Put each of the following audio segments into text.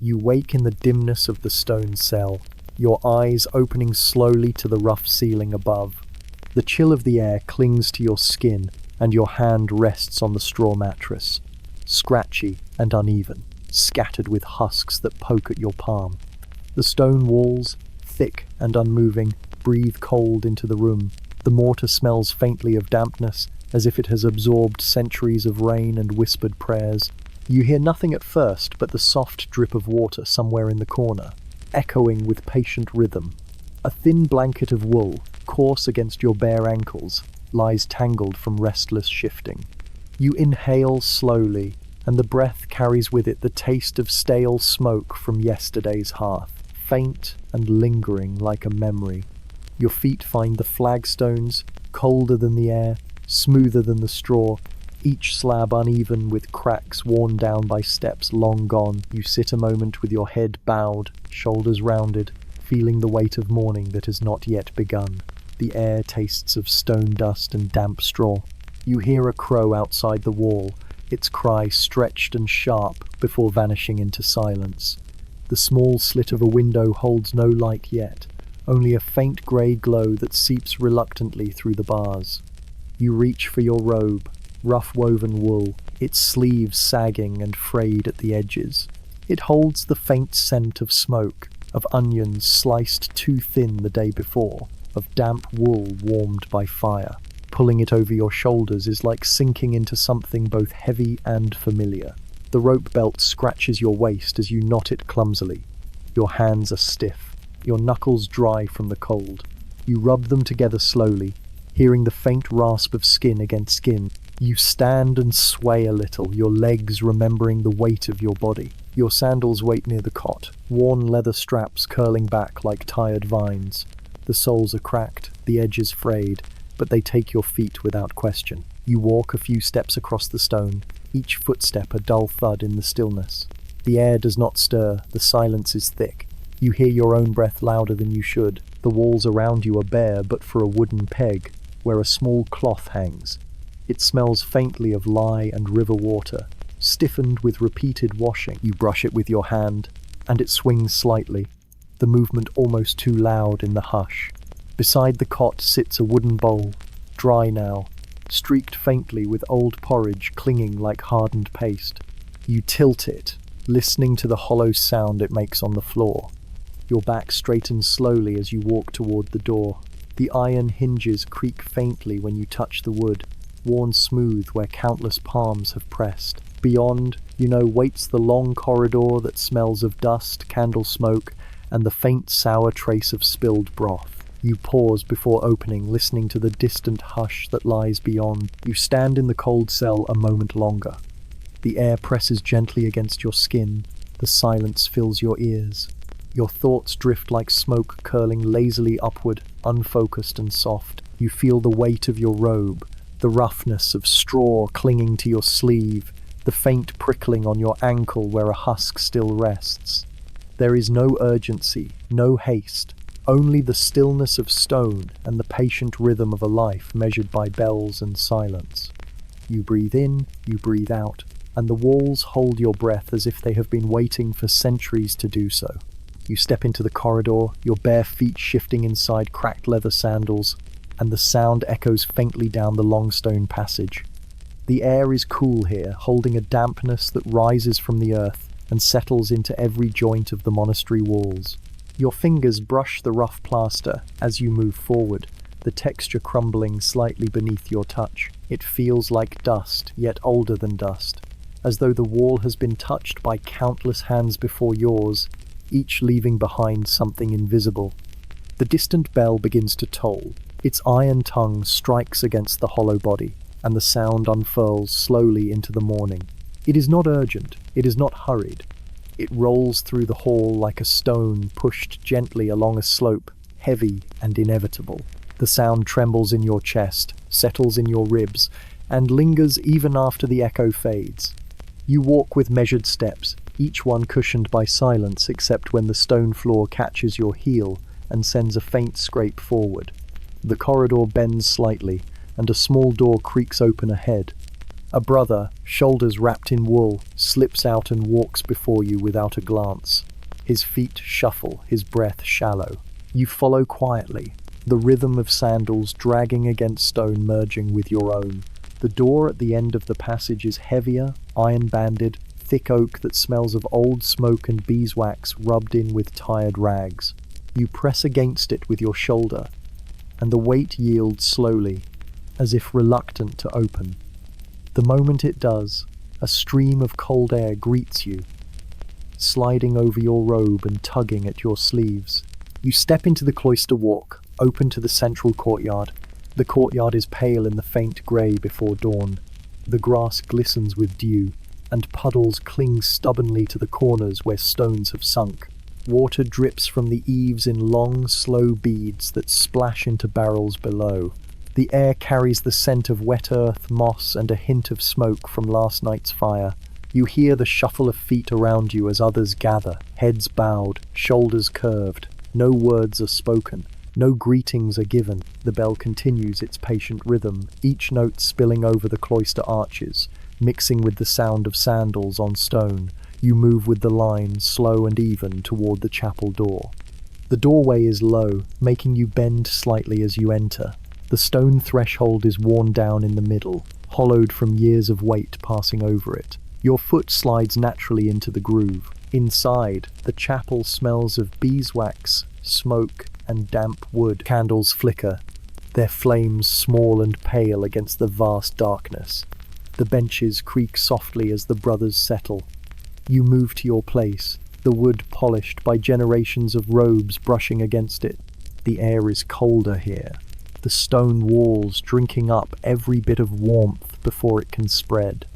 You wake in the dimness of the stone cell, your eyes opening slowly to the rough ceiling above. The chill of the air clings to your skin, and your hand rests on the straw mattress, scratchy and uneven, scattered with husks that poke at your palm. The stone walls, thick and unmoving, breathe cold into the room. The mortar smells faintly of dampness, as if it has absorbed centuries of rain and whispered prayers. You hear nothing at first but the soft drip of water somewhere in the corner, echoing with patient rhythm. A thin blanket of wool, coarse against your bare ankles, lies tangled from restless shifting. You inhale slowly, and the breath carries with it the taste of stale smoke from yesterday's hearth, faint and lingering like a memory. Your feet find the flagstones, colder than the air, smoother than the straw, each slab uneven with cracks worn down by steps long gone. You sit a moment with your head bowed, shoulders rounded, feeling the weight of morning that has not yet begun. The air tastes of stone dust and damp straw. You hear a crow outside the wall, its cry stretched and sharp before vanishing into silence. The small slit of a window holds no light yet, only a faint grey glow that seeps reluctantly through the bars. You reach for your robe, rough woven wool, its sleeves sagging and frayed at the edges. It holds the faint scent of smoke, of onions sliced too thin the day before, of damp wool warmed by fire. Pulling it over your shoulders is like sinking into something both heavy and familiar. The rope belt scratches your waist as you knot it clumsily. Your hands are stiff, your knuckles dry from the cold. You rub them together slowly, hearing the faint rasp of skin against skin. You stand and sway a little, your legs remembering the weight of your body. Your sandals wait near the cot, worn leather straps curling back like tired vines. The soles are cracked, the edges frayed, but they take your feet without question. You walk a few steps across the stone, each footstep a dull thud in the stillness. The air does not stir, the silence is thick. You hear your own breath louder than you should. The walls around you are bare but for a wooden peg, where a small cloth hangs. It smells faintly of lye and river water, stiffened with repeated washing. You brush it with your hand, and it swings slightly, the movement almost too loud in the hush. Beside the cot sits a wooden bowl, dry now, streaked faintly with old porridge clinging like hardened paste. You tilt it, listening to the hollow sound it makes on the floor. Your back straightens slowly as you walk toward the door. The iron hinges creak faintly when you touch the wood, worn smooth where countless palms have pressed. Beyond, waits the long corridor that smells of dust, candle smoke, and the faint sour trace of spilled broth. You pause before opening, listening to the distant hush that lies beyond. You stand in the cold cell a moment longer. The air presses gently against your skin. The silence fills your ears. Your thoughts drift like smoke curling lazily upward, unfocused and soft. You feel the weight of your robe, the roughness of straw clinging to your sleeve, the faint prickling on your ankle where a husk still rests. There is no urgency, no haste, only the stillness of stone and the patient rhythm of a life measured by bells and silence. You breathe in, you breathe out, and the walls hold your breath as if they have been waiting for centuries to do so. You step into the corridor, your bare feet shifting inside cracked leather sandals, and the sound echoes faintly down the long stone passage. The air is cool here, holding a dampness that rises from the earth and settles into every joint of the monastery walls. Your fingers brush the rough plaster as you move forward, the texture crumbling slightly beneath your touch. It feels like dust, yet older than dust, as though the wall has been touched by countless hands before yours, each leaving behind something invisible. The distant bell begins to toll. Its iron tongue strikes against the hollow body, and the sound unfurls slowly into the morning. It is not urgent, it is not hurried. It rolls through the hall like a stone pushed gently along a slope, heavy and inevitable. The sound trembles in your chest, settles in your ribs, and lingers even after the echo fades. You walk with measured steps, each one cushioned by silence except when the stone floor catches your heel and sends a faint scrape forward. The corridor bends slightly, and a small door creaks open ahead. A brother, shoulders wrapped in wool, slips out and walks before you without a glance. His feet shuffle, his breath shallow. You follow quietly, the rhythm of sandals dragging against stone merging with your own. The door at the end of the passage is heavier, iron-banded, thick oak that smells of old smoke and beeswax rubbed in with tired rags. You press against it with your shoulder, and the weight yields slowly, as if reluctant to open. The moment it does, a stream of cold air greets you, sliding over your robe and tugging at your sleeves. You step into the cloister walk, open to the central courtyard. The courtyard is pale in the faint grey before dawn. The grass glistens with dew, and puddles cling stubbornly to the corners where stones have sunk. Water drips from the eaves in long, slow beads that splash into barrels below. The air carries the scent of wet earth, moss, and a hint of smoke from last night's fire. You hear the shuffle of feet around you as others gather, heads bowed, shoulders curved. No words are spoken. No greetings are given. The bell continues its patient rhythm, each note spilling over the cloister arches, mixing with the sound of sandals on stone. You move with the line, slow and even, toward the chapel door. The doorway is low, making you bend slightly as you enter. The stone threshold is worn down in the middle, hollowed from years of weight passing over it. Your foot slides naturally into the groove. Inside, the chapel smells of beeswax, smoke, and damp wood. Candles flicker, their flames small and pale against the vast darkness. The benches creak softly as the brothers settle. You move to your place, the wood polished by generations of robes brushing against it. The air is colder here, the stone walls drinking up every bit of warmth before it can spread.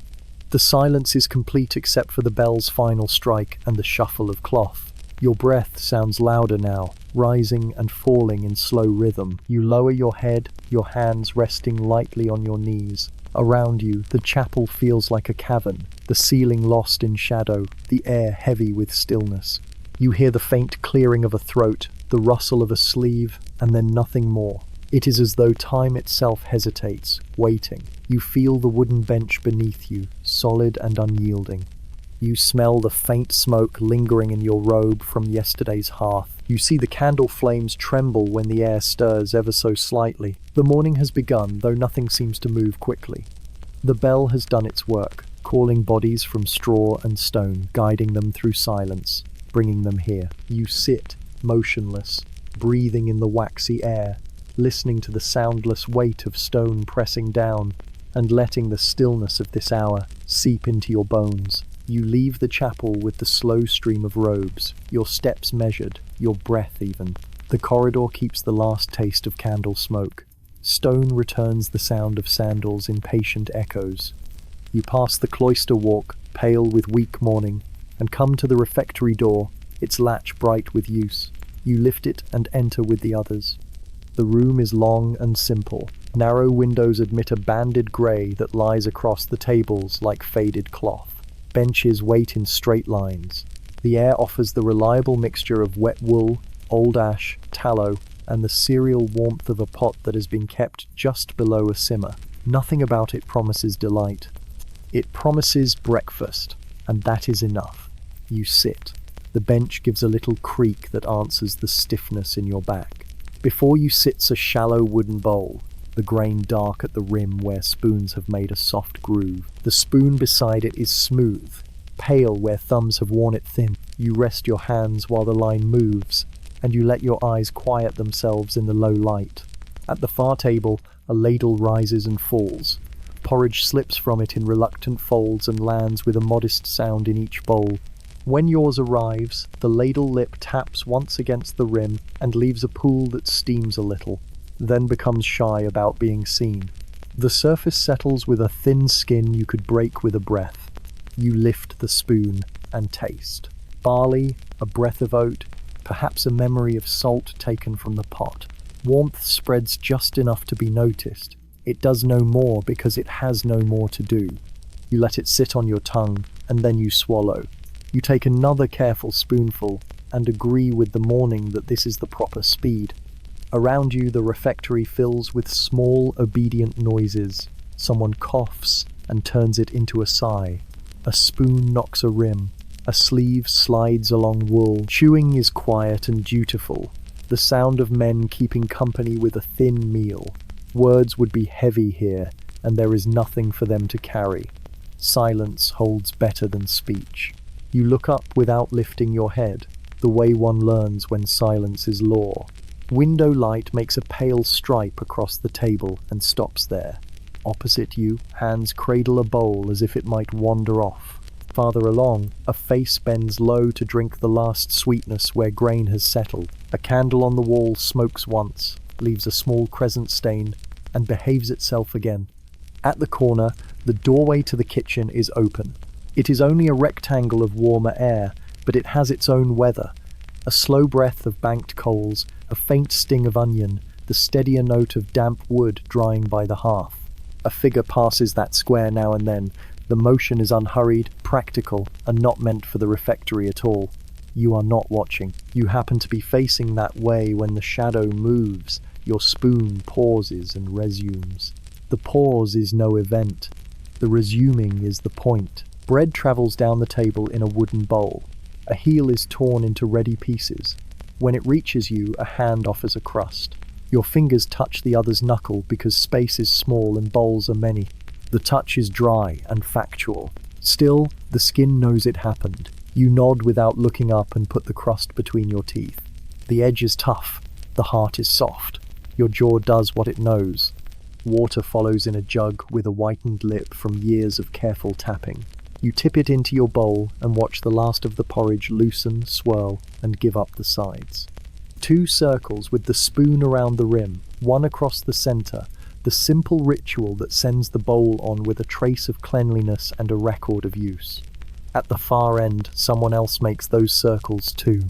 The silence is complete except for the bell's final strike and the shuffle of cloth. Your breath sounds louder now, rising and falling in slow rhythm. You lower your head, your hands resting lightly on your knees. Around you, the chapel feels like a cavern, the ceiling lost in shadow, the air heavy with stillness. You hear the faint clearing of a throat, the rustle of a sleeve, and then nothing more. It is as though time itself hesitates, waiting. You feel the wooden bench beneath you, solid and unyielding. You smell the faint smoke lingering in your robe from yesterday's hearth. You see the candle flames tremble when the air stirs ever so slightly. The morning has begun, though nothing seems to move quickly. The bell has done its work, calling bodies from straw and stone, guiding them through silence, bringing them here. You sit, motionless, breathing in the waxy air, listening to the soundless weight of stone pressing down, and letting the stillness of this hour seep into your bones. You leave the chapel with the slow stream of robes, your steps measured, your breath even. The corridor keeps the last taste of candle smoke. Stone returns the sound of sandals in patient echoes. You pass the cloister walk, pale with weak morning, and come to the refectory door, its latch bright with use. You lift it and enter with the others. The room is long and simple. Narrow windows admit a banded grey that lies across the tables like faded cloth. Benches wait in straight lines. The air offers the reliable mixture of wet wool, old ash, tallow, and the cereal warmth of a pot that has been kept just below a simmer. Nothing about it promises delight. It promises breakfast, and that is enough. You sit. The bench gives a little creak that answers the stiffness in your back. Before you sits a shallow wooden bowl, the grain dark at the rim where spoons have made a soft groove. The spoon beside it is smooth, pale where thumbs have worn it thin. You rest your hands while the line moves, and you let your eyes quiet themselves in the low light. At the far table, a ladle rises and falls. Porridge slips from it in reluctant folds and lands with a modest sound in each bowl. When yours arrives, the ladle lip taps once against the rim and leaves a pool that steams a little, then becomes shy about being seen. The surface settles with a thin skin you could break with a breath. You lift the spoon and taste. Barley, a breath of oat, perhaps a memory of salt taken from the pot. Warmth spreads just enough to be noticed. It does no more because it has no more to do. You let it sit on your tongue, and then you swallow. You take another careful spoonful, and agree with the morning that this is the proper speed. Around you, the refectory fills with small, obedient noises. Someone coughs, and turns it into a sigh. A spoon knocks a rim. A sleeve slides along wool. Chewing is quiet and dutiful. The sound of men keeping company with a thin meal. Words would be heavy here, and there is nothing for them to carry. Silence holds better than speech. You look up without lifting your head, the way one learns when silence is law. Window light makes a pale stripe across the table and stops there. Opposite you, hands cradle a bowl as if it might wander off. Farther along, a face bends low to drink the last sweetness where grain has settled. A candle on the wall smokes once, leaves a small crescent stain, and behaves itself again. At the corner, the doorway to the kitchen is open. It is only a rectangle of warmer air, but it has its own weather. A slow breath of banked coals, a faint sting of onion, the steadier note of damp wood drying by the hearth. A figure passes that square now and then. The motion is unhurried, practical, and not meant for the refectory at all. You are not watching. You happen to be facing that way when the shadow moves. Your spoon pauses and resumes. The pause is no event. The resuming is the point. Bread travels down the table in a wooden bowl. A heel is torn into ready pieces. When it reaches you, a hand offers a crust. Your fingers touch the other's knuckle because space is small and bowls are many. The touch is dry and factual. Still, the skin knows it happened. You nod without looking up and put the crust between your teeth. The edge is tough. The heart is soft. Your jaw does what it knows. Water follows in a jug with a whitened lip from years of careful tapping. You tip it into your bowl and watch the last of the porridge loosen, swirl, and give up the sides. 2 circles with the spoon around the rim, one across the center, the simple ritual that sends the bowl on with a trace of cleanliness and a record of use. At the far end, someone else makes those circles too.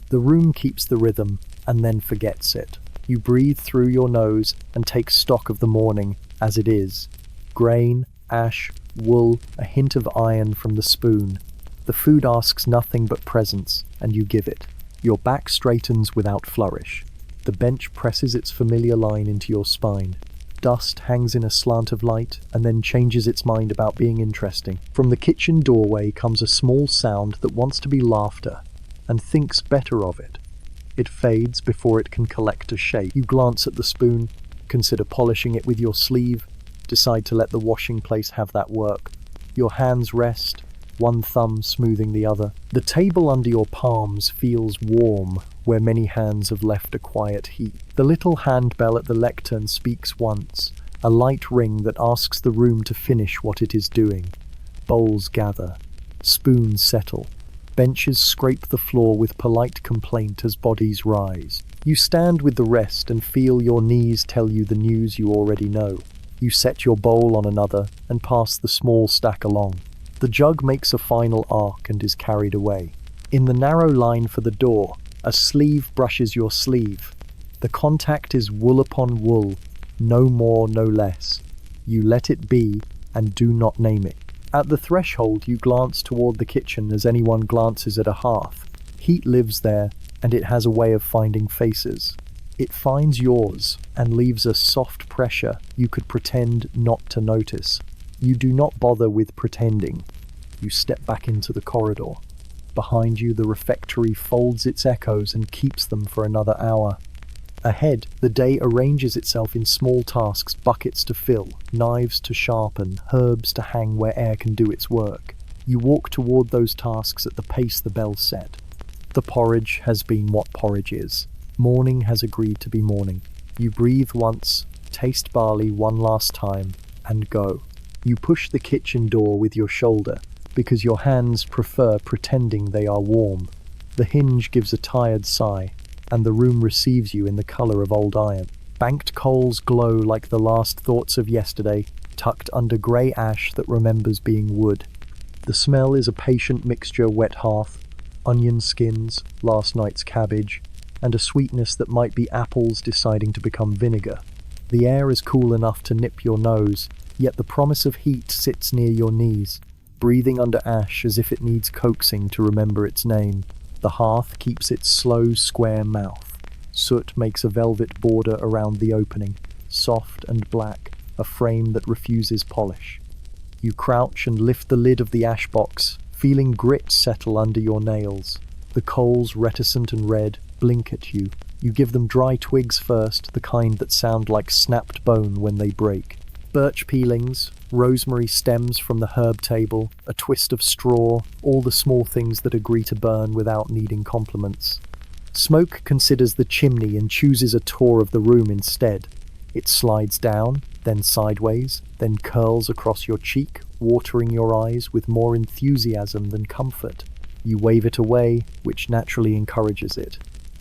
The room keeps the rhythm and then forgets it. You breathe through your nose and take stock of the morning as it is. Grain, ash, wool, a hint of iron from the spoon. The food asks nothing but presence, and you give it. Your back straightens without flourish. The bench presses its familiar line into your spine. Dust hangs in a slant of light, and then changes its mind about being interesting. From the kitchen doorway comes a small sound that wants to be laughter, and thinks better of it. It fades before it can collect a shape. You glance at the spoon, consider polishing it with your sleeve, decide to let the washing place have that work. Your hands rest, one thumb smoothing the other. The table under your palms feels warm, where many hands have left a quiet heat. The little handbell at the lectern speaks once, a light ring that asks the room to finish what it is doing. Bowls gather, spoons settle. Benches scrape the floor with polite complaint as bodies rise. You stand with the rest and feel your knees tell you the news you already know. You set your bowl on another and pass the small stack along. The jug makes a final arc and is carried away. In the narrow line for the door, a sleeve brushes your sleeve. The contact is wool upon wool, no more, no less. You let it be and do not name it. At the threshold, you glance toward the kitchen as anyone glances at a hearth. Heat lives there, and it has a way of finding faces. It finds yours and leaves a soft pressure you could pretend not to notice. You do not bother with pretending. You step back into the corridor. Behind you, the refectory folds its echoes and keeps them for another hour. Ahead, the day arranges itself in small tasks, buckets to fill, knives to sharpen, herbs to hang where air can do its work. You walk toward those tasks at the pace the bell set. The porridge has been what porridge is. Morning has agreed to be morning. You breathe once, taste barley one last time, and go. You push the kitchen door with your shoulder, because your hands prefer pretending they are warm. The hinge gives a tired sigh, and the room receives you in the colour of old iron. Banked coals glow like the last thoughts of yesterday, tucked under grey ash that remembers being wood. The smell is a patient mixture: wet hearth, onion skins, last night's cabbage, and a sweetness that might be apples deciding to become vinegar. The air is cool enough to nip your nose, yet the promise of heat sits near your knees, breathing under ash as if it needs coaxing to remember its name. The hearth keeps its slow, square mouth. Soot makes a velvet border around the opening, soft and black, a frame that refuses polish. You crouch and lift the lid of the ash box, feeling grit settle under your nails. The coals, reticent and red, blink at you. You give them dry twigs first, the kind that sound like snapped bone when they break. Birch peelings, rosemary stems from the herb table, a twist of straw, all the small things that agree to burn without needing compliments. Smoke considers the chimney and chooses a tour of the room instead. It slides down, then sideways, then curls across your cheek, watering your eyes with more enthusiasm than comfort. You wave it away, which naturally encourages it.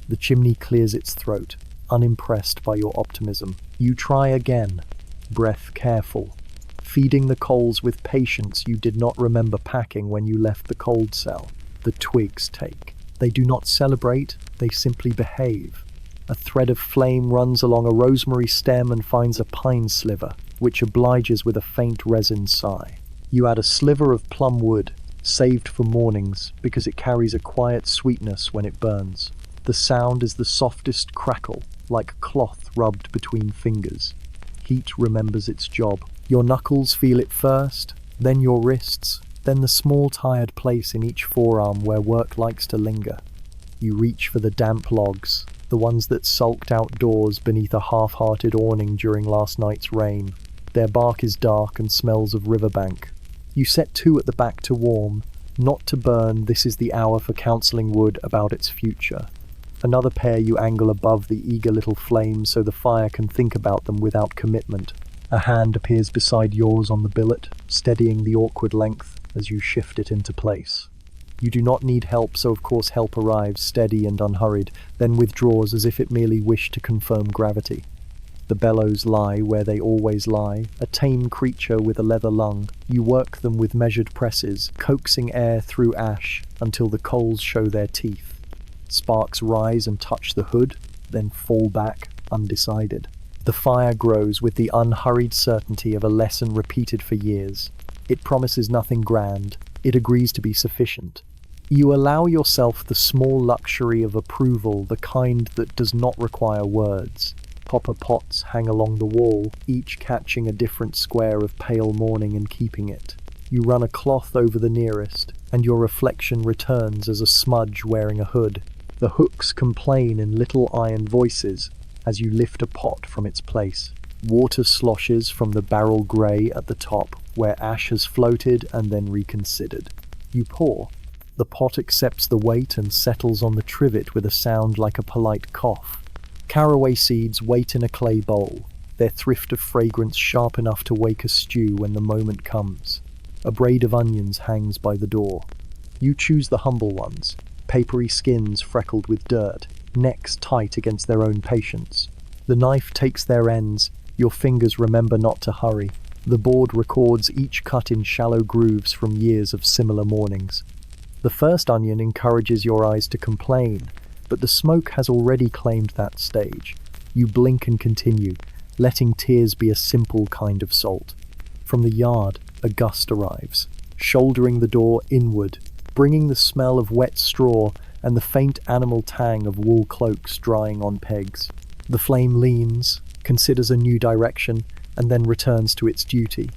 The chimney clears its throat, unimpressed by your optimism. You try again, breath careful, feeding the coals with patience you did not remember packing when you left the cold cell. The twigs take. They do not celebrate, they simply behave. A thread of flame runs along a rosemary stem and finds a pine sliver, which obliges with a faint resin sigh. You add a sliver of plum wood, saved for mornings, because it carries a quiet sweetness when it burns. The sound is the softest crackle, like cloth rubbed between fingers. Heat remembers its job. Your knuckles feel it first, then your wrists, then the small tired place in each forearm where work likes to linger. You reach for the damp logs, the ones that sulked outdoors beneath a half-hearted awning during last night's rain. Their bark is dark and smells of riverbank. You set two at the back to warm, not to burn. This is the hour for counseling wood about its future. Another pair you angle above the eager little flame so the fire can think about them without commitment. A hand appears beside yours on the billet, steadying the awkward length as you shift it into place. You do not need help, so of course help arrives, steady and unhurried, then withdraws as if it merely wished to confirm gravity. The bellows lie where they always lie, a tame creature with a leather lung. You work them with measured presses, coaxing air through ash until the coals show their teeth. Sparks rise and touch the hood, then fall back, undecided. The fire grows with the unhurried certainty of a lesson repeated for years. It promises nothing grand. It agrees to be sufficient. You allow yourself the small luxury of approval, the kind that does not require words. Copper pots hang along the wall, each catching a different square of pale morning and keeping it. You run a cloth over the nearest, and your reflection returns as a smudge wearing a hood. The hooks complain in little iron voices as you lift a pot from its place. Water sloshes from the barrel grey at the top, where ash has floated and then reconsidered. You pour. The pot accepts the weight and settles on the trivet with a sound like a polite cough. Caraway seeds wait in a clay bowl, their thrift of fragrance sharp enough to wake a stew when the moment comes. A braid of onions hangs by the door. You choose the humble ones, papery skins freckled with dirt, necks tight against their own patience. The knife takes their ends, your fingers remember not to hurry. The board records each cut in shallow grooves from years of similar mornings. The first onion encourages your eyes to complain, but the smoke has already claimed that stage. You blink and continue, letting tears be a simple kind of salt. From the yard, a gust arrives, shouldering the door inward, bringing the smell of wet straw and the faint animal tang of wool cloaks drying on pegs. The flame leans, considers a new direction, and then returns to its duty.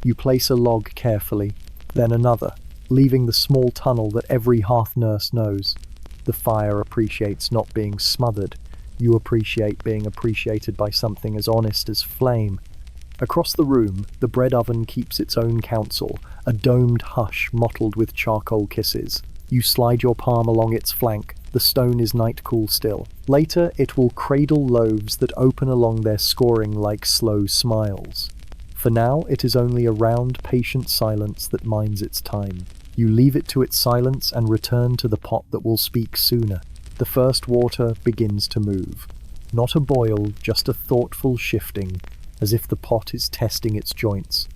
You place a log carefully, then another, leaving the small tunnel that every hearth nurse knows. The fire appreciates not being smothered. You appreciate being appreciated by something as honest as flame. Across the room, the bread oven keeps its own counsel, a domed hush mottled with charcoal kisses. You slide your palm along its flank. The stone is night-cool still. Later, it will cradle loaves that open along their scoring like slow smiles. For now, it is only a round, patient silence that minds its time. You leave it to its silence and return to the pot that will speak sooner. The first water begins to move. Not a boil, just a thoughtful shifting, as if the pot is testing its joints.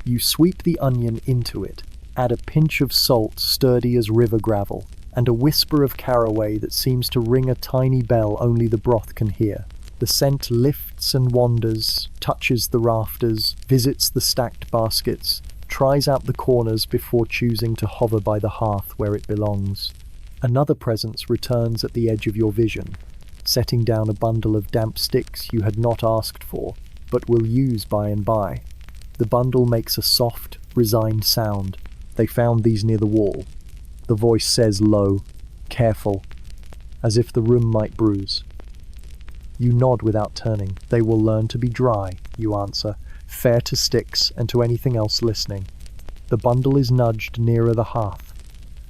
You sweep the onion into it, add a pinch of salt sturdy as river gravel, and a whisper of caraway that seems to ring a tiny bell only the broth can hear. The scent lifts and wanders, touches the rafters, visits the stacked baskets, tries out the corners before choosing to hover by the hearth where it belongs. Another presence returns at the edge of your vision, setting down a bundle of damp sticks you had not asked for, but will use by and by. The bundle makes a soft, resigned sound. They found these near the wall. The voice says low, careful, as if the room might bruise. You nod without turning. They will learn to be dry, you answer, fair to sticks and to anything else listening. The bundle is nudged nearer the hearth.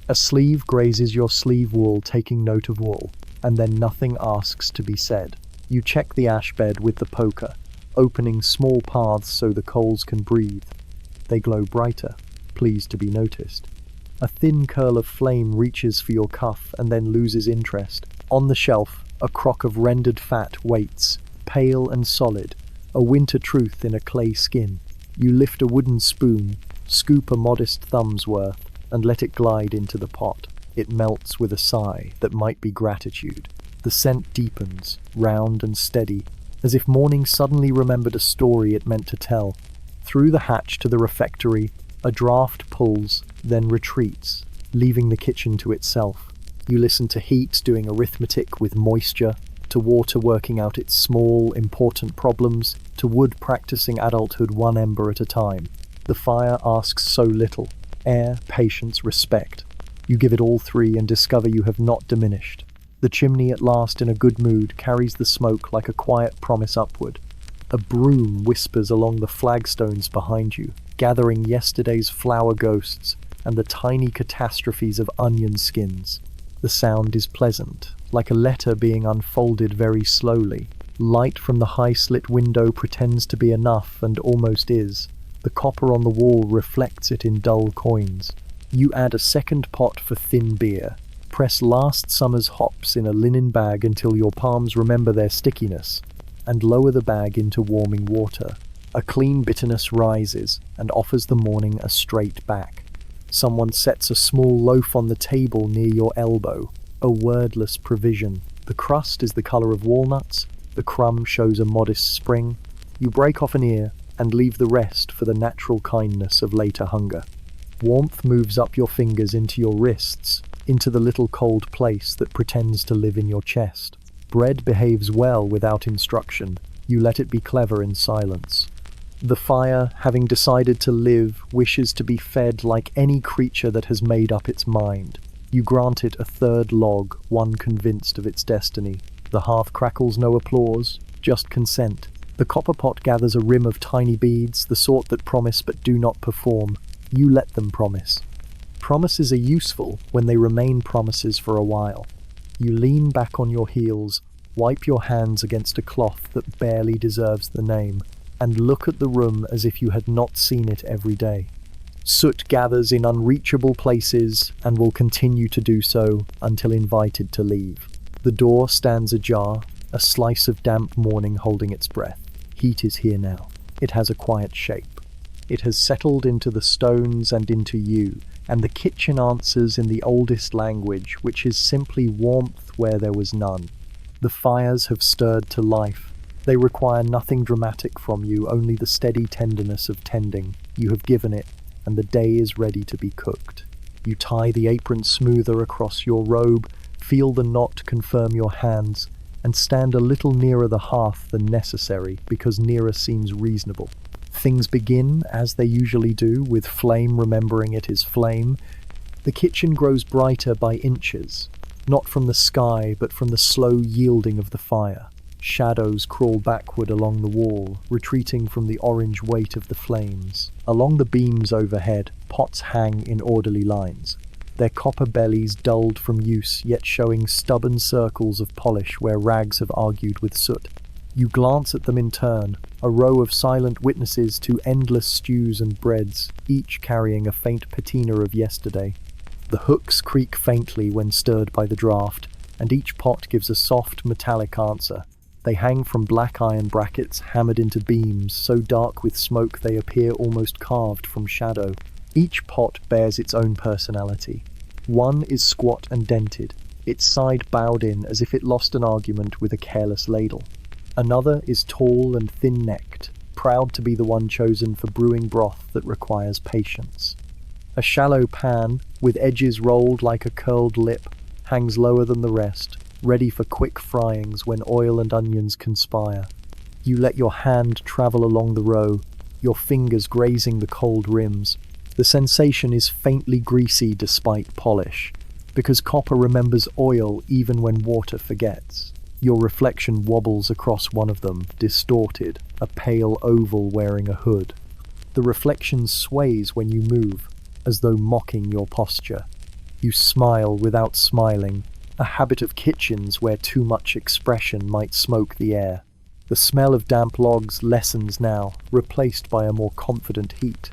A sleeve grazes your sleeve wool, taking note of wool, and then nothing asks to be said. You check the ash bed with the poker, opening small paths so the coals can breathe. They glow brighter, pleased to be noticed. A thin curl of flame reaches for your cuff and then loses interest. On the shelf, a crock of rendered fat waits, pale and solid, a winter truth in a clay skin. You lift a wooden spoon, scoop a modest thumb's worth, and let it glide into the pot. It melts with a sigh that might be gratitude. The scent deepens, round and steady, as if morning suddenly remembered a story it meant to tell. Through the hatch to the refectory, a draught pulls, then retreats, leaving the kitchen to itself. You listen to heat doing arithmetic with moisture, to water working out its small, important problems, to wood practicing adulthood one ember at a time. The fire asks so little: air, patience, respect. You give it all three and discover you have not diminished. The chimney, at last in a good mood, carries the smoke like a quiet promise upward. A broom whispers along the flagstones behind you, gathering yesterday's flower ghosts and the tiny catastrophes of onion skins. The sound is pleasant, like a letter being unfolded very slowly. Light from the high-slit window pretends to be enough, and almost is. The copper on the wall reflects it in dull coins. You add a second pot for thin beer. Press last summer's hops in a linen bag until your palms remember their stickiness, and lower the bag into warming water. A clean bitterness rises and offers the morning a straight back. Someone sets a small loaf on the table near your elbow, a wordless provision. The crust is the color of walnuts, the crumb shows a modest spring. You break off an ear and leave the rest for the natural kindness of later hunger. Warmth moves up your fingers into your wrists, into the little cold place that pretends to live in your chest. Bread behaves well without instruction. You let it be clever in silence. The fire, having decided to live, wishes to be fed like any creature that has made up its mind. You grant it a third log, one convinced of its destiny. The hearth crackles no applause, just consent. The copper pot gathers a rim of tiny beads, the sort that promise but do not perform. You let them promise. Promises are useful when they remain promises for a while. You lean back on your heels, wipe your hands against a cloth that barely deserves the name, and look at the room as if you had not seen it every day. Soot gathers in unreachable places and will continue to do so until invited to leave. The door stands ajar, a slice of damp morning holding its breath. Heat is here now. It has a quiet shape. It has settled into the stones and into you, and the kitchen answers in the oldest language, which is simply warmth where there was none. The fires have stirred to life. They require nothing dramatic from you, only the steady tenderness of tending. You have given it, and the day is ready to be cooked. You tie the apron smoother across your robe, feel the knot confirm your hands, and stand a little nearer the hearth than necessary, because nearer seems reasonable. Things begin, as they usually do, with flame remembering it is flame. The kitchen grows brighter by inches, not from the sky, but from the slow yielding of the fire. Shadows crawl backward along the wall, retreating from the orange weight of the flames. Along the beams overhead, pots hang in orderly lines, their copper bellies dulled from use, yet showing stubborn circles of polish where rags have argued with soot. You glance at them in turn, a row of silent witnesses to endless stews and breads, each carrying a faint patina of yesterday. The hooks creak faintly when stirred by the draught, and each pot gives a soft, metallic answer. They hang from black iron brackets hammered into beams, so dark with smoke they appear almost carved from shadow. Each pot bears its own personality. One is squat and dented, its side bowed in as if it lost an argument with a careless ladle. Another is tall and thin-necked, proud to be the one chosen for brewing broth that requires patience. A shallow pan, with edges rolled like a curled lip, hangs lower than the rest, ready for quick fryings when oil and onions conspire. You let your hand travel along the row, your fingers grazing the cold rims, The sensation is faintly greasy despite polish, because copper remembers oil even when water forgets. Your reflection wobbles across one of them, distorted, a pale oval wearing a hood. The reflection sways when you move, as though mocking your posture. You smile without smiling, a habit of kitchens where too much expression might smoke the air. The smell of damp logs lessens now, replaced by a more confident heat.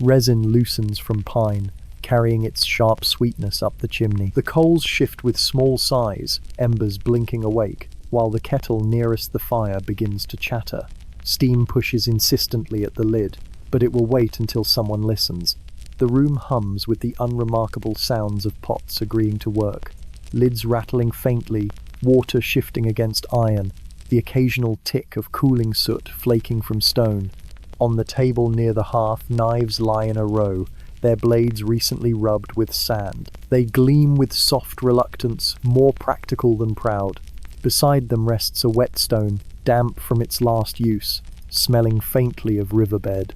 Resin loosens from pine, carrying its sharp sweetness up the chimney. The coals shift with small sighs, embers blinking awake, while the kettle nearest the fire begins to chatter. Steam pushes insistently at the lid, but it will wait until someone listens. The room hums with the unremarkable sounds of pots agreeing to work, lids rattling faintly, water shifting against iron, the occasional tick of cooling soot flaking from stone. On the table near the hearth, knives lie in a row, their blades recently rubbed with sand. They gleam with soft reluctance, more practical than proud. Beside them rests a whetstone, damp from its last use, smelling faintly of riverbed.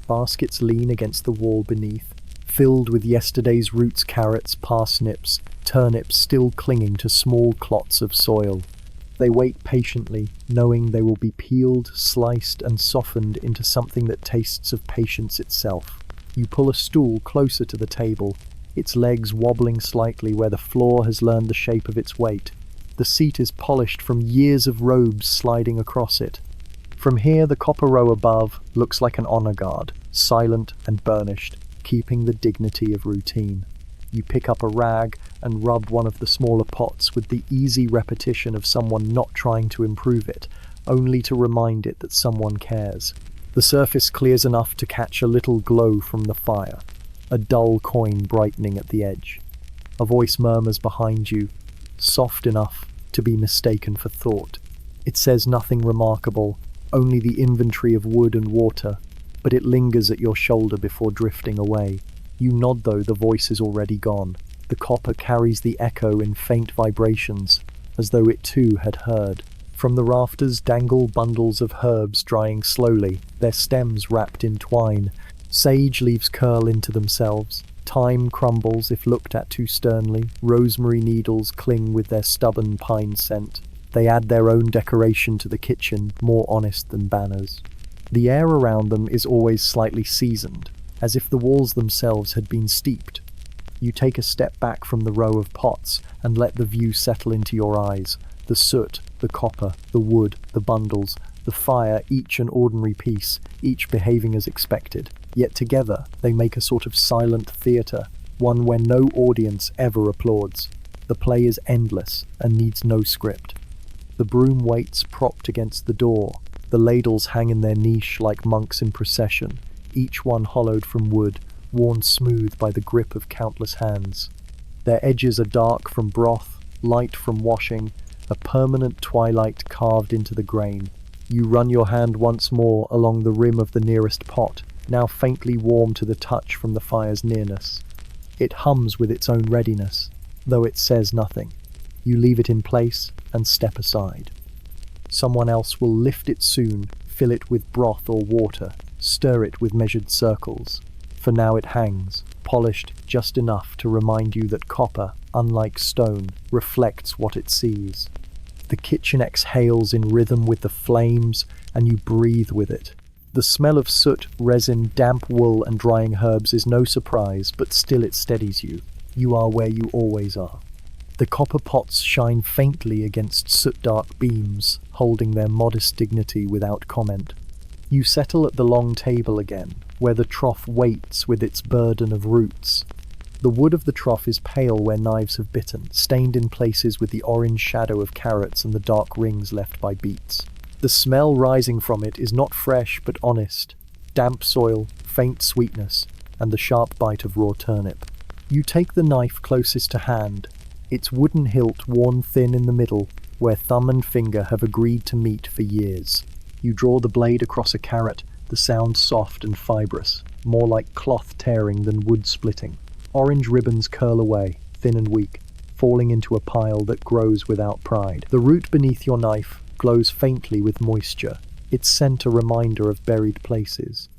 Baskets lean against the wall beneath, filled with yesterday's roots, carrots, parsnips, turnips still clinging to small clots of soil. They wait patiently, knowing they will be peeled, sliced, and softened into something that tastes of patience itself. You pull a stool closer to the table, its legs wobbling slightly where the floor has learned the shape of its weight. The seat is polished from years of robes sliding across it. From here, the copper row above looks like an honor guard, silent and burnished, keeping the dignity of routine. You pick up a rag and rub one of the smaller pots with the easy repetition of someone not trying to improve it, only to remind it that someone cares. The surface clears enough to catch a little glow from the fire, a dull coin brightening at the edge. A voice murmurs behind you, soft enough to be mistaken for thought. It says nothing remarkable, only the inventory of wood and water, but it lingers at your shoulder before drifting away. You nod though the voice is already gone. The copper carries the echo in faint vibrations, as though it too had heard. From the rafters dangle bundles of herbs drying slowly, their stems wrapped in twine. Sage leaves curl into themselves. Thyme crumbles if looked at too sternly. Rosemary needles cling with their stubborn pine scent. They add their own decoration to the kitchen, more honest than banners. The air around them is always slightly seasoned, as if the walls themselves had been steeped. You take a step back from the row of pots and let the view settle into your eyes. The soot, the copper, the wood, the bundles, the fire, each an ordinary piece, each behaving as expected. Yet together they make a sort of silent theatre, one where no audience ever applauds. The play is endless and needs no script. The broom waits propped against the door. The ladles hang in their niche like monks in procession, each one hollowed from wood, worn smooth by the grip of countless hands. Their edges are dark from broth, light from washing, a permanent twilight carved into the grain. You run your hand once more along the rim of the nearest pot, now faintly warm to the touch from the fire's nearness. It hums with its own readiness, though it says nothing. You leave it in place and step aside. Someone else will lift it soon, fill it with broth or water, stir it with measured circles. For now it hangs, polished just enough to remind you that copper, unlike stone, reflects what it sees. The kitchen exhales in rhythm with the flames, and you breathe with it. The smell of soot, resin, damp wool, and drying herbs is no surprise, but still it steadies you. You are where you always are. The copper pots shine faintly against soot-dark beams, holding their modest dignity without comment. You settle at the long table again, where the trough waits with its burden of roots. The wood of the trough is pale where knives have bitten, stained in places with the orange shadow of carrots and the dark rings left by beets. The smell rising from it is not fresh but honest, damp soil, faint sweetness, and the sharp bite of raw turnip. You take the knife closest to hand, its wooden hilt worn thin in the middle, where thumb and finger have agreed to meet for years. You draw the blade across a carrot, the sound soft and fibrous, more like cloth tearing than wood splitting. Orange ribbons curl away, thin and weak, falling into a pile that grows without pride. The root beneath your knife glows faintly with moisture, its scent a reminder of buried places.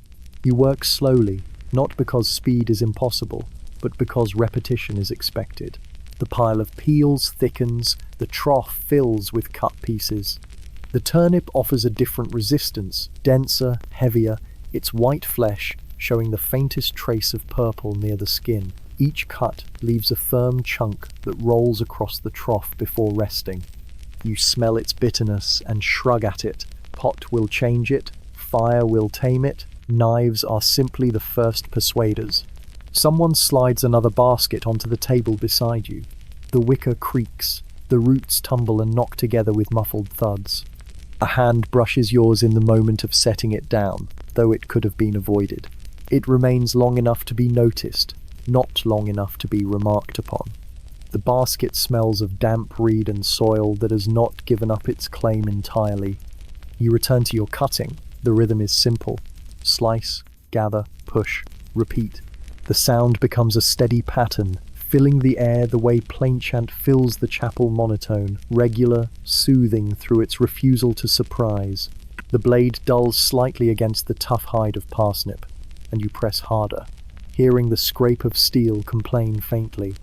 You work slowly, not because speed is impossible, but because repetition is expected. The pile of peels thickens, the trough fills with cut pieces. The turnip offers a different resistance, denser, heavier, its white flesh showing the faintest trace of purple near the skin. Each cut leaves a firm chunk that rolls across the trough before resting. You smell its bitterness and shrug at it. Pot will change it, fire will tame it, knives are simply the first persuaders. Someone slides another basket onto the table beside you. The wicker creaks, the roots tumble and knock together with muffled thuds. A hand brushes yours in the moment of setting it down, though it could have been avoided. It remains long enough to be noticed, not long enough to be remarked upon. The basket smells of damp reed and soil that has not given up its claim entirely. You return to your cutting. The rhythm is simple. Slice, gather, push, repeat. The sound becomes a steady pattern, filling the air the way plainchant fills the chapel monotone, regular, soothing through its refusal to surprise. The blade dulls slightly against the tough hide of parsnip, and you press harder, hearing the scrape of steel complain faintly.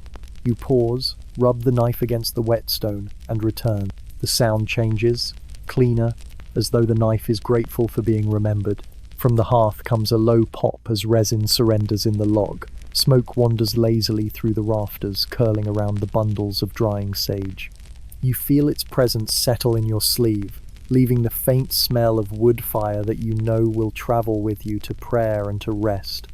You pause, rub the knife against the whetstone, and return. The sound changes, cleaner, as though the knife is grateful for being remembered. From the hearth comes a low pop as resin surrenders in the log. Smoke wanders lazily through the rafters, curling around the bundles of drying sage. You feel its presence settle in your sleeve, leaving the faint smell of wood fire that you know will travel with you to prayer and to rest.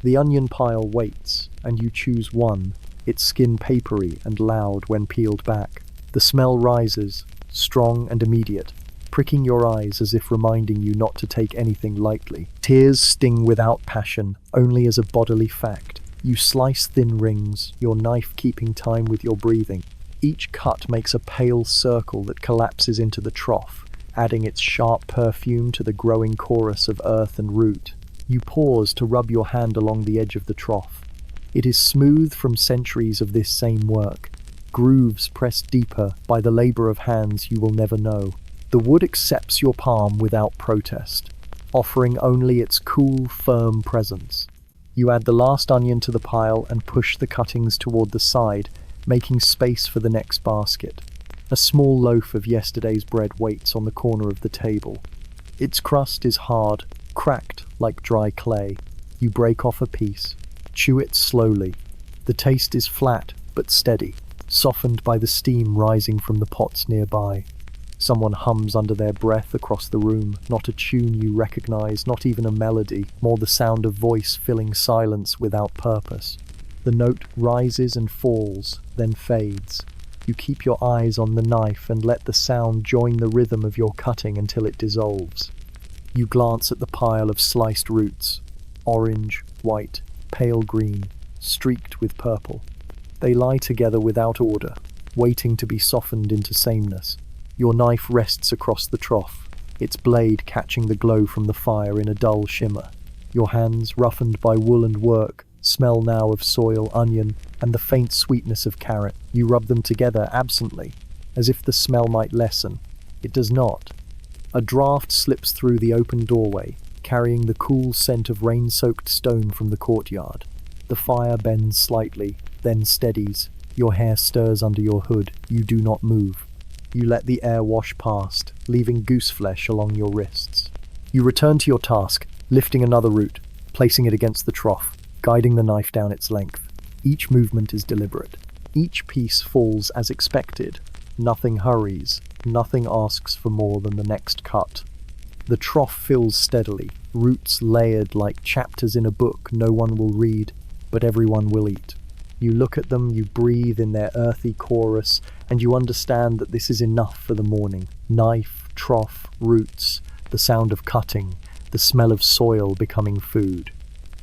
The onion pile waits, and you choose one, its skin papery and loud when peeled back. The smell rises, strong and immediate, pricking your eyes as if reminding you not to take anything lightly. Tears sting without passion, only as a bodily fact. You slice thin rings, your knife keeping time with your breathing. Each cut makes a pale circle that collapses into the trough, adding its sharp perfume to the growing chorus of earth and root. You pause to rub your hand along the edge of the trough. It is smooth from centuries of this same work, grooves pressed deeper by the labor of hands you will never know. The wood accepts your palm without protest, offering only its cool, firm presence. You add the last onion to the pile and push the cuttings toward the side, making space for the next basket. A small loaf of yesterday's bread waits on the corner of the table. Its crust is hard, cracked like dry clay. You break off a piece, chew it slowly. The taste is flat but steady, softened by the steam rising from the pots nearby. Someone hums under their breath across the room, not a tune you recognize, not even a melody, more the sound of voice filling silence without purpose. The note rises and falls, then fades. You keep your eyes on the knife and let the sound join the rhythm of your cutting until it dissolves. You glance at the pile of sliced roots, orange, white, pale green, streaked with purple. They lie together without order, waiting to be softened into sameness. Your knife rests across the trough, its blade catching the glow from the fire in a dull shimmer. Your hands, roughened by wool and work, smell now of soil, onion, and the faint sweetness of carrot. You rub them together absently, as if the smell might lessen. It does not. A draught slips through the open doorway, carrying the cool scent of rain-soaked stone from the courtyard. The fire bends slightly, then steadies. Your hair stirs under your hood. You do not move. You let the air wash past, leaving goose flesh along your wrists. You return to your task, lifting another root, placing it against the trough, guiding the knife down its length. Each movement is deliberate. Each piece falls as expected. Nothing hurries. Nothing asks for more than the next cut. The trough fills steadily, roots layered like chapters in a book no one will read, but everyone will eat. You look at them, you breathe in their earthy chorus, and you understand that this is enough for the morning. Knife, trough, roots, the sound of cutting, the smell of soil becoming food.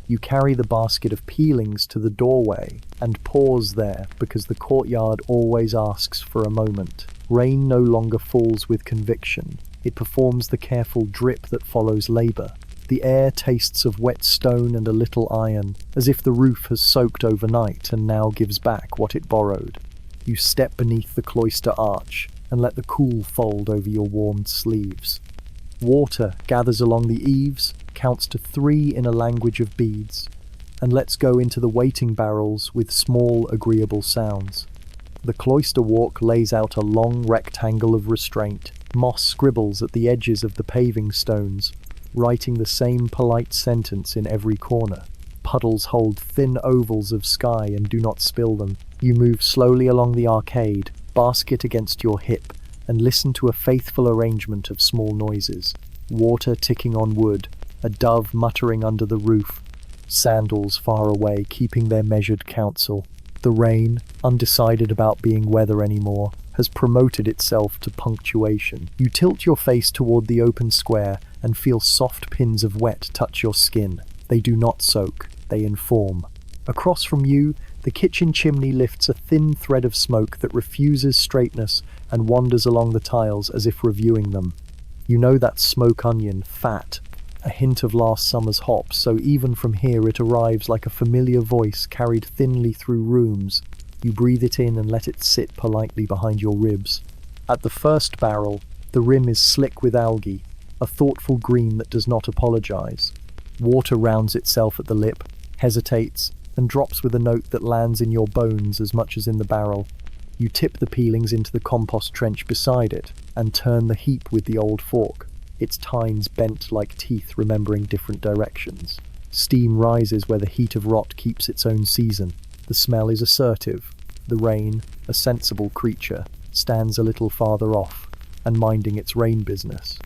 You carry the basket of peelings to the doorway and pause there because the courtyard always asks for a moment. Rain no longer falls with conviction. It performs the careful drip that follows labor. The air tastes of wet stone and a little iron, as if the roof has soaked overnight and now gives back what it borrowed. You step beneath the cloister arch and let the cool fold over your warmed sleeves. Water gathers along the eaves, counts to 3 in a language of beads. and let's go into the waiting barrels with small, agreeable sounds. The cloister walk lays out a long rectangle of restraint. Moss scribbles at the edges of the paving stones, writing the same polite sentence in every corner. Puddles hold thin ovals of sky and do not spill them. You move slowly along the arcade, basket against your hip, and listen to a faithful arrangement of small noises. Water ticking on wood, a dove muttering under the roof, sandals far away keeping their measured counsel. The rain, undecided about being weather anymore, has promoted itself to punctuation. You tilt your face toward the open square and feel soft pins of wet touch your skin. They do not soak, they inform. Across from you, the kitchen chimney lifts a thin thread of smoke that refuses straightness and wanders along the tiles as if reviewing them. You know that smoke onion, fat, a hint of last summer's hops, so even from here it arrives like a familiar voice carried thinly through rooms. You breathe it in and let it sit politely behind your ribs. At the first barrel, the rim is slick with algae, a thoughtful green that does not apologize. Water rounds itself at the lip, hesitates, and drops with a note that lands in your bones as much as in the barrel. You tip the peelings into the compost trench beside it, and turn the heap with the old fork, its tines bent like teeth remembering different directions. Steam rises where the heat of rot keeps its own season. The smell is assertive. The rain, a sensible creature, stands a little farther off, and minding its rain business.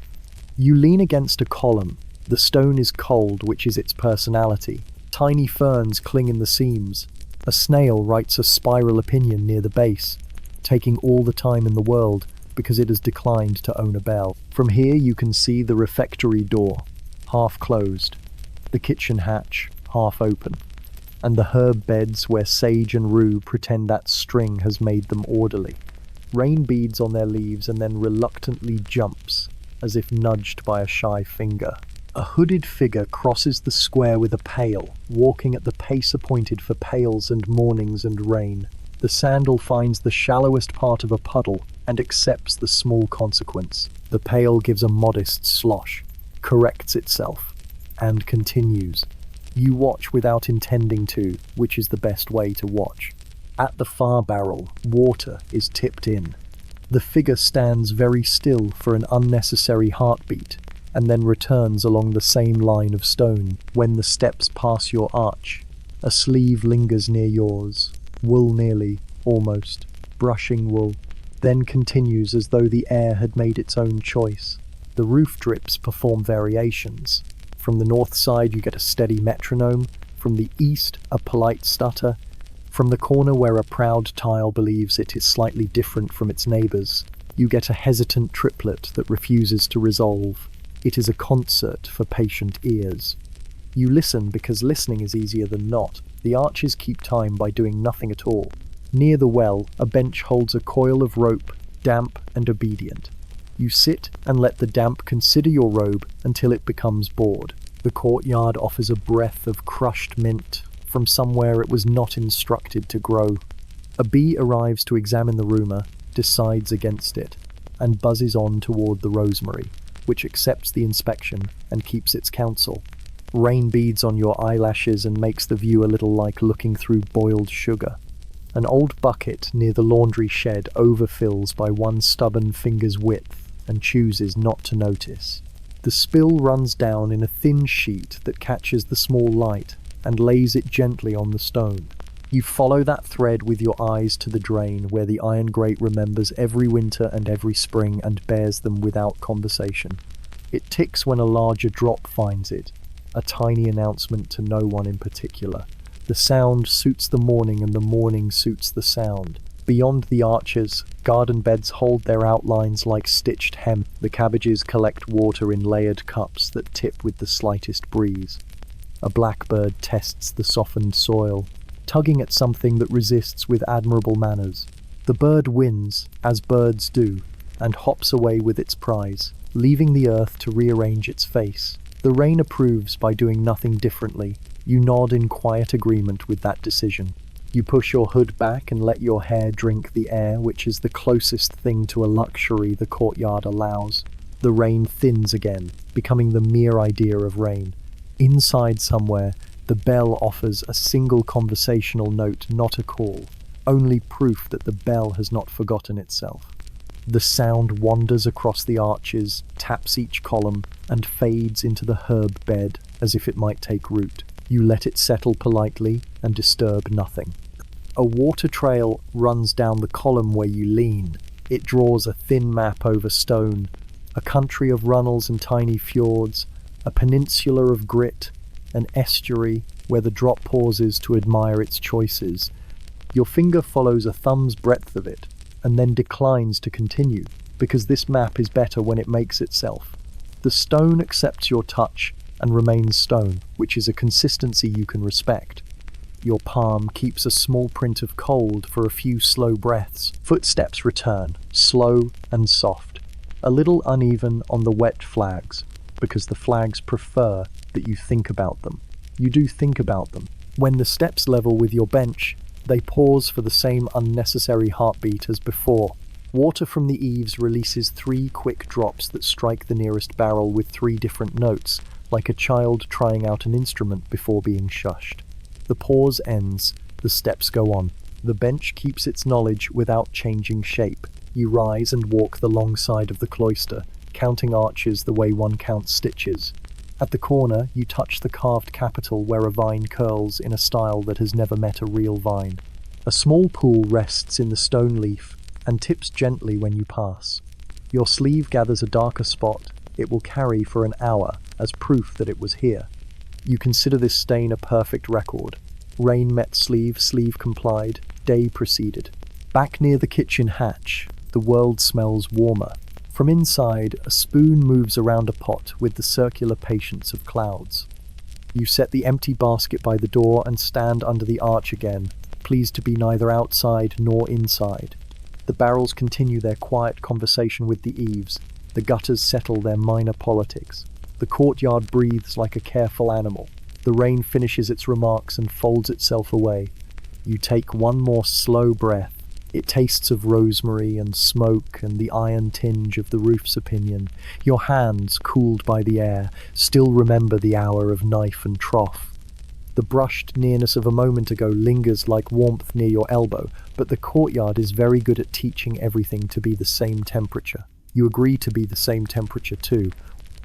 You lean against a column. The stone is cold, which is its personality. Tiny ferns cling in the seams. A snail writes a spiral opinion near the base, taking all the time in the world because it has declined to own a bell. From here you can see the refectory door, half closed, the kitchen hatch, half open, and the herb beds where sage and rue pretend that string has made them orderly. Rain beads on their leaves and then reluctantly jumps, as if nudged by a shy finger. A hooded figure crosses the square with a pail, walking at the pace appointed for pails and mornings and rain. The sandal finds the shallowest part of a puddle and accepts the small consequence. The pail gives a modest slosh, corrects itself, and continues. You watch without intending to, which is the best way to watch. At the far barrel, water is tipped in. The figure stands very still for an unnecessary heartbeat, and then returns along the same line of stone. When the steps pass your arch, a sleeve lingers near yours, wool nearly, almost, brushing wool, then continues as though the air had made its own choice. The roof drips perform variations. From the north side you get a steady metronome, from the east a polite stutter, from the corner where a proud tile believes it is slightly different from its neighbours, you get a hesitant triplet that refuses to resolve. It is a concert for patient ears. You listen because listening is easier than not. The archers keep time by doing nothing at all. Near the well, a bench holds a coil of rope, damp and obedient. You sit and let the damp consider your robe until it becomes bored. The courtyard offers a breath of crushed mint from somewhere it was not instructed to grow. A bee arrives to examine the rumour, decides against it, and buzzes on toward the rosemary, which accepts the inspection and keeps its counsel. Rain beads on your eyelashes and makes the view a little like looking through boiled sugar. An old bucket near the laundry shed overfills by one stubborn finger's width and chooses not to notice. The spill runs down in a thin sheet that catches the small light and lays it gently on the stone. You follow that thread with your eyes to the drain where the iron grate remembers every winter and every spring and bears them without conversation. It ticks when a larger drop finds it, a tiny announcement to no one in particular. The sound suits the morning and the morning suits the sound. Beyond the arches, garden beds hold their outlines like stitched hem. The cabbages collect water in layered cups that tip with the slightest breeze. A blackbird tests the softened soil, tugging at something that resists with admirable manners. The bird wins, as birds do, and hops away with its prize, leaving the earth to rearrange its face. The rain approves by doing nothing differently. You nod in quiet agreement with that decision. You push your hood back and let your hair drink the air, which is the closest thing to a luxury the courtyard allows. The rain thins again, becoming the mere idea of rain. Inside somewhere, The bell offers a single conversational note, not a call, only proof that the bell has not forgotten itself. The sound wanders across the arches, taps each column, and fades into the herb bed as if it might take root. You let it settle politely and disturb nothing. A water trail runs down the column where you lean. It draws a thin map over stone, a country of runnels and tiny fjords, a peninsula of grit, an estuary where the drop pauses to admire its choices. Your finger follows a thumb's breadth of it, and then declines to continue, because this map is better when it makes itself. The stone accepts your touch and remains stone, which is a consistency you can respect. Your palm keeps a small print of cold for a few slow breaths. Footsteps return, slow and soft, a little uneven on the wet flags, because the flags prefer that you think about them. You do think about them. When the steps level with your bench, they pause for the same unnecessary heartbeat as before. Water from the eaves releases 3 quick drops that strike the nearest barrel with 3 different notes, like a child trying out an instrument before being shushed. The pause ends, the steps go on. The bench keeps its knowledge without changing shape. You rise and walk the long side of the cloister, counting arches the way one counts stitches. At the corner, you touch the carved capital where a vine curls in a style that has never met a real vine. A small pool rests in the stone leaf and tips gently when you pass. Your sleeve gathers a darker spot it will carry for an hour as proof that it was here. You consider this stain a perfect record. Rain met sleeve, sleeve complied, day proceeded. Back near the kitchen hatch, the world smells warmer. From inside, a spoon moves around a pot with the circular patience of clouds. You set the empty basket by the door and stand under the arch again, pleased to be neither outside nor inside. The barrels continue their quiet conversation with the eaves. The gutters settle their minor politics. The courtyard breathes like a careful animal. The rain finishes its remarks and folds itself away. You take one more slow breath. It tastes of rosemary and smoke and the iron tinge of the roof's opinion. Your hands, cooled by the air, still remember the hour of knife and trough. The brushed nearness of a moment ago lingers like warmth near your elbow, but the courtyard is very good at teaching everything to be the same temperature. You agree to be the same temperature too.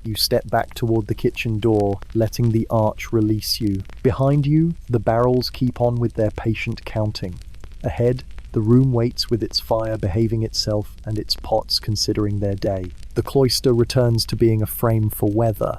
You step back toward the kitchen door, letting the arch release you. Behind you, the barrels keep on with their patient counting. Ahead, the room waits with its fire behaving itself and its pots considering their day. The cloister returns to being a frame for weather,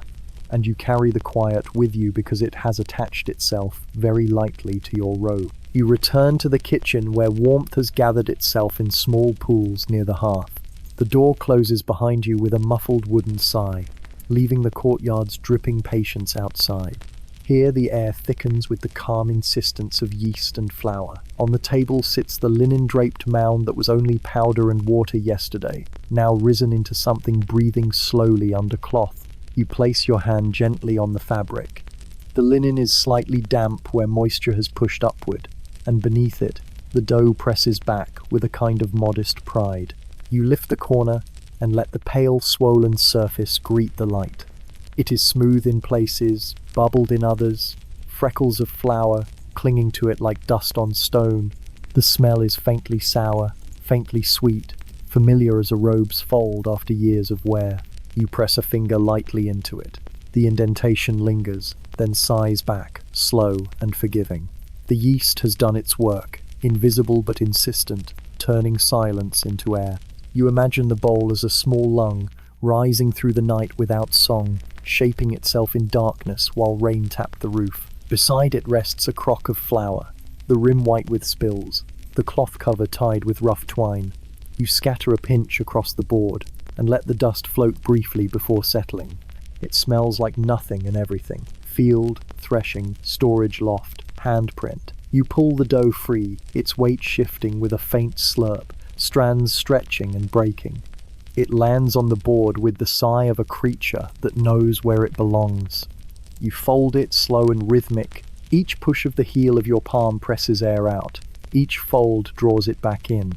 and you carry the quiet with you because it has attached itself very lightly to your robe. You return to the kitchen where warmth has gathered itself in small pools near the hearth. The door closes behind you with a muffled wooden sigh, leaving the courtyard's dripping patience outside. Here the air thickens with the calm insistence of yeast and flour. On the table sits the linen-draped mound that was only powder and water yesterday, now risen into something breathing slowly under cloth. You place your hand gently on the fabric. The linen is slightly damp where moisture has pushed upward, and beneath it, the dough presses back with a kind of modest pride. You lift the corner and let the pale, swollen surface greet the light. It is smooth in places, bubbled in others, freckles of flour clinging to it like dust on stone. The smell is faintly sour, faintly sweet, familiar as a robe's fold after years of wear. You press a finger lightly into it. The indentation lingers, then sighs back, slow and forgiving. The yeast has done its work, invisible but insistent, turning silence into air. You imagine the bowl as a small lung, rising through the night without song, shaping itself in darkness while rain tapped the roof. Beside it rests a crock of flour, the rim white with spills, the cloth cover tied with rough twine. You scatter a pinch across the board and let the dust float briefly before settling. It smells like nothing and everything. Field, threshing, storage loft, handprint. You pull the dough free, its weight shifting with a faint slurp, strands stretching and breaking. It lands on the board with the sigh of a creature that knows where it belongs. You fold it slow and rhythmic. Each push of the heel of your palm presses air out. Each fold draws it back in.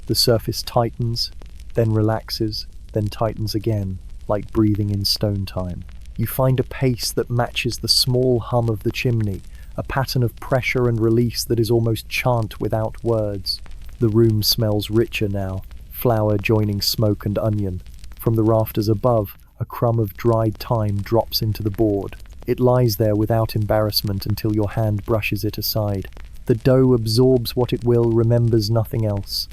The surface tightens, then relaxes, then tightens again, like breathing in stone time. You find a pace that matches the small hum of the chimney, a pattern of pressure and release that is almost chant without words. The room smells richer now, flour joining smoke and onion. From the rafters above, a crumb of dried thyme drops into the board. It lies there without embarrassment until your hand brushes it aside. The dough absorbs what it will, remembers nothing else.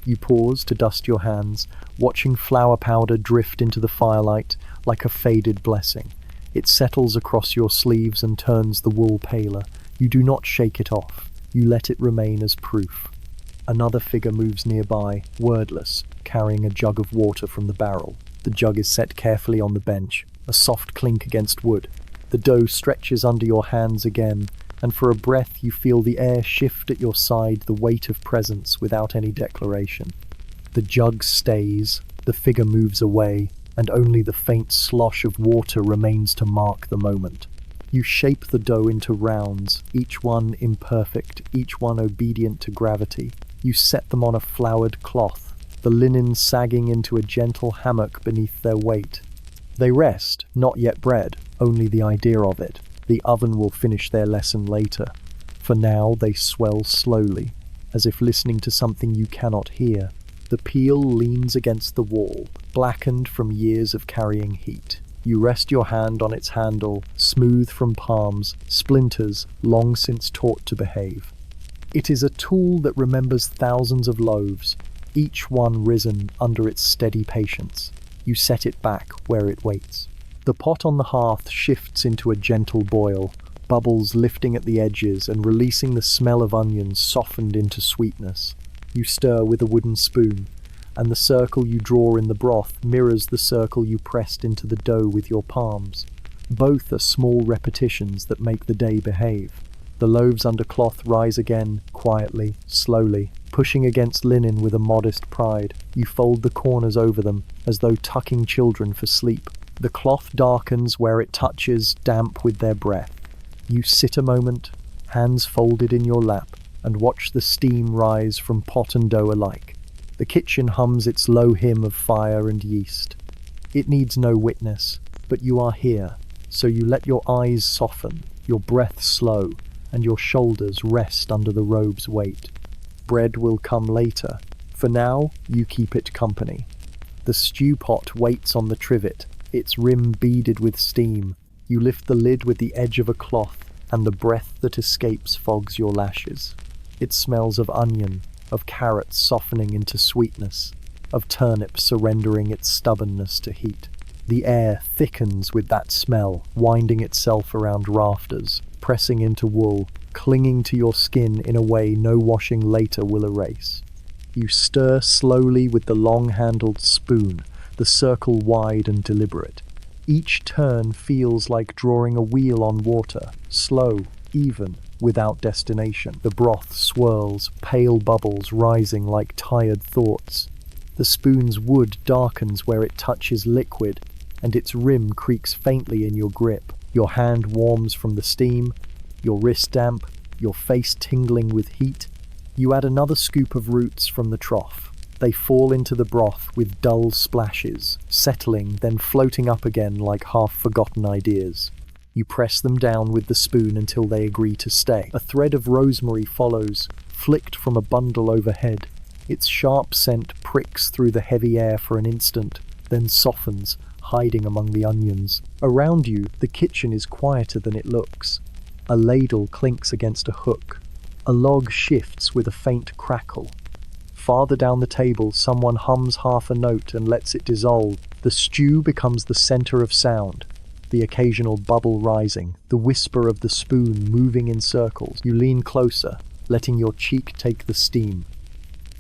You pause to dust your hands, watching flour powder drift into the firelight like a faded blessing. It settles across your sleeves and turns the wool paler. You do not shake it off. You let it remain as proof. Another figure moves nearby, wordless, carrying a jug of water from the barrel. The jug is set carefully on the bench, a soft clink against wood. The dough stretches under your hands again, and for a breath you feel the air shift at your side, the weight of presence without any declaration. The jug stays, the figure moves away, and only the faint slosh of water remains to mark the moment. You shape the dough into rounds, each one imperfect, each one obedient to gravity. You set them on a floured cloth, the linen sagging into a gentle hammock beneath their weight. They rest, not yet bread, only the idea of it. The oven will finish their lesson later. For now they swell slowly, as if listening to something you cannot hear. The peel leans against the wall, blackened from years of carrying heat. You rest your hand on its handle, smooth from palms, splinters long since taught to behave. It is a tool that remembers thousands of loaves, each one risen under its steady patience. You set it back where it waits. The pot on the hearth shifts into a gentle boil, bubbles lifting at the edges and releasing the smell of onions softened into sweetness. You stir with a wooden spoon, and the circle you draw in the broth mirrors the circle you pressed into the dough with your palms. Both are small repetitions that make the day behave. The loaves under cloth rise again, quietly, slowly, pushing against linen with a modest pride. You fold the corners over them, as though tucking children for sleep. The cloth darkens where it touches, damp with their breath. You sit a moment, hands folded in your lap, and watch the steam rise from pot and dough alike. The kitchen hums its low hymn of fire and yeast. It needs no witness, but you are here, so you let your eyes soften, your breath slow, and your shoulders rest under the robe's weight. Bread will come later. For now, you keep it company. The stew pot waits on the trivet, its rim beaded with steam. You lift the lid with the edge of a cloth, and the breath that escapes fogs your lashes. It smells of onion, of carrots softening into sweetness, of turnip surrendering its stubbornness to heat. The air thickens with that smell, winding itself around rafters, pressing into wool, clinging to your skin in a way no washing later will erase. You stir slowly with the long-handled spoon, the circle wide and deliberate. Each turn feels like drawing a wheel on water, slow, even, without destination. The broth swirls, pale bubbles rising like tired thoughts. The spoon's wood darkens where it touches liquid, and its rim creaks faintly in your grip. Your hand warms from the steam, your wrist damp, your face tingling with heat. You add another scoop of roots from the trough. They fall into the broth with dull splashes, settling, then floating up again like half-forgotten ideas. You press them down with the spoon until they agree to stay. A thread of rosemary follows, flicked from a bundle overhead. Its sharp scent pricks through the heavy air for an instant, then softens, hiding among the onions. Around you, the kitchen is quieter than it looks. A ladle clinks against a hook. A log shifts with a faint crackle. Farther down the table, someone hums half a note and lets it dissolve. The stew becomes the center of sound, the occasional bubble rising, the whisper of the spoon moving in circles. You lean closer, letting your cheek take the steam.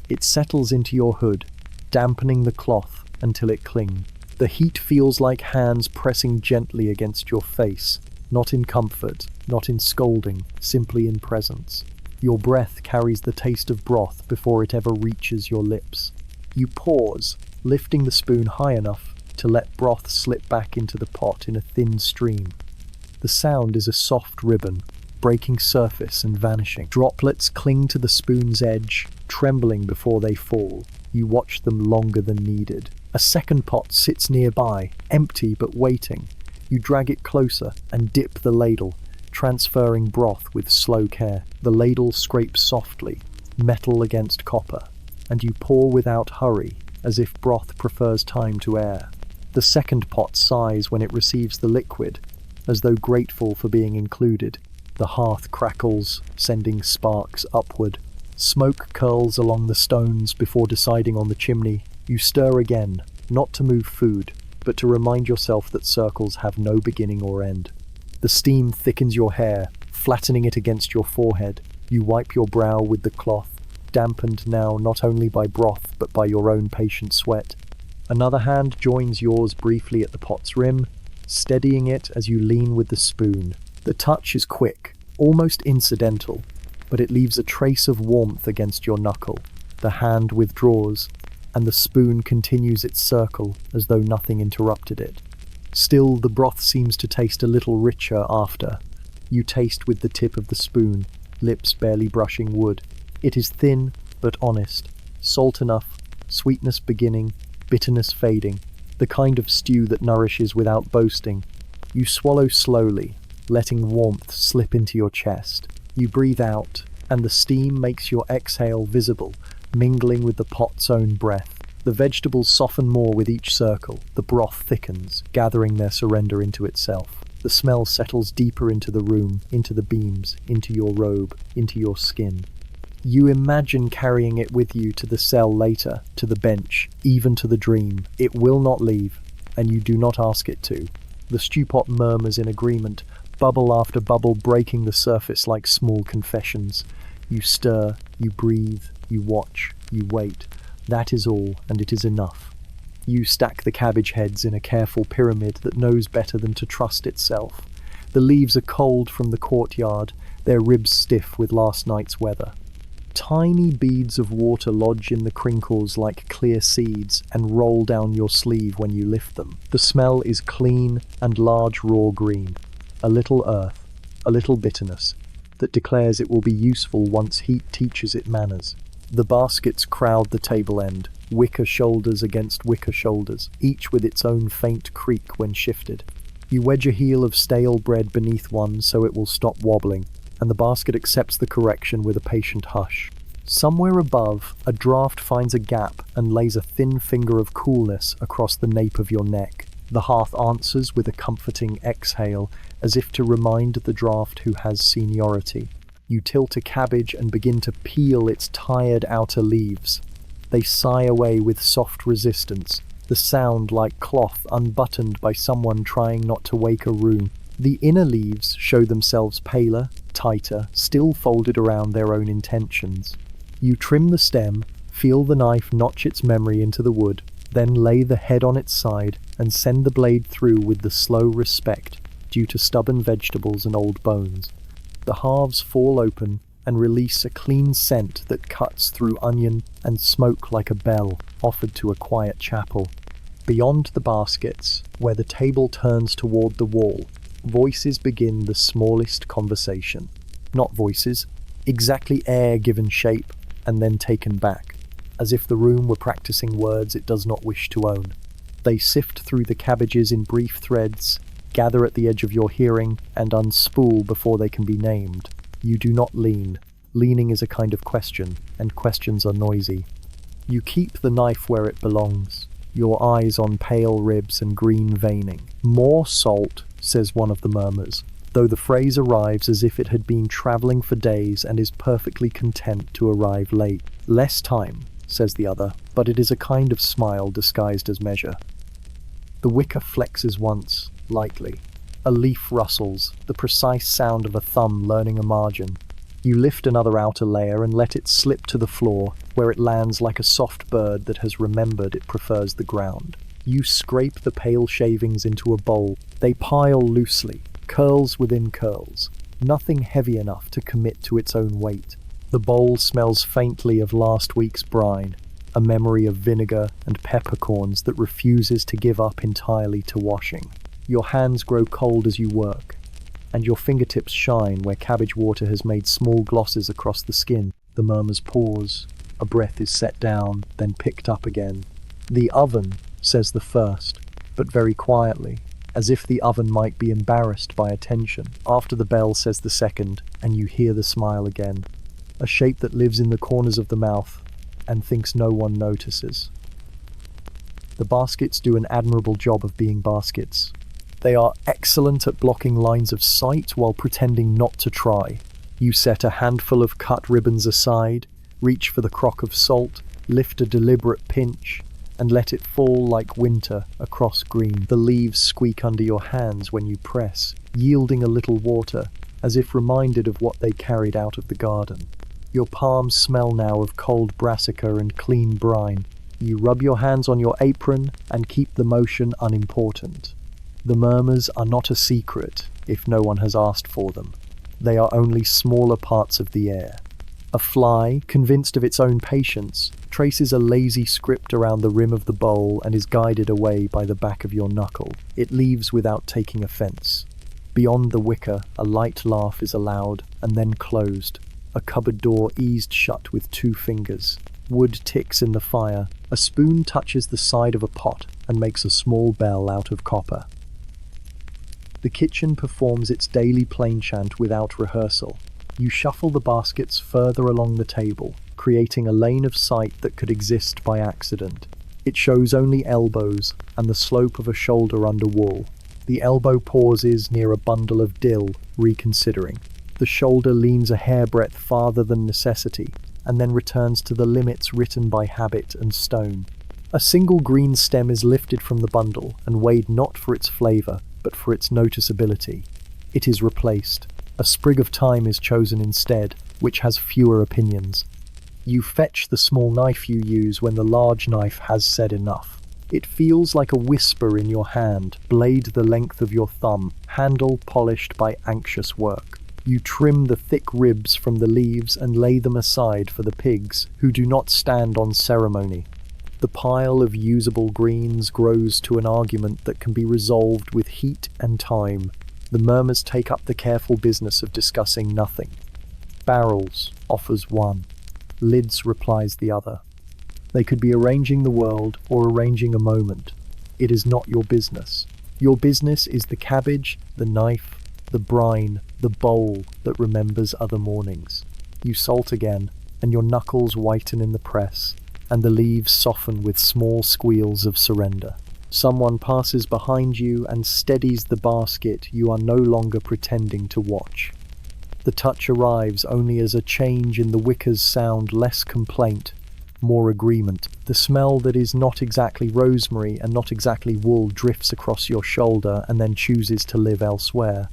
It settles into your hood, dampening the cloth until it clings. The heat feels like hands pressing gently against your face, not in comfort, not in scolding, simply in presence. Your breath carries the taste of broth before it ever reaches your lips. You pause, lifting the spoon high enough to let broth slip back into the pot in a thin stream. The sound is a soft ribbon, breaking surface and vanishing. Droplets cling to the spoon's edge, trembling before they fall. You watch them longer than needed. A second pot sits nearby, empty but waiting. You drag it closer and dip the ladle, transferring broth with slow care. The ladle scrapes softly, metal against copper, and you pour without hurry, as if broth prefers time to air. The second pot sighs when it receives the liquid, as though grateful for being included. The hearth crackles, sending sparks upward. Smoke curls along the stones before deciding on the chimney. You stir again, not to move food, but to remind yourself that circles have no beginning or end. The steam thickens your hair, flattening it against your forehead. You wipe your brow with the cloth, dampened now not only by broth but by your own patient sweat. Another hand joins yours briefly at the pot's rim, steadying it as you lean with the spoon. The touch is quick, almost incidental, but it leaves a trace of warmth against your knuckle. The hand withdraws, and the spoon continues its circle as though nothing interrupted it. Still, the broth seems to taste a little richer after. You taste with the tip of the spoon, lips barely brushing wood. It is thin, but honest. Salt enough, sweetness beginning, bitterness fading. The kind of stew that nourishes without boasting. You swallow slowly, letting warmth slip into your chest. You breathe out, and the steam makes your exhale visible, mingling with the pot's own breath. The vegetables soften more with each circle. The broth thickens, gathering their surrender into itself. The smell settles deeper into the room, into the beams, into your robe, into your skin. You imagine carrying it with you to the cell later, to the bench, even to the dream. It will not leave, and you do not ask it to. The stewpot murmurs in agreement, bubble after bubble breaking the surface like small confessions. You stir, you breathe, you watch, you wait. That is all, and it is enough. You stack the cabbage heads in a careful pyramid that knows better than to trust itself. The leaves are cold from the courtyard, their ribs stiff with last night's weather. Tiny beads of water lodge in the crinkles like clear seeds and roll down your sleeve when you lift them. The smell is clean and large raw green. A little earth, a little bitterness, that declares it will be useful once heat teaches it manners. The baskets crowd the table end, wicker shoulders against wicker shoulders, each with its own faint creak when shifted. You wedge a heel of stale bread beneath one so it will stop wobbling, and the basket accepts the correction with a patient hush. Somewhere above, a draught finds a gap and lays a thin finger of coolness across the nape of your neck. The hearth answers with a comforting exhale, as if to remind the draught who has seniority. You tilt a cabbage and begin to peel its tired outer leaves. They sigh away with soft resistance, the sound like cloth unbuttoned by someone trying not to wake a room. The inner leaves show themselves paler, tighter, still folded around their own intentions. You trim the stem, feel the knife notch its memory into the wood, then lay the head on its side and send the blade through with the slow respect due to stubborn vegetables and old bones. The halves fall open and release a clean scent that cuts through onion and smoke like a bell offered to a quiet chapel. Beyond the baskets, where the table turns toward the wall, voices begin the smallest conversation. Not voices, exactly air given shape and then taken back, as if the room were practicing words it does not wish to own. They sift through the cabbages in brief threads, gather at the edge of your hearing, and unspool before they can be named. You do not lean. Leaning is a kind of question, and questions are noisy. You keep the knife where it belongs, your eyes on pale ribs and green veining. More salt, says one of the murmurs, though the phrase arrives as if it had been travelling for days and is perfectly content to arrive late. Less time, says the other, but it is a kind of smile disguised as measure. The wicker flexes once, lightly. A leaf rustles, the precise sound of a thumb learning a margin. You lift another outer layer and let it slip to the floor, where it lands like a soft bird that has remembered it prefers the ground. You scrape the pale shavings into a bowl. They pile loosely, curls within curls, nothing heavy enough to commit to its own weight. The bowl smells faintly of last week's brine, a memory of vinegar and peppercorns that refuses to give up entirely to washing. Your hands grow cold as you work, and your fingertips shine where cabbage water has made small glosses across the skin. The murmurs pause. A breath is set down, then picked up again. The oven, says the first, but very quietly. as if the oven might be embarrassed by attention. After the bell says the second, and you hear the smile again, a shape that lives in the corners of the mouth and thinks no one notices. The baskets do an admirable job of being baskets. They are excellent at blocking lines of sight while pretending not to try. You set a handful of cut ribbons aside, reach for the crock of salt, lift a deliberate pinch, and let it fall like winter across green. The leaves squeak under your hands when you press, yielding a little water, as if reminded of what they carried out of the garden. Your palms smell now of cold brassica and clean brine. You rub your hands on your apron and keep the motion unimportant. The murmurs are not a secret if no one has asked for them. They are only smaller parts of the air. A fly, convinced of its own patience, traces a lazy script around the rim of the bowl and is guided away by the back of your knuckle. It leaves without taking offense. Beyond the wicker, a light laugh is allowed and then closed. A cupboard door eased shut with 2 fingers. Wood ticks in the fire. A spoon touches the side of a pot and makes a small bell out of copper. The kitchen performs its daily plain chant without rehearsal. You shuffle the baskets further along the table, creating a lane of sight that could exist by accident. It shows only elbows and the slope of a shoulder under wool. The elbow pauses near a bundle of dill, reconsidering. The shoulder leans a hairbreadth farther than necessity, and then returns to the limits written by habit and stone. A single green stem is lifted from the bundle and weighed not for its flavour, but for its noticeability. It is replaced. A sprig of thyme is chosen instead, which has fewer opinions. You fetch the small knife you use when the large knife has said enough. It feels like a whisper in your hand, blade the length of your thumb, handle polished by anxious work. You trim the thick ribs from the leaves and lay them aside for the pigs, who do not stand on ceremony. The pile of usable greens grows to an argument that can be resolved with heat and time. The murmurs take up the careful business of discussing nothing. Barrels offers one. Lids replies the other. They could be arranging the world or arranging a moment. It is not your business. Your business is the cabbage, the knife, the brine, the bowl that remembers other mornings. You salt again, and your knuckles whiten in the press, and the leaves soften with small squeals of surrender. Someone passes behind you and steadies the basket you are no longer pretending to watch. The touch arrives only as a change in the wicker's sound, less complaint, more agreement. The smell that is not exactly rosemary and not exactly wool drifts across your shoulder and then chooses to live elsewhere.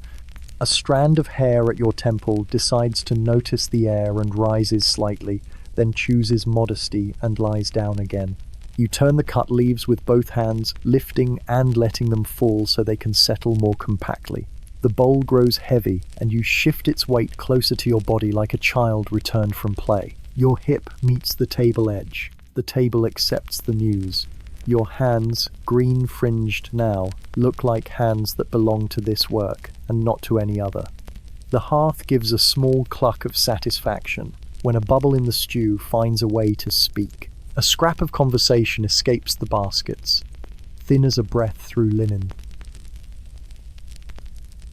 A strand of hair at your temple decides to notice the air and rises slightly, then chooses modesty and lies down again. You turn the cut leaves with both hands, lifting and letting them fall so they can settle more compactly. The bowl grows heavy, and you shift its weight closer to your body like a child returned from play. Your hip meets the table edge. The table accepts the news. Your hands, green-fringed now, look like hands that belong to this work, and not to any other. The hearth gives a small cluck of satisfaction when a bubble in the stew finds a way to speak. A scrap of conversation escapes the baskets, thin as a breath through linen.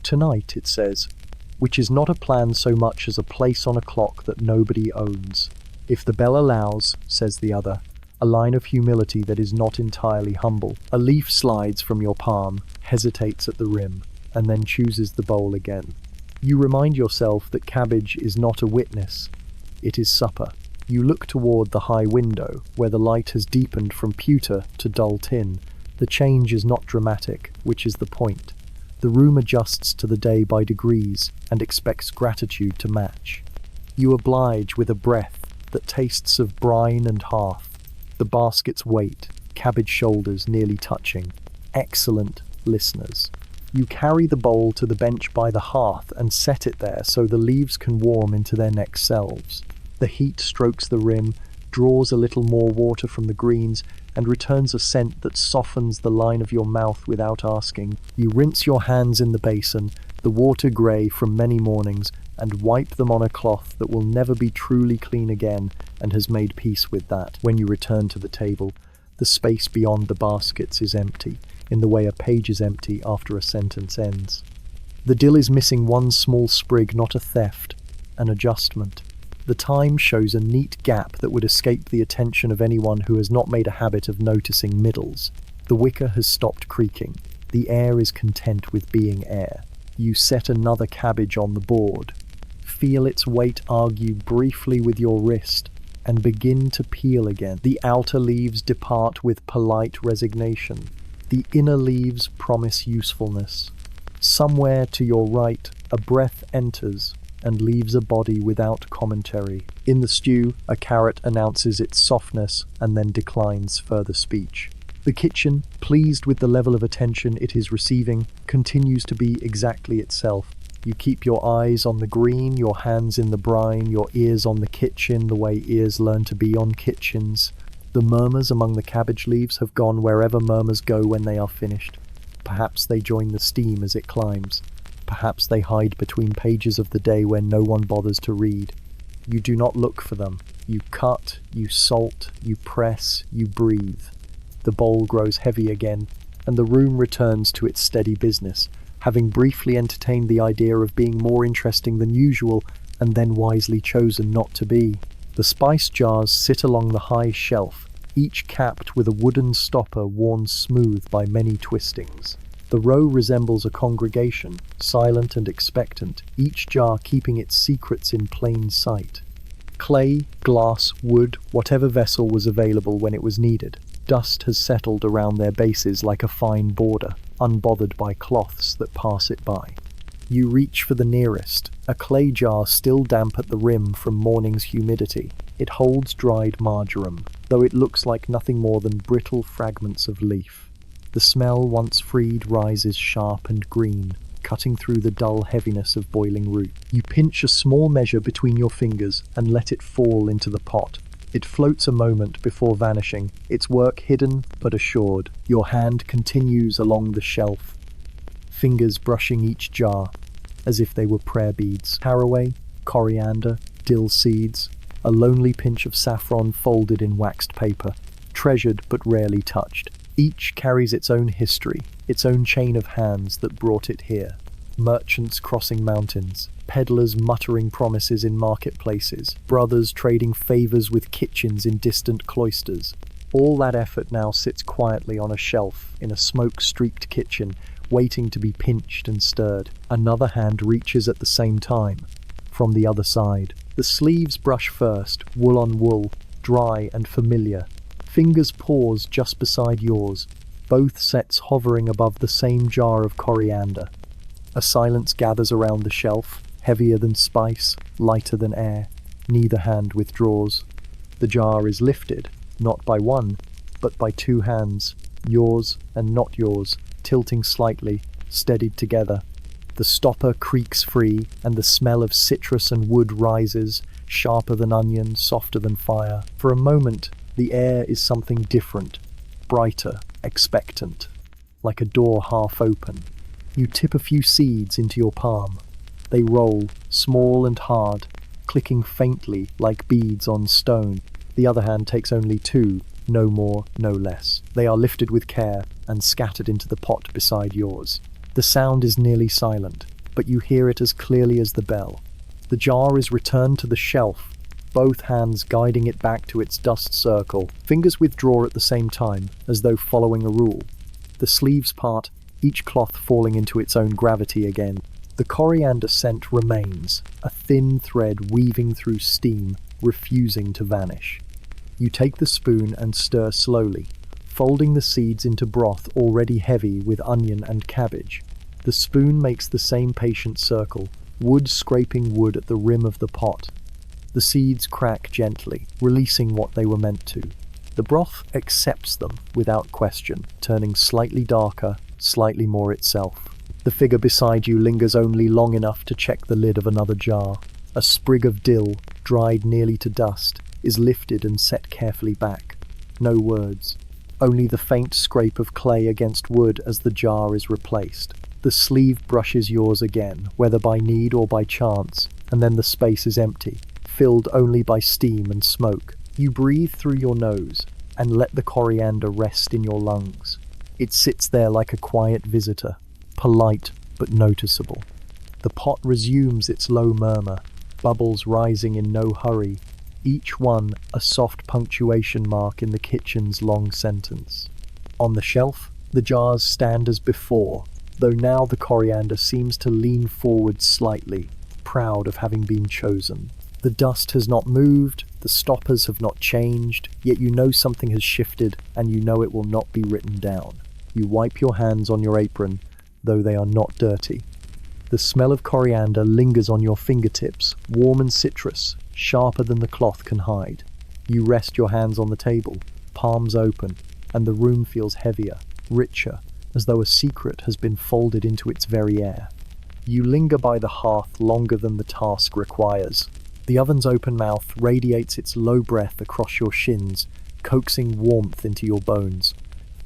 Tonight, it says, which is not a plan so much as a place on a clock that nobody owns. If the bell allows, says the other, a line of humility that is not entirely humble. A leaf slides from your palm, hesitates at the rim, and then chooses the bowl again. You remind yourself that cabbage is not a witness. It is supper. You look toward the high window, where the light has deepened from pewter to dull tin. The change is not dramatic, which is the point. The room adjusts to the day by degrees and expects gratitude to match. You oblige with a breath that tastes of brine and hearth. The baskets wait, cabbage shoulders nearly touching. Excellent listeners. You carry the bowl to the bench by the hearth and set it there so the leaves can warm into their next selves. The heat strokes the rim, draws a little more water from the greens, and returns a scent that softens the line of your mouth without asking. You rinse your hands in the basin, the water grey from many mornings, and wipe them on a cloth that will never be truly clean again and has made peace with that. When you return to the table, the space beyond the baskets is empty. in the way a page is empty after a sentence ends. The dill is missing one small sprig, not a theft, an adjustment. The time shows a neat gap that would escape the attention of anyone who has not made a habit of noticing middles. The wicker has stopped creaking. The air is content with being air. You set another cabbage on the board. Feel its weight argue briefly with your wrist, and begin to peel again. The outer leaves depart with polite resignation. The inner leaves promise usefulness. Somewhere to your right, a breath enters and leaves a body without commentary. In the stew, a carrot announces its softness and then declines further speech. The kitchen, pleased with the level of attention it is receiving, continues to be exactly itself. You keep your eyes on the green, your hands in the brine, your ears on the kitchen, the way ears learn to be on kitchens. The murmurs among the cabbage leaves have gone wherever murmurs go when they are finished. Perhaps they join the steam as it climbs. Perhaps they hide between pages of the day when no one bothers to read. You do not look for them. You cut, you salt, you press, you breathe. The bowl grows heavy again, and the room returns to its steady business, having briefly entertained the idea of being more interesting than usual, and then wisely chosen not to be. The spice jars sit along the high shelf, each capped with a wooden stopper worn smooth by many twistings. The row resembles a congregation, silent and expectant, each jar keeping its secrets in plain sight. Clay, glass, wood, whatever vessel was available when it was needed. Dust has settled around their bases like a fine border, unbothered by cloths that pass it by. You reach for the nearest, a clay jar still damp at the rim from morning's humidity. It holds dried marjoram, though it looks like nothing more than brittle fragments of leaf. The smell, once freed, rises sharp and green, cutting through the dull heaviness of boiling root. You pinch a small measure between your fingers and let it fall into the pot. It floats a moment before vanishing, its work hidden but assured. Your hand continues along the shelf, fingers brushing each jar, as if they were prayer beads. Caraway, coriander, dill seeds, a lonely pinch of saffron folded in waxed paper, treasured but rarely touched. Each carries its own history, its own chain of hands that brought it here. Merchants crossing mountains, peddlers muttering promises in marketplaces, brothers trading favors with kitchens in distant cloisters. All that effort now sits quietly on a shelf in a smoke-streaked kitchen, waiting to be pinched and stirred. Another hand reaches at the same time, from the other side. The sleeves brush first, wool on wool, dry and familiar. Fingers pause just beside yours, both sets hovering above the same jar of coriander. A silence gathers around the shelf, heavier than spice, lighter than air. Neither hand withdraws. The jar is lifted, not by one, but by two hands, yours and not yours, tilting slightly, steadied together. The stopper creaks free, and the smell of citrus and wood rises, sharper than onion, softer than fire. For a moment, the air is something different, brighter, expectant, like a door half open. You tip a few seeds into your palm. They roll, small and hard, clicking faintly like beads on stone. The other hand takes only two, no more, no less. They are lifted with care and scattered into the pot beside yours. The sound is nearly silent, but you hear it as clearly as the bell. The jar is returned to the shelf, both hands guiding it back to its dust circle. Fingers withdraw at the same time, as though following a rule. The sleeves part, each cloth falling into its own gravity again. The coriander scent remains, a thin thread weaving through steam, refusing to vanish. You take the spoon and stir slowly, folding the seeds into broth already heavy with onion and cabbage. The spoon makes the same patient circle, wood scraping wood at the rim of the pot. The seeds crack gently, releasing what they were meant to. The broth accepts them without question, turning slightly darker, slightly more itself. The figure beside you lingers only long enough to check the lid of another jar. A sprig of dill, dried nearly to dust, is lifted and set carefully back. No words, only the faint scrape of clay against wood as the jar is replaced. The sleeve brushes yours again, whether by need or by chance, and then the space is empty, filled only by steam and smoke. You breathe through your nose and let the coriander rest in your lungs. It sits there like a quiet visitor, polite but noticeable. The pot resumes its low murmur, bubbles rising in no hurry, each one a soft punctuation mark in the kitchen's long sentence. On the shelf, the jars stand as before, though now the coriander seems to lean forward slightly, proud of having been chosen. The dust has not moved, the stoppers have not changed, yet you know something has shifted and you know it will not be written down. You wipe your hands on your apron, though they are not dirty. The smell of coriander lingers on your fingertips, warm and citrus, sharper than the cloth can hide. You rest your hands on the table, palms open, and the room feels heavier, richer, as though a secret has been folded into its very air. You linger by the hearth longer than the task requires. The oven's open mouth radiates its low breath across your shins, coaxing warmth into your bones.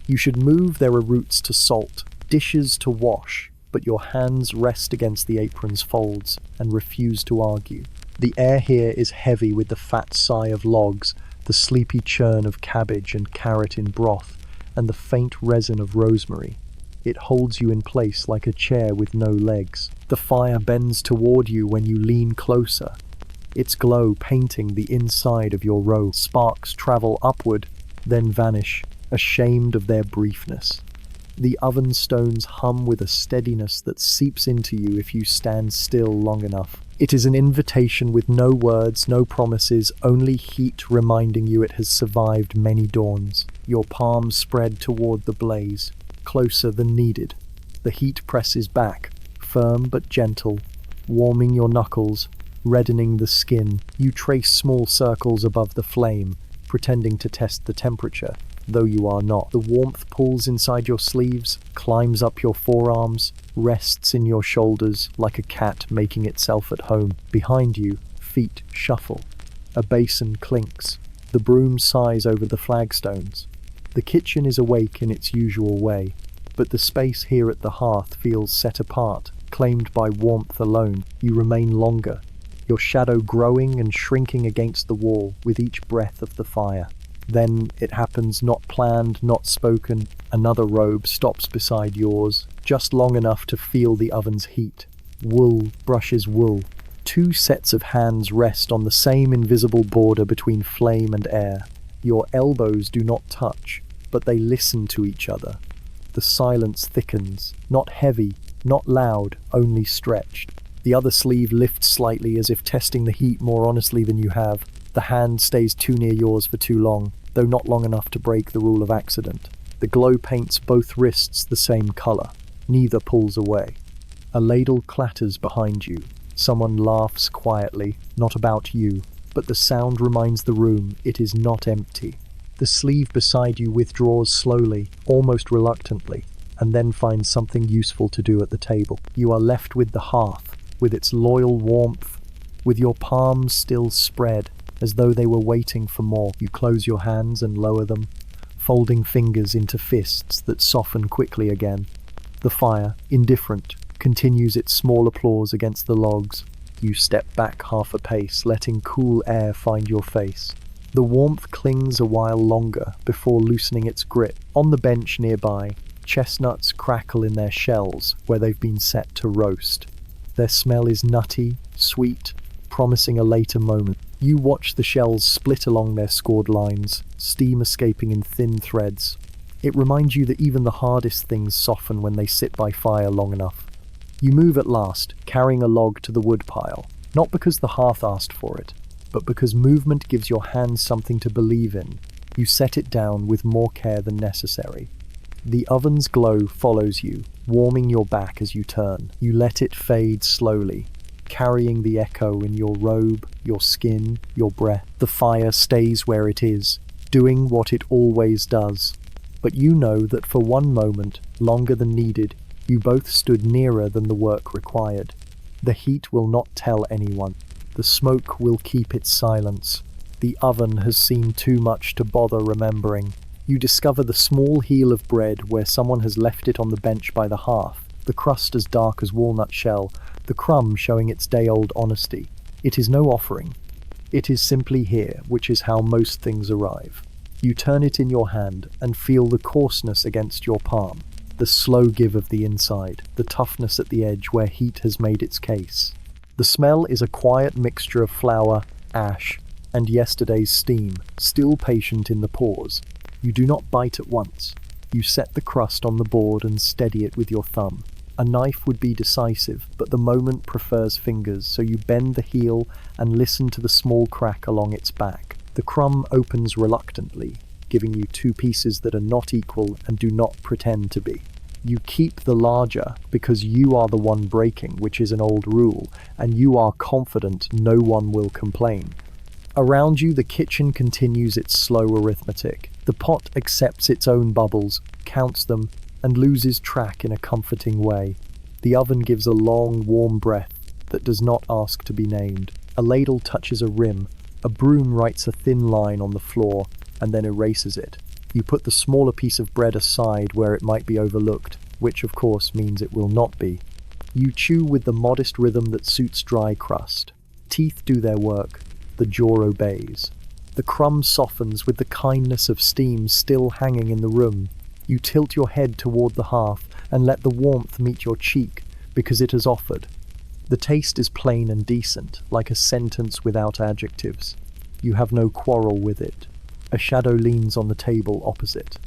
You should move, there are roots to salt, dishes to wash, but your hands rest against the apron's folds and refuse to argue. The air here is heavy with the fat sigh of logs, the sleepy churn of cabbage and carrot in broth, and the faint resin of rosemary. It holds you in place like a chair with no legs. The fire bends toward you when you lean closer, its glow painting the inside of your robe. Sparks travel upward, then vanish, ashamed of their briefness. The oven stones hum with a steadiness that seeps into you if you stand still long enough. It is an invitation with no words, no promises, only heat reminding you it has survived many dawns. Your palms spread toward the blaze, closer than needed. The heat presses back, firm but gentle, warming your knuckles, reddening the skin. You trace small circles above the flame, pretending to test the temperature, though you are not. The warmth pulls inside your sleeves, climbs up your forearms, rests in your shoulders like a cat making itself at home. Behind you, feet shuffle. A basin clinks. The broom sighs over the flagstones. The kitchen is awake in its usual way, but the space here at the hearth feels set apart, claimed by warmth alone. You remain longer, your shadow growing and shrinking against the wall with each breath of the fire. Then it happens, not planned, not spoken. Another robe stops beside yours, just long enough to feel the oven's heat. Wool brushes wool. Two sets of hands rest on the same invisible border between flame and air. Your elbows do not touch, but they listen to each other. The silence thickens, not heavy, not loud, only stretched. The other sleeve lifts slightly as if testing the heat more honestly than you have. The hand stays too near yours for too long, though not long enough to break the rule of accident. The glow paints both wrists the same color. Neither pulls away. A ladle clatters behind you. Someone laughs quietly, not about you, but the sound reminds the room it is not empty. The sleeve beside you withdraws slowly, almost reluctantly, and then finds something useful to do at the table. You are left with the hearth, with its loyal warmth, with your palms still spread, as though they were waiting for more. You close your hands and lower them, folding fingers into fists that soften quickly again. The fire, indifferent, continues its small applause against the logs. You step back half a pace, letting cool air find your face. The warmth clings a while longer before loosening its grip. On the bench nearby, chestnuts crackle in their shells where they've been set to roast. Their smell is nutty, sweet, promising a later moment. You watch the shells split along their scored lines, steam escaping in thin threads. It reminds you that even the hardest things soften when they sit by fire long enough. You move at last, carrying a log to the woodpile, not because the hearth asked for it, but because movement gives your hands something to believe in. You set it down with more care than necessary. The oven's glow follows you, warming your back as you turn. You let it fade slowly, carrying the echo in your robe, your skin, your breath. The fire stays where it is, doing what it always does. But you know that for one moment, longer than needed, you both stood nearer than the work required. The heat will not tell anyone. The smoke will keep its silence. The oven has seen too much to bother remembering. You discover the small heel of bread where someone has left it on the bench by the hearth, the crust as dark as walnut shell, the crumb showing its day-old honesty. It is no offering. It is simply here, which is how most things arrive. You turn it in your hand and feel the coarseness against your palm, the slow give of the inside, the toughness at the edge where heat has made its case. The smell is a quiet mixture of flour, ash, and yesterday's steam, still patient in the pores. You do not bite at once. You set the crust on the board and steady it with your thumb. A knife would be decisive, but the moment prefers fingers, so you bend the heel and listen to the small crack along its back. The crumb opens reluctantly, giving you two pieces that are not equal and do not pretend to be. You keep the larger because you are the one breaking, which is an old rule, and you are confident no one will complain. Around you, the kitchen continues its slow arithmetic. The pot accepts its own bubbles, counts them, and loses track in a comforting way. The oven gives a long, warm breath that does not ask to be named. A ladle touches a rim. A broom writes a thin line on the floor and then erases it. You put the smaller piece of bread aside where it might be overlooked, which of course means it will not be. You chew with the modest rhythm that suits dry crust. Teeth do their work. The jaw obeys. The crumb softens with the kindness of steam still hanging in the room. You tilt your head toward the hearth and let the warmth meet your cheek because it has offered. The taste is plain and decent, like a sentence without adjectives. You have no quarrel with it. A shadow leans on the table opposite.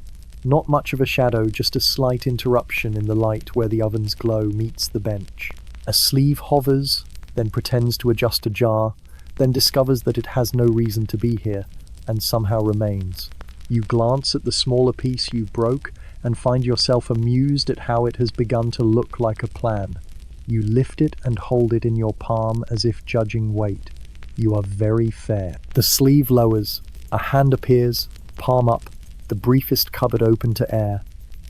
Not much of a shadow, just a slight interruption in the light where the oven's glow meets the bench. A sleeve hovers, then pretends to adjust a jar, then discovers that it has no reason to be here, and somehow remains. You glance at the smaller piece you broke and find yourself amused at how it has begun to look like a plan. You lift it and hold it in your palm as if judging weight. You are very fair. The sleeve lowers. A hand appears, palm up, the briefest cupboard open to air.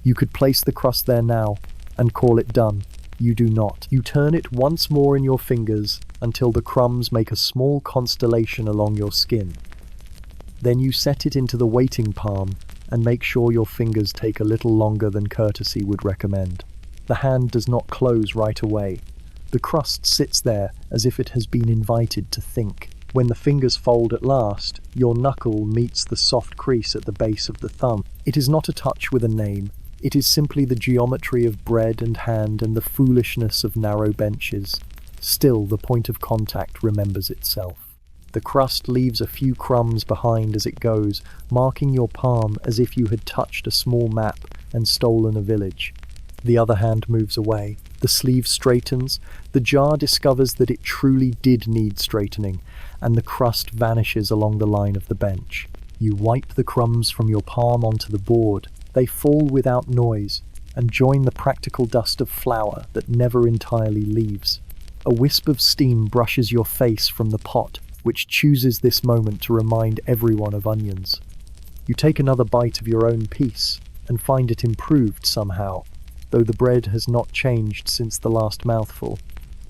You could place the crust there now and call it done. You do not. You turn it once more in your fingers until the crumbs make a small constellation along your skin. Then you set it into the waiting palm and make sure your fingers take a little longer than courtesy would recommend. The hand does not close right away. The crust sits there as if it has been invited to think. When the fingers fold at last, your knuckle meets the soft crease at the base of the thumb. It is not a touch with a name. It is simply the geometry of bread and hand and the foolishness of narrow benches. Still, the point of contact remembers itself. The crust leaves a few crumbs behind as it goes, marking your palm as if you had touched a small map and stolen a village. The other hand moves away. The sleeve straightens. The jar discovers that it truly did need straightening, and the crust vanishes along the line of the bench. You wipe the crumbs from your palm onto the board. They fall without noise and join the practical dust of flour that never entirely leaves. A wisp of steam brushes your face from the pot, which chooses this moment to remind everyone of onions. You take another bite of your own piece and find it improved somehow, though the bread has not changed since the last mouthful.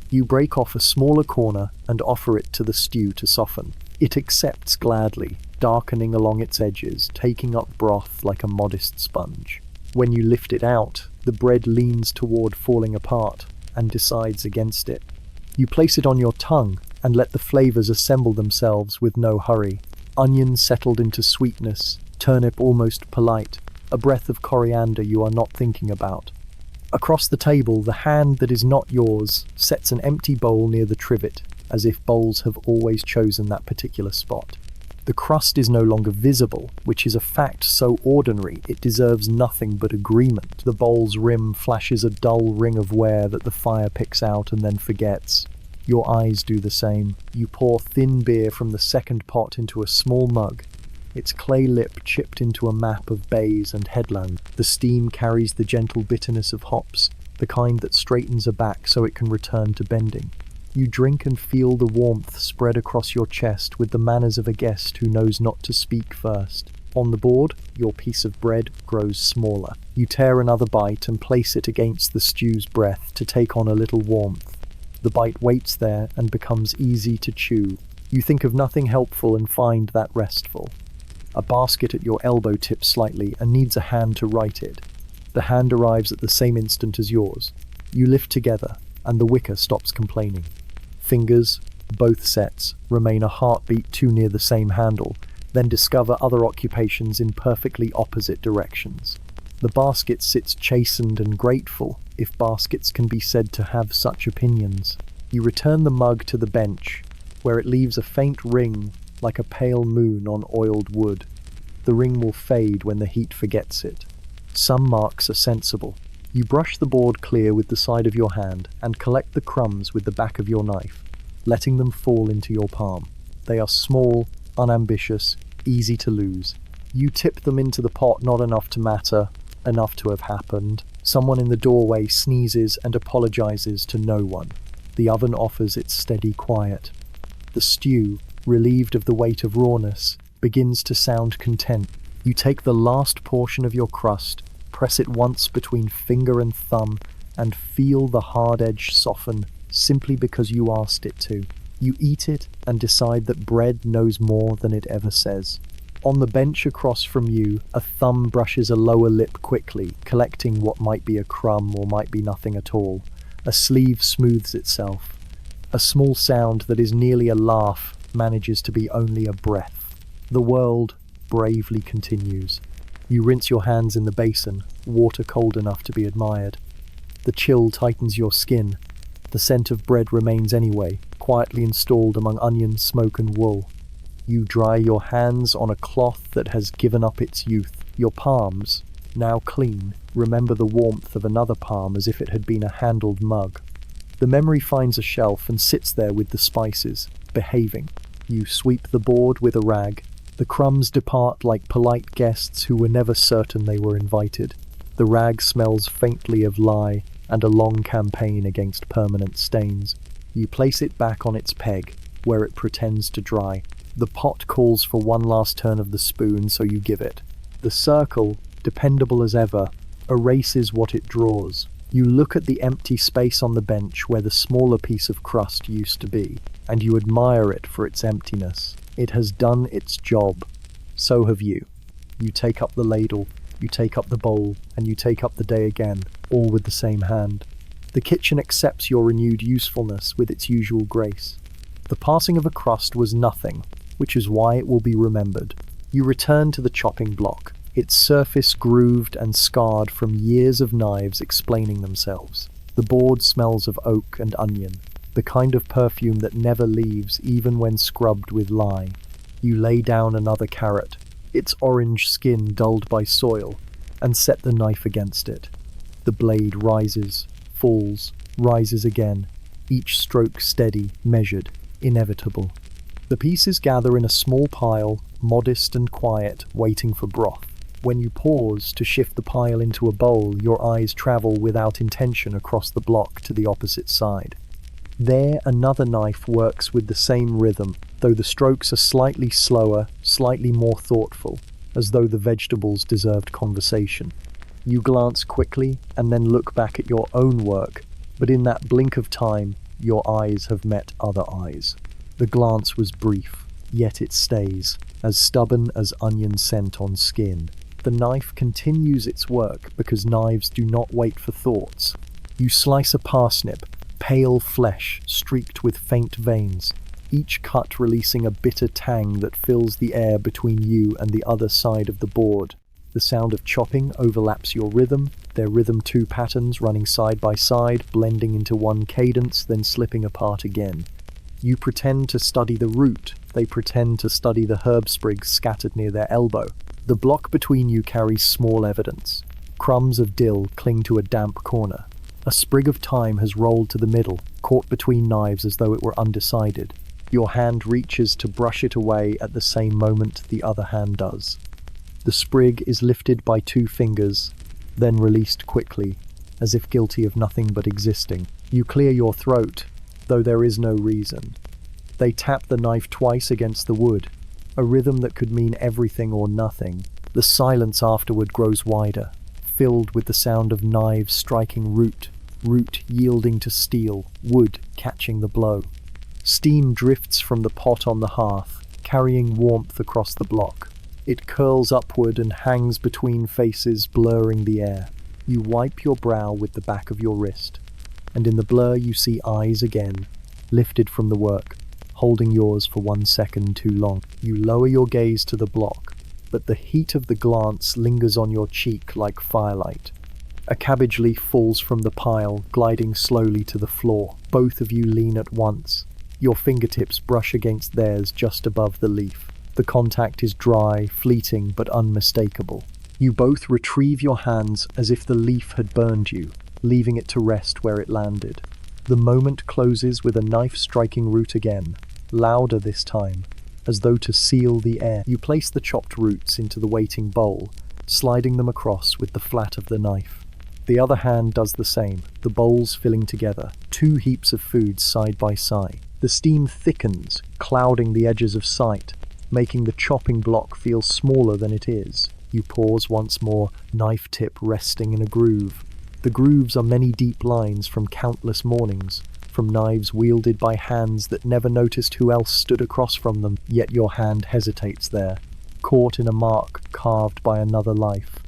You break off a smaller corner and offer it to the stew to soften. It accepts gladly, darkening along its edges, taking up broth like a modest sponge. When you lift it out, the bread leans toward falling apart and decides against it. You place it on your tongue and let the flavors assemble themselves with no hurry. Onion settled into sweetness, turnip almost polite, a breath of coriander you are not thinking about. Across the table, the hand that is not yours sets an empty bowl near the trivet, as if bowls have always chosen that particular spot. The crust is no longer visible, which is a fact so ordinary it deserves nothing but agreement. The bowl's rim flashes a dull ring of wear that the fire picks out and then forgets. Your eyes do the same. You pour thin beer from the second pot into a small mug, its clay lip chipped into a map of bays and headland. The steam carries the gentle bitterness of hops, the kind that straightens a back so it can return to bending. You drink and feel the warmth spread across your chest with the manners of a guest who knows not to speak first. On the board, your piece of bread grows smaller. You tear another bite and place it against the stew's breath to take on a little warmth. The bite waits there and becomes easy to chew. You think of nothing helpful and find that restful. A basket at your elbow tips slightly and needs a hand to right it. The hand arrives at the same instant as yours. You lift together, and the wicker stops complaining. Fingers, both sets, remain a heartbeat too near the same handle, then discover other occupations in perfectly opposite directions. The basket sits chastened and grateful, if baskets can be said to have such opinions. You return the mug to the bench, where it leaves a faint ring like a pale moon on oiled wood. The ring will fade when the heat forgets it. Some marks are sensible. You brush the board clear with the side of your hand and collect the crumbs with the back of your knife, letting them fall into your palm. They are small, unambitious, easy to lose. You tip them into the pot, not enough to matter, enough to have happened. Someone in the doorway sneezes and apologizes to no one. The oven offers its steady quiet. The stew, relieved of the weight of rawness, begins to sound content. You take the last portion of your crust, press it once between finger and thumb, and feel the hard edge soften simply because you asked it to. You eat it and decide that bread knows more than it ever says. On the bench across from you, a thumb brushes a lower lip quickly, collecting what might be a crumb or might be nothing at all. A sleeve smooths itself. A small sound that is nearly a laugh manages to be only a breath. The world bravely continues. You rinse your hands in the basin, water cold enough to be admired. The chill tightens your skin. The scent of bread remains anyway, quietly installed among onion, smoke and wool. You dry your hands on a cloth that has given up its youth. Your palms, now clean, remember the warmth of another palm as if it had been a handled mug. The memory finds a shelf and sits there with the spices, behaving. You sweep the board with a rag. The crumbs depart like polite guests who were never certain they were invited. The rag smells faintly of lye and a long campaign against permanent stains. You place it back on its peg, where it pretends to dry. The pot calls for one last turn of the spoon, so you give it. The circle, dependable as ever, erases what it draws. You look at the empty space on the bench where the smaller piece of crust used to be, and you admire it for its emptiness. It has done its job. So have you. You take up the ladle, you take up the bowl, and you take up the day again, all with the same hand. The kitchen accepts your renewed usefulness with its usual grace. The passing of a crust was nothing, which is why it will be remembered. You return to the chopping block, its surface grooved and scarred from years of knives explaining themselves. The board smells of oak and onion, the kind of perfume that never leaves even when scrubbed with lye. You lay down another carrot, its orange skin dulled by soil, and set the knife against it. The blade rises, falls, rises again, each stroke steady, measured, inevitable. The pieces gather in a small pile, modest and quiet, waiting for broth. When you pause to shift the pile into a bowl, your eyes travel without intention across the block to the opposite side. There, another knife works with the same rhythm, though the strokes are slightly slower, slightly more thoughtful, as though the vegetables deserved conversation. You glance quickly and then look back at your own work, but in that blink of time, your eyes have met other eyes. The glance was brief, yet it stays, as stubborn as onion scent on skin. The knife continues its work because knives do not wait for thoughts. You slice a parsnip, pale flesh streaked with faint veins, each cut releasing a bitter tang that fills the air between you and the other side of the board. The sound of chopping overlaps your rhythm, their rhythm two patterns running side by side, blending into one cadence, then slipping apart again. You pretend to study the root, they pretend to study the herb sprigs scattered near their elbow. The block between you carries small evidence. Crumbs of dill cling to a damp corner. A sprig of thyme has rolled to the middle, caught between knives as though it were undecided. Your hand reaches to brush it away at the same moment the other hand does. The sprig is lifted by two fingers, then released quickly, as if guilty of nothing but existing. You clear your throat, though there is no reason. They tap the knife twice against the wood, a rhythm that could mean everything or nothing. The silence afterward grows wider, filled with the sound of knives striking root, root yielding to steel, wood catching the blow. Steam drifts from the pot on the hearth, carrying warmth across the block. It curls upward and hangs between faces, blurring the air. You wipe your brow with the back of your wrist, and in the blur you see eyes again, lifted from the work, holding yours for 1 second too long. You lower your gaze to the block, but the heat of the glance lingers on your cheek like firelight. A cabbage leaf falls from the pile, gliding slowly to the floor. Both of you lean at once. Your fingertips brush against theirs just above the leaf. The contact is dry, fleeting, but unmistakable. You both retrieve your hands as if the leaf had burned you, leaving it to rest where it landed. The moment closes with a knife striking root again, louder this time, as though to seal the air. You place the chopped roots into the waiting bowl, sliding them across with the flat of the knife. The other hand does the same, the bowls filling together, 2 heaps of food side by side. The steam thickens, clouding the edges of sight, making the chopping block feel smaller than it is. You pause once more, knife tip resting in a groove. The grooves are many deep lines from countless mornings, from knives wielded by hands that never noticed who else stood across from them, yet your hand hesitates there, caught in a mark carved by another life.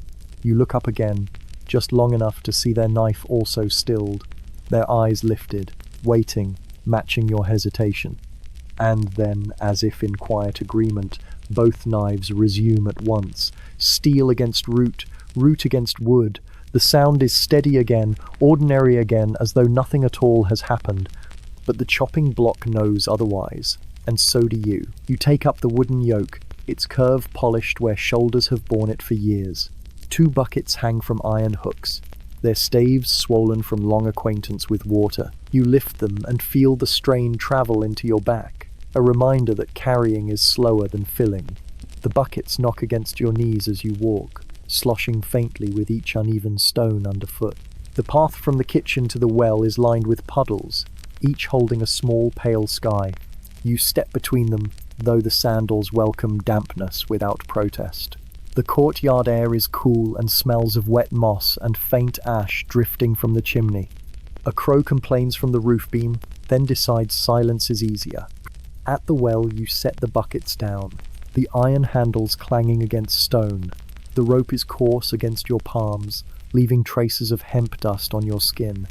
You look up again, just long enough to see their knife also stilled, their eyes lifted, waiting, matching your hesitation. And then, as if in quiet agreement, both knives resume at once, steel against root, root against wood. The sound is steady again, ordinary again, as though nothing at all has happened. But the chopping block knows otherwise, and so do you. You take up the wooden yoke, its curve polished where shoulders have borne it for years. 2 buckets hang from iron hooks, their staves swollen from long acquaintance with water. You lift them and feel the strain travel into your back, a reminder that carrying is slower than filling. The buckets knock against your knees as you walk, sloshing faintly with each uneven stone underfoot. The path from the kitchen to the well is lined with puddles, each holding a small pale sky. You step between them, though the sandals welcome dampness without protest. The courtyard air is cool and smells of wet moss and faint ash drifting from the chimney. A crow complains from the roof beam, then decides silence is easier. At the well you set the buckets down, the iron handles clanging against stone. The rope is coarse against your palms, leaving traces of hemp dust on your skin.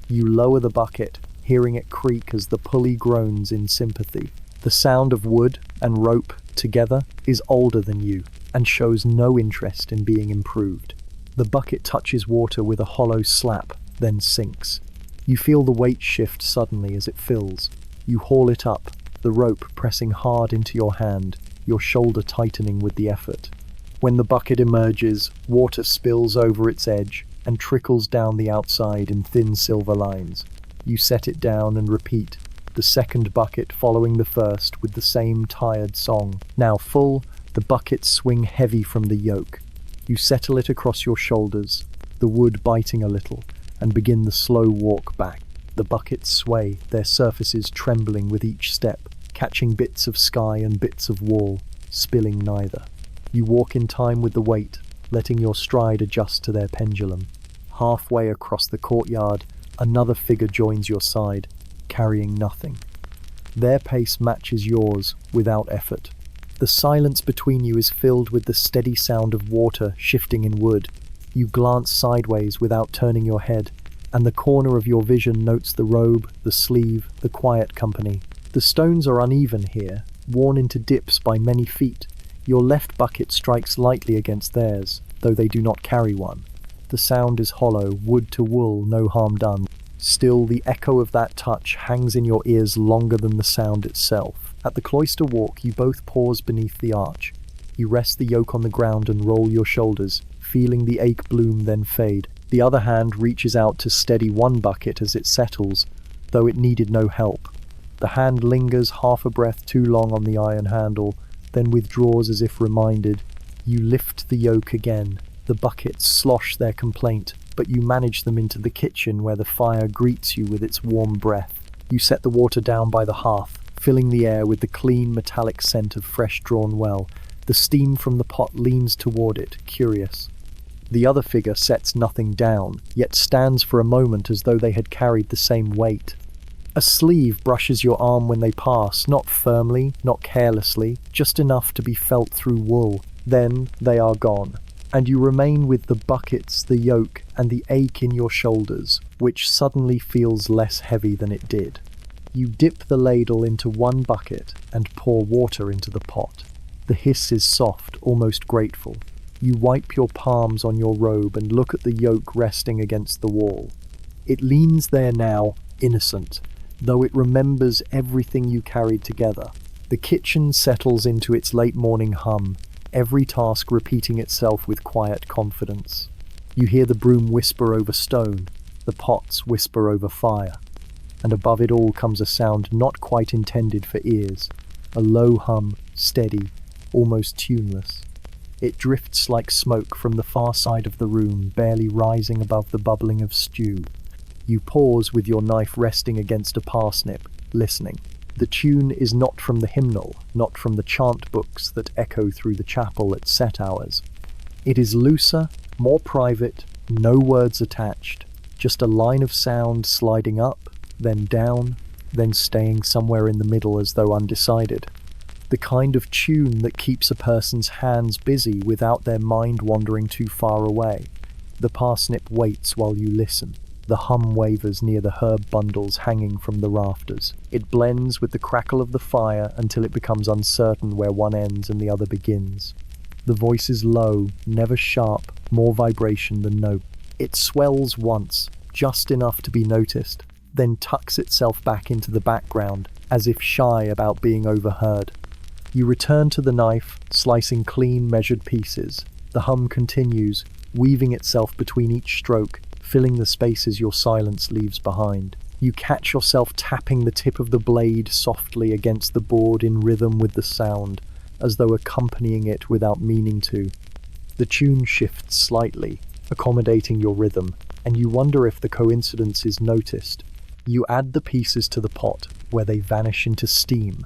You lower the bucket, hearing it creak as the pulley groans in sympathy. The sound of wood and rope together is older than you, and shows no interest in being improved. The bucket touches water with a hollow slap, then sinks. You feel the weight shift suddenly as it fills. You haul it up, the rope pressing hard into your hand, your shoulder tightening with the effort. When the bucket emerges, water spills over its edge and trickles down the outside in thin silver lines. You set it down and repeat, the second bucket following the first with the same tired song. Now full, the buckets swing heavy from the yoke. You settle it across your shoulders, the wood biting a little, and begin the slow walk back. The buckets sway, their surfaces trembling with each step, catching bits of sky and bits of wall, spilling neither. You walk in time with the weight, letting your stride adjust to their pendulum. Halfway across the courtyard, another figure joins your side, carrying nothing. Their pace matches yours without effort. The silence between you is filled with the steady sound of water shifting in wood. You glance sideways without turning your head, and the corner of your vision notes the robe, the sleeve, the quiet company. The stones are uneven here, worn into dips by many feet. Your left bucket strikes lightly against theirs, though they do not carry one. The sound is hollow, wood to wool, no harm done. Still, the echo of that touch hangs in your ears longer than the sound itself. At the cloister walk, you both pause beneath the arch. You rest the yoke on the ground and roll your shoulders, feeling the ache bloom then fade. The other hand reaches out to steady one bucket as it settles, though it needed no help. The hand lingers half a breath too long on the iron handle, then withdraws as if reminded. You lift the yoke again. The buckets slosh their complaint, but you manage them into the kitchen where the fire greets you with its warm breath. You set the water down by the hearth, filling the air with the clean metallic scent of fresh-drawn well. The steam from the pot leans toward it, curious. The other figure sets nothing down, yet stands for a moment as though they had carried the same weight. A sleeve brushes your arm when they pass, not firmly, not carelessly, just enough to be felt through wool. Then they are gone, and you remain with the buckets, the yoke, and the ache in your shoulders, which suddenly feels less heavy than it did. You dip the ladle into one bucket and pour water into the pot. The hiss is soft, almost grateful. You wipe your palms on your robe and look at the yolk resting against the wall. It leans there now, innocent, though it remembers everything you carried together. The kitchen settles into its late morning hum, every task repeating itself with quiet confidence. You hear the broom whisper over stone, the pots whisper over fire, and above it all comes a sound not quite intended for ears, a low hum, steady, almost tuneless. It drifts like smoke from the far side of the room, barely rising above the bubbling of stew. You pause with your knife resting against a parsnip, listening. The tune is not from the hymnal, not from the chant books that echo through the chapel at set hours. It is looser, more private, no words attached, just a line of sound sliding up, then down, then staying somewhere in the middle as though undecided. The kind of tune that keeps a person's hands busy without their mind wandering too far away. The parsnip waits while you listen. The hum wavers near the herb bundles hanging from the rafters. It blends with the crackle of the fire until it becomes uncertain where one ends and the other begins. The voice is low, never sharp, more vibration than note. It swells once, just enough to be noticed, then tucks itself back into the background, as if shy about being overheard. You return to the knife, slicing clean, measured pieces. The hum continues, weaving itself between each stroke, filling the spaces your silence leaves behind. You catch yourself tapping the tip of the blade softly against the board in rhythm with the sound, as though accompanying it without meaning to. The tune shifts slightly, accommodating your rhythm, and you wonder if the coincidence is noticed. You add the pieces to the pot, where they vanish into steam.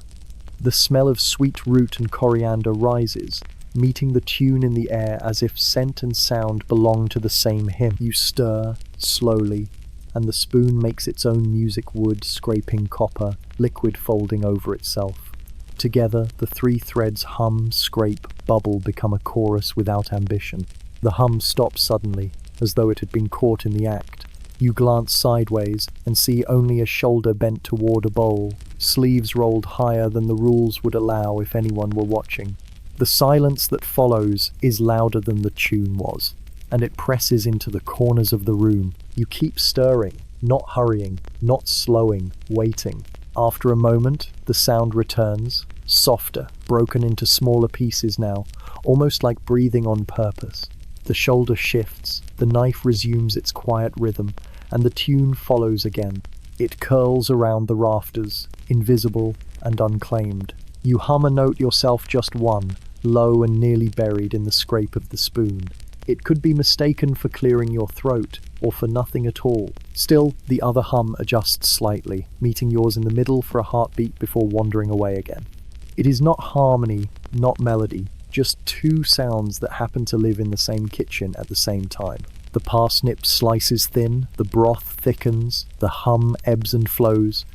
The smell of sweet root and coriander rises, meeting the tune in the air as if scent and sound belong to the same hymn. You stir, slowly, and the spoon makes its own music wood scraping copper, liquid folding over itself. Together, the three threads hum, scrape, bubble, become a chorus without ambition. The hum stops suddenly, as though it had been caught in the act. You glance sideways and see only a shoulder bent toward a bowl, sleeves rolled higher than the rules would allow if anyone were watching. The silence that follows is louder than the tune was, and it presses into the corners of the room. You keep stirring, not hurrying, not slowing, waiting. After a moment, the sound returns, softer, broken into smaller pieces now, almost like breathing on purpose. The shoulder shifts, the knife resumes its quiet rhythm, and the tune follows again. It curls around the rafters, invisible and unclaimed. You hum a note yourself, just one, low and nearly buried in the scrape of the spoon. It could be mistaken for clearing your throat, or for nothing at all. Still, the other hum adjusts slightly, meeting yours in the middle for a heartbeat before wandering away again. It is not harmony, not melody, just two sounds that happen to live in the same kitchen at the same time. The parsnip slices thin, the broth thickens, the hum ebbs and flows.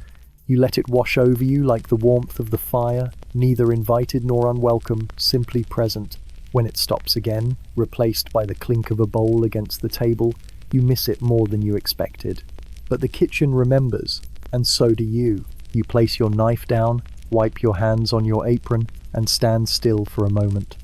You let it wash over you like the warmth of the fire, neither invited nor unwelcome, simply present. When it stops again, replaced by the clink of a bowl against the table, you miss it more than you expected. But the kitchen remembers, and so do you. You place your knife down, wipe your hands on your apron, and stand still for a moment.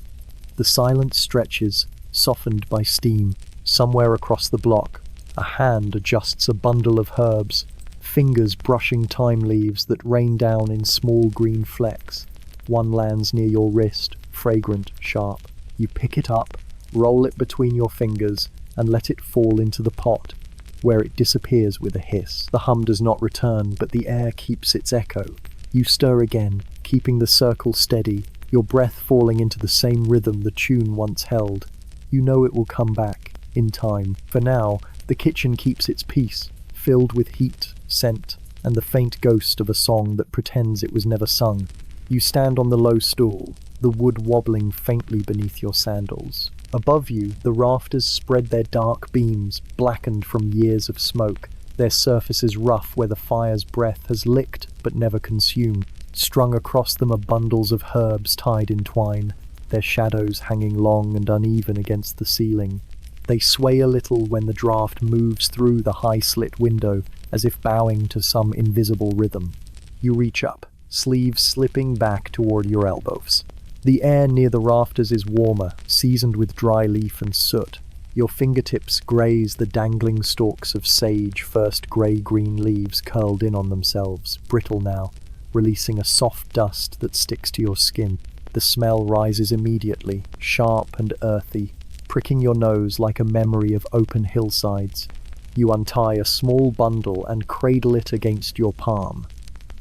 The silence stretches, softened by steam. Somewhere across the block, a hand adjusts a bundle of herbs, fingers brushing thyme leaves that rain down in small green flecks. One lands near your wrist, fragrant, sharp. You pick it up, roll it between your fingers, and let it fall into the pot, where it disappears with a hiss. The hum does not return, but the air keeps its echo. You stir again, keeping the circle steady, your breath falling into the same rhythm the tune once held. You know it will come back, in time. For now, the kitchen keeps its peace, filled with heat, scent, and the faint ghost of a song that pretends it was never sung. You stand on the low stool, the wood wobbling faintly beneath your sandals. Above you, the rafters spread their dark beams, blackened from years of smoke, their surfaces rough where the fire's breath has licked but never consumed. Strung across them are bundles of herbs tied in twine, their shadows hanging long and uneven against the ceiling. They sway a little when the draft moves through the high-slit window, as if bowing to some invisible rhythm. You reach up, sleeves slipping back toward your elbows. The air near the rafters is warmer, seasoned with dry leaf and soot. Your fingertips graze the dangling stalks of sage, first grey-green leaves curled in on themselves, brittle now, releasing a soft dust that sticks to your skin. The smell rises immediately, sharp and earthy, pricking your nose like a memory of open hillsides. You untie a small bundle and cradle it against your palm.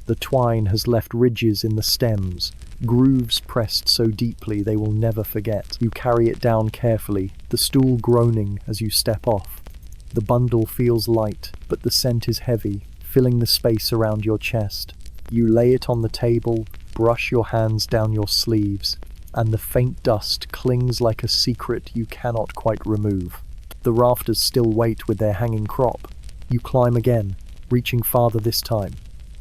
The twine has left ridges in the stems, grooves pressed so deeply they will never forget. You carry it down carefully, the stool groaning as you step off. The bundle feels light, but the scent is heavy, filling the space around your chest. You lay it on the table, brush your hands down your sleeves, and the faint dust clings like a secret you cannot quite remove. The rafters still wait with their hanging crop. You climb again, reaching farther this time.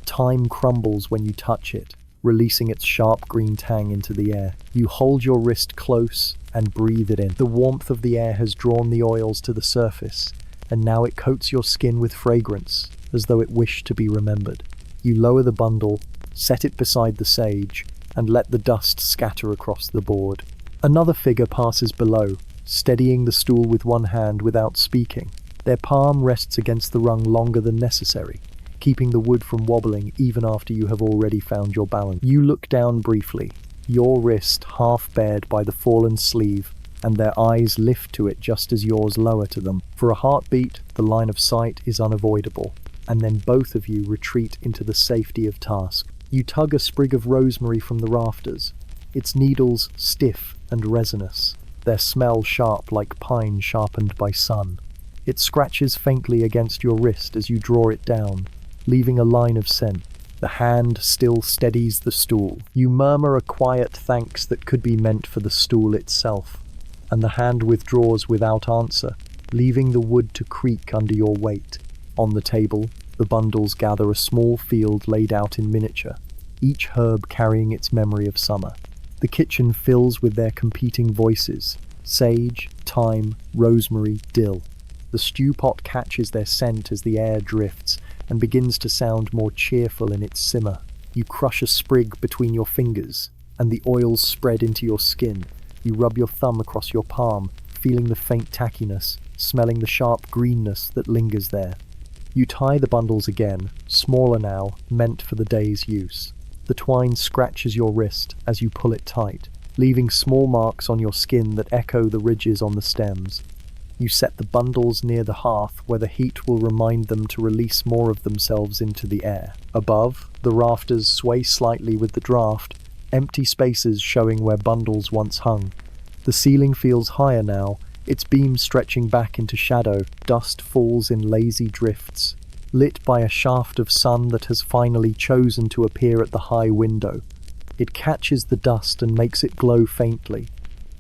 Time crumbles when you touch it, releasing its sharp green tang into the air. You hold your wrist close and breathe it in. The warmth of the air has drawn the oils to the surface, and now it coats your skin with fragrance, as though it wished to be remembered. You lower the bundle, set it beside the sage, and let the dust scatter across the board. Another figure passes below, steadying the stool with one hand without speaking. Their palm rests against the rung longer than necessary, keeping the wood from wobbling even after you have already found your balance. You look down briefly, your wrist half bared by the fallen sleeve, and their eyes lift to it just as yours lower to them. For a heartbeat, the line of sight is unavoidable, and then both of you retreat into the safety of task. You tug a sprig of rosemary from the rafters, its needles stiff and resinous, their smell sharp like pine sharpened by sun. It scratches faintly against your wrist as you draw it down, leaving a line of scent. The hand still steadies the stool. You murmur a quiet thanks that could be meant for the stool itself, and the hand withdraws without answer, leaving the wood to creak under your weight. On the table, the bundles gather a small field laid out in miniature, each herb carrying its memory of summer. The kitchen fills with their competing voices: sage, thyme, rosemary, dill. The stew pot catches their scent as the air drifts and begins to sound more cheerful in its simmer. You crush a sprig between your fingers, and the oils spread into your skin. You rub your thumb across your palm, feeling the faint tackiness, smelling the sharp greenness that lingers there. You tie the bundles again, smaller now, meant for the day's use. The twine scratches your wrist as you pull it tight, leaving small marks on your skin that echo the ridges on the stems. You set the bundles near the hearth where the heat will remind them to release more of themselves into the air. Above, the rafters sway slightly with the draft, empty spaces showing where bundles once hung. The ceiling feels higher now, its beams stretching back into shadow. Dust falls in lazy drifts, lit by a shaft of sun that has finally chosen to appear at the high window. It catches the dust and makes it glow faintly,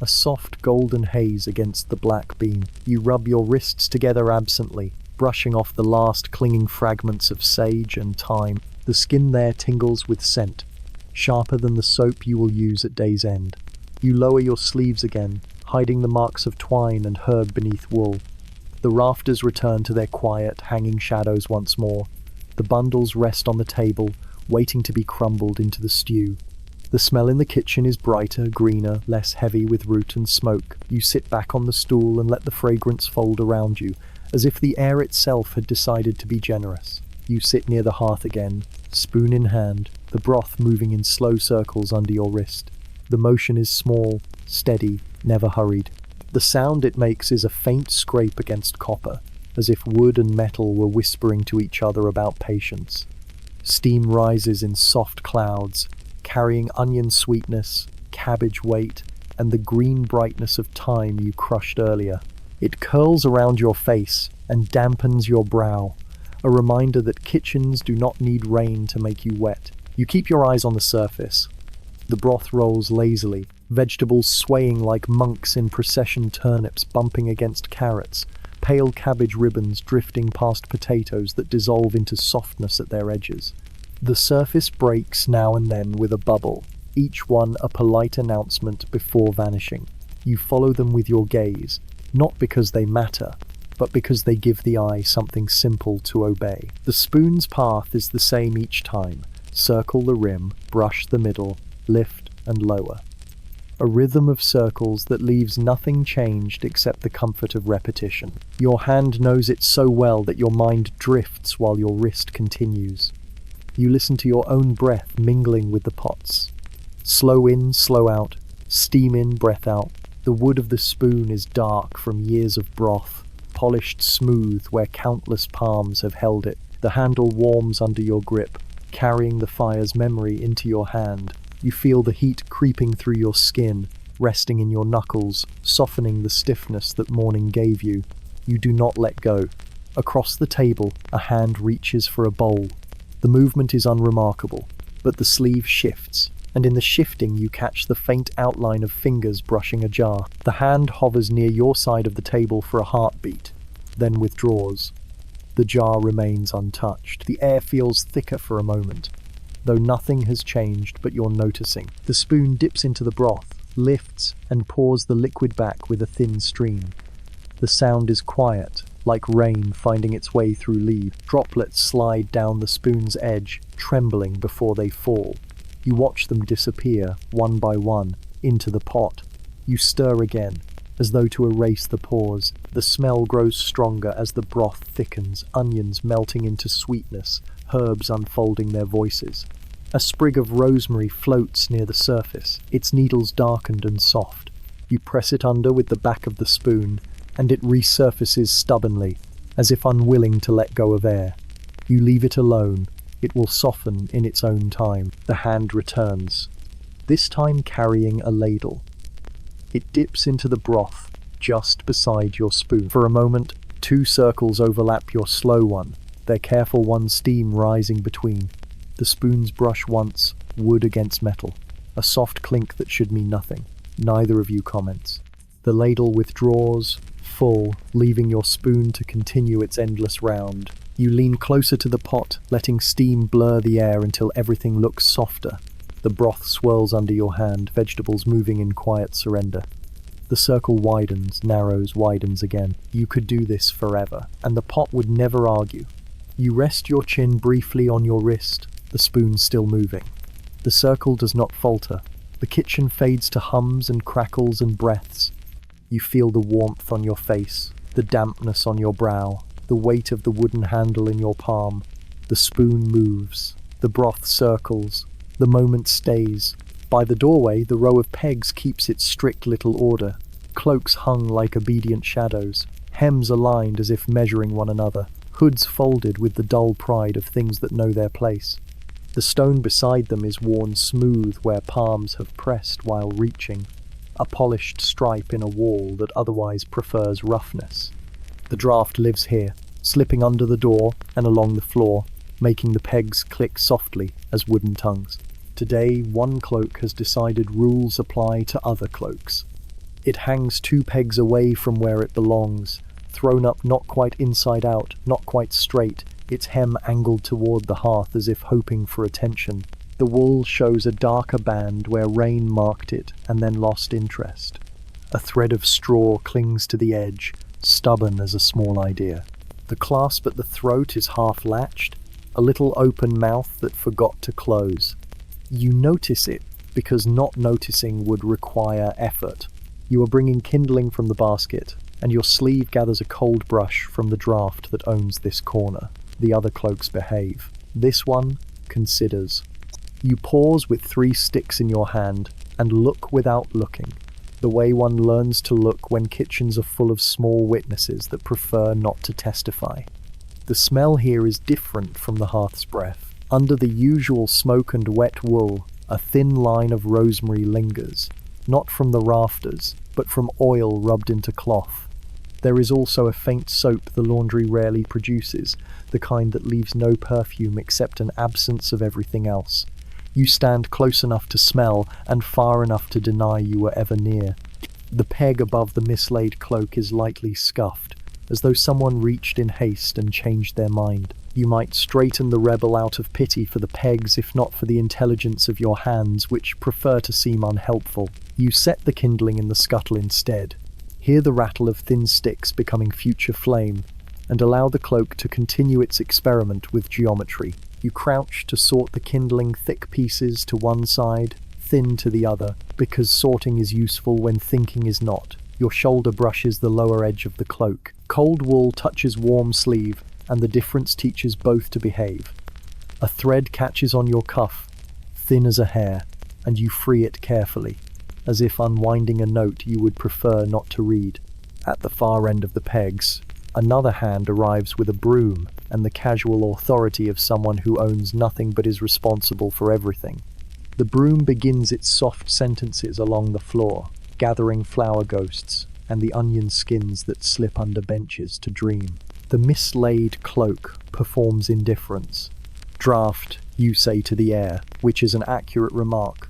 a soft golden haze against the black beam. You rub your wrists together absently, brushing off the last clinging fragments of sage and thyme. The skin there tingles with scent, sharper than the soap you will use at day's end. You lower your sleeves again, hiding the marks of twine and herb beneath wool. The rafters return to their quiet, hanging shadows once more. The bundles rest on the table, waiting to be crumbled into the stew. The smell in the kitchen is brighter, greener, less heavy with root and smoke. You sit back on the stool and let the fragrance fold around you, as if the air itself had decided to be generous. You sit near the hearth again, spoon in hand, the broth moving in slow circles under your wrist. The motion is small, steady, never hurried. The sound it makes is a faint scrape against copper, as if wood and metal were whispering to each other about patience. Steam rises in soft clouds, carrying onion sweetness, cabbage weight, and the green brightness of thyme you crushed earlier. It curls around your face and dampens your brow, a reminder that kitchens do not need rain to make you wet. You keep your eyes on the surface. The broth rolls lazily, vegetables swaying like monks in procession, turnips bumping against carrots, pale cabbage ribbons drifting past potatoes that dissolve into softness at their edges. The surface breaks now and then with a bubble, each one a polite announcement before vanishing. You follow them with your gaze, not because they matter, but because they give the eye something simple to obey. The spoon's path is the same each time, Circle the rim, brush the middle, lift and lower. A rhythm of circles that leaves nothing changed except the comfort of repetition. Your hand knows it so well that your mind drifts while your wrist continues. You listen to your own breath mingling with the pots. Slow in, slow out, steam in, breath out. The wood of the spoon is dark from years of broth, polished smooth where countless palms have held it. The handle warms under your grip, carrying the fire's memory into your hand. You feel the heat creeping through your skin, resting in your knuckles, softening the stiffness that morning gave you. You do not let go. Across the table, a hand reaches for a bowl. The movement is unremarkable, but the sleeve shifts, and in the shifting you catch the faint outline of fingers brushing a jar. The hand hovers near your side of the table for a heartbeat, then withdraws. The jar remains untouched. The air feels thicker for a moment, though nothing has changed but you're noticing. The spoon dips into the broth, lifts, and pours the liquid back with a thin stream. The sound is quiet, like rain finding its way through leaves. Droplets slide down the spoon's edge, trembling before they fall. You watch them disappear, one by one, into the pot. You stir again, as though to erase the pause. The smell grows stronger as the broth thickens, onions melting into sweetness, herbs unfolding their voices. A sprig of rosemary floats near the surface, its needles darkened and soft. You press it under with the back of the spoon, and it resurfaces stubbornly, as if unwilling to let go of air. You leave it alone. It will soften in its own time. The hand returns, this time carrying a ladle. It dips into the broth just beside your spoon. For a moment, two circles overlap your slow one, their careful one steam rising between. The spoons brush once, wood against metal. A soft clink that should mean nothing. Neither of you comments. The ladle withdraws, full, leaving your spoon to continue its endless round. You lean closer to the pot, letting steam blur the air until everything looks softer. The broth swirls under your hand, vegetables moving in quiet surrender. The circle widens, narrows, widens again. You could do this forever, and the pot would never argue. You rest your chin briefly on your wrist, the spoon still moving. The circle does not falter. The kitchen fades to hums and crackles and breaths. You feel the warmth on your face, the dampness on your brow, the weight of the wooden handle in your palm. The spoon moves. The broth circles. The moment stays. By the doorway, the row of pegs keeps its strict little order. Cloaks hung like obedient shadows. Hems aligned as if measuring one another. Hoods folded with the dull pride of things that know their place. The stone beside them is worn smooth where palms have pressed while reaching. A polished stripe in a wall that otherwise prefers roughness. The draft lives here, slipping under the door and along the floor, making the pegs click softly as wooden tongues. Today, one cloak has decided rules apply to other cloaks. It hangs 2 pegs away from where it belongs, thrown up not quite inside out, not quite straight, its hem angled toward the hearth as if hoping for attention. The wool shows a darker band where rain marked it and then lost interest. A thread of straw clings to the edge, stubborn as a small idea. The clasp at the throat is half latched, a little open mouth that forgot to close. You notice it because not noticing would require effort. You are bringing kindling from the basket, and your sleeve gathers a cold brush from the draft that owns this corner. The other cloaks behave. This one considers. You pause with 3 sticks in your hand and look without looking, the way one learns to look when kitchens are full of small witnesses that prefer not to testify. The smell here is different from the hearth's breath. Under the usual smoke and wet wool, a thin line of rosemary lingers, not from the rafters, but from oil rubbed into cloth. There is also a faint soap the laundry rarely produces, the kind that leaves no perfume except an absence of everything else. You stand close enough to smell and far enough to deny you were ever near. The peg above the mislaid cloak is lightly scuffed, as though someone reached in haste and changed their mind. You might straighten the rebel out of pity for the pegs if not for the intelligence of your hands, which prefer to seem unhelpful. You set the kindling in the scuttle instead. Hear the rattle of thin sticks becoming future flame, and allow the cloak to continue its experiment with geometry. You crouch to sort the kindling thick pieces to one side, thin to the other, because sorting is useful when thinking is not. Your shoulder brushes the lower edge of the cloak. Cold wool touches warm sleeve, and the difference teaches both to behave. A thread catches on your cuff, thin as a hair, and you free it carefully, as if unwinding a note you would prefer not to read. At the far end of the pegs, another hand arrives with a broom and the casual authority of someone who owns nothing but is responsible for everything. The broom begins its soft sentences along the floor, gathering flower ghosts and the onion skins that slip under benches to dream. The mislaid cloak performs indifference. Draft, you say to the air, which is an accurate remark.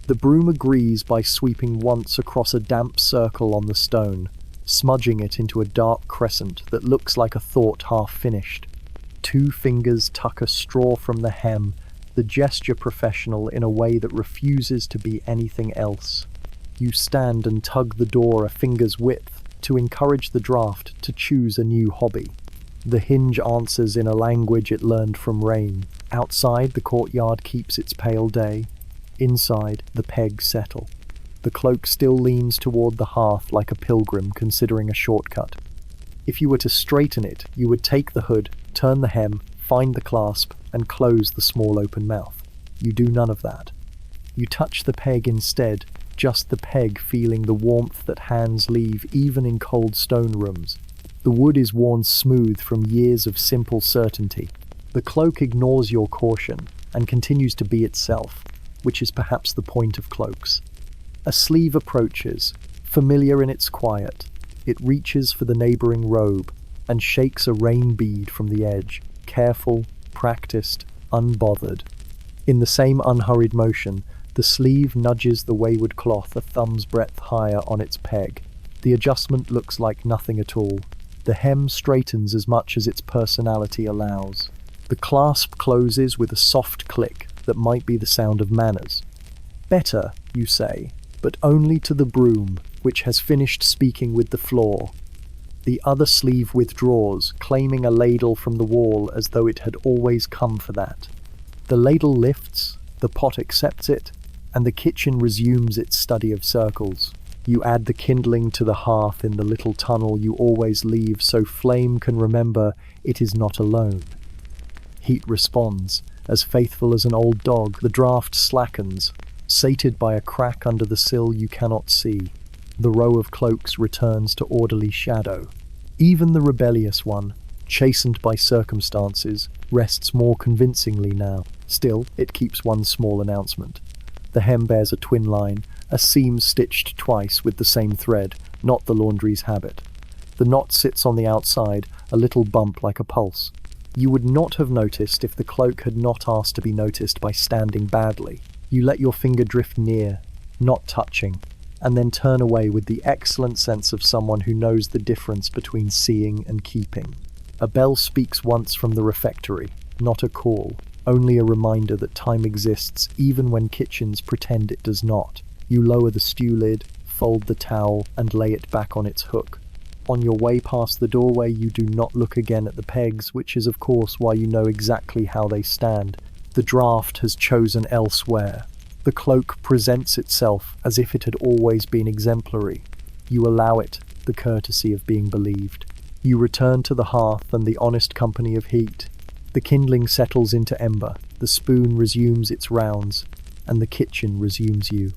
The broom agrees by sweeping once across a damp circle on the stone, smudging it into a dark crescent that looks like a thought half finished. 2 fingers tuck a straw from the hem, the gesture professional in a way that refuses to be anything else. You stand and tug the door a finger's width to encourage the draft to choose a new hobby. The hinge answers in a language it learned from rain. Outside, the courtyard keeps its pale day. Inside, the pegs settle. The cloak still leans toward the hearth like a pilgrim considering a shortcut. If you were to straighten it, you would take the hood, turn the hem, find the clasp, and close the small open mouth. You do none of that. You touch the peg instead, just the peg feeling the warmth that hands leave even in cold stone rooms. The wood is worn smooth from years of simple certainty. The cloak ignores your caution and continues to be itself, which is perhaps the point of cloaks. A sleeve approaches, familiar in its quiet. It reaches for the neighboring robe and shakes a rain bead from the edge, careful, practiced, unbothered. In the same unhurried motion, the sleeve nudges the wayward cloth a thumb's breadth higher on its peg. The adjustment looks like nothing at all. The hem straightens as much as its personality allows. The clasp closes with a soft click that might be the sound of manners. Better, you say, but only to the broom, which has finished speaking with the floor. The other sleeve withdraws, claiming a ladle from the wall as though it had always come for that. The ladle lifts, the pot accepts it, and the kitchen resumes its study of circles. You add the kindling to the hearth in the little tunnel you always leave so flame can remember it is not alone. Heat responds. As faithful as an old dog, the draft slackens, sated by a crack under the sill you cannot see. The row of cloaks returns to orderly shadow. Even the rebellious one, chastened by circumstances, rests more convincingly now. Still, it keeps one small announcement. The hem bears a twin line, a seam stitched twice with the same thread, not the laundry's habit. The knot sits on the outside, a little bump like a pulse. You would not have noticed if the cloak had not asked to be noticed by standing badly. You let your finger drift near, not touching, and then turn away with the excellent sense of someone who knows the difference between seeing and keeping. A bell speaks once from the refectory, not a call, only a reminder that time exists even when kitchens pretend it does not. You lower the stew lid, fold the towel, and lay it back on its hook. On your way past the doorway, you do not look again at the pegs, which is of course why you know exactly how they stand. The draft has chosen elsewhere. The cloak presents itself as if it had always been exemplary. You allow it the courtesy of being believed. You return to the hearth and the honest company of heat. The kindling settles into ember, the spoon resumes its rounds, and the kitchen resumes you.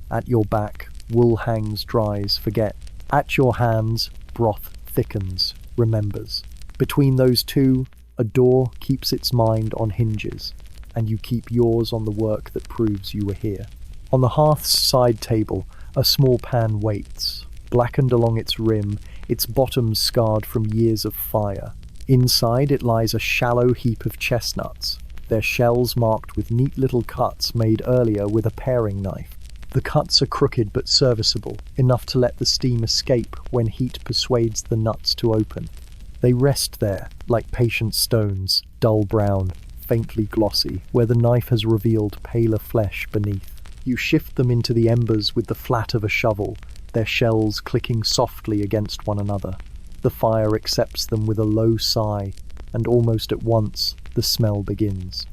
At your back, wool hangs, dries, forget. At your hands, broth thickens, remembers. Between those two, a door keeps its mind on hinges, and you keep yours on the work that proves you were here. On the hearth's side table, a small pan waits, blackened along its rim, its bottom scarred from years of fire. Inside it lies a shallow heap of chestnuts, their shells marked with neat little cuts made earlier with a paring knife. The cuts are crooked but serviceable, enough to let the steam escape when heat persuades the nuts to open. They rest there, like patient stones, dull brown, faintly glossy, where the knife has revealed paler flesh beneath. You shift them into the embers with the flat of a shovel, their shells clicking softly against one another. The fire accepts them with a low sigh, and almost at once, the smell begins.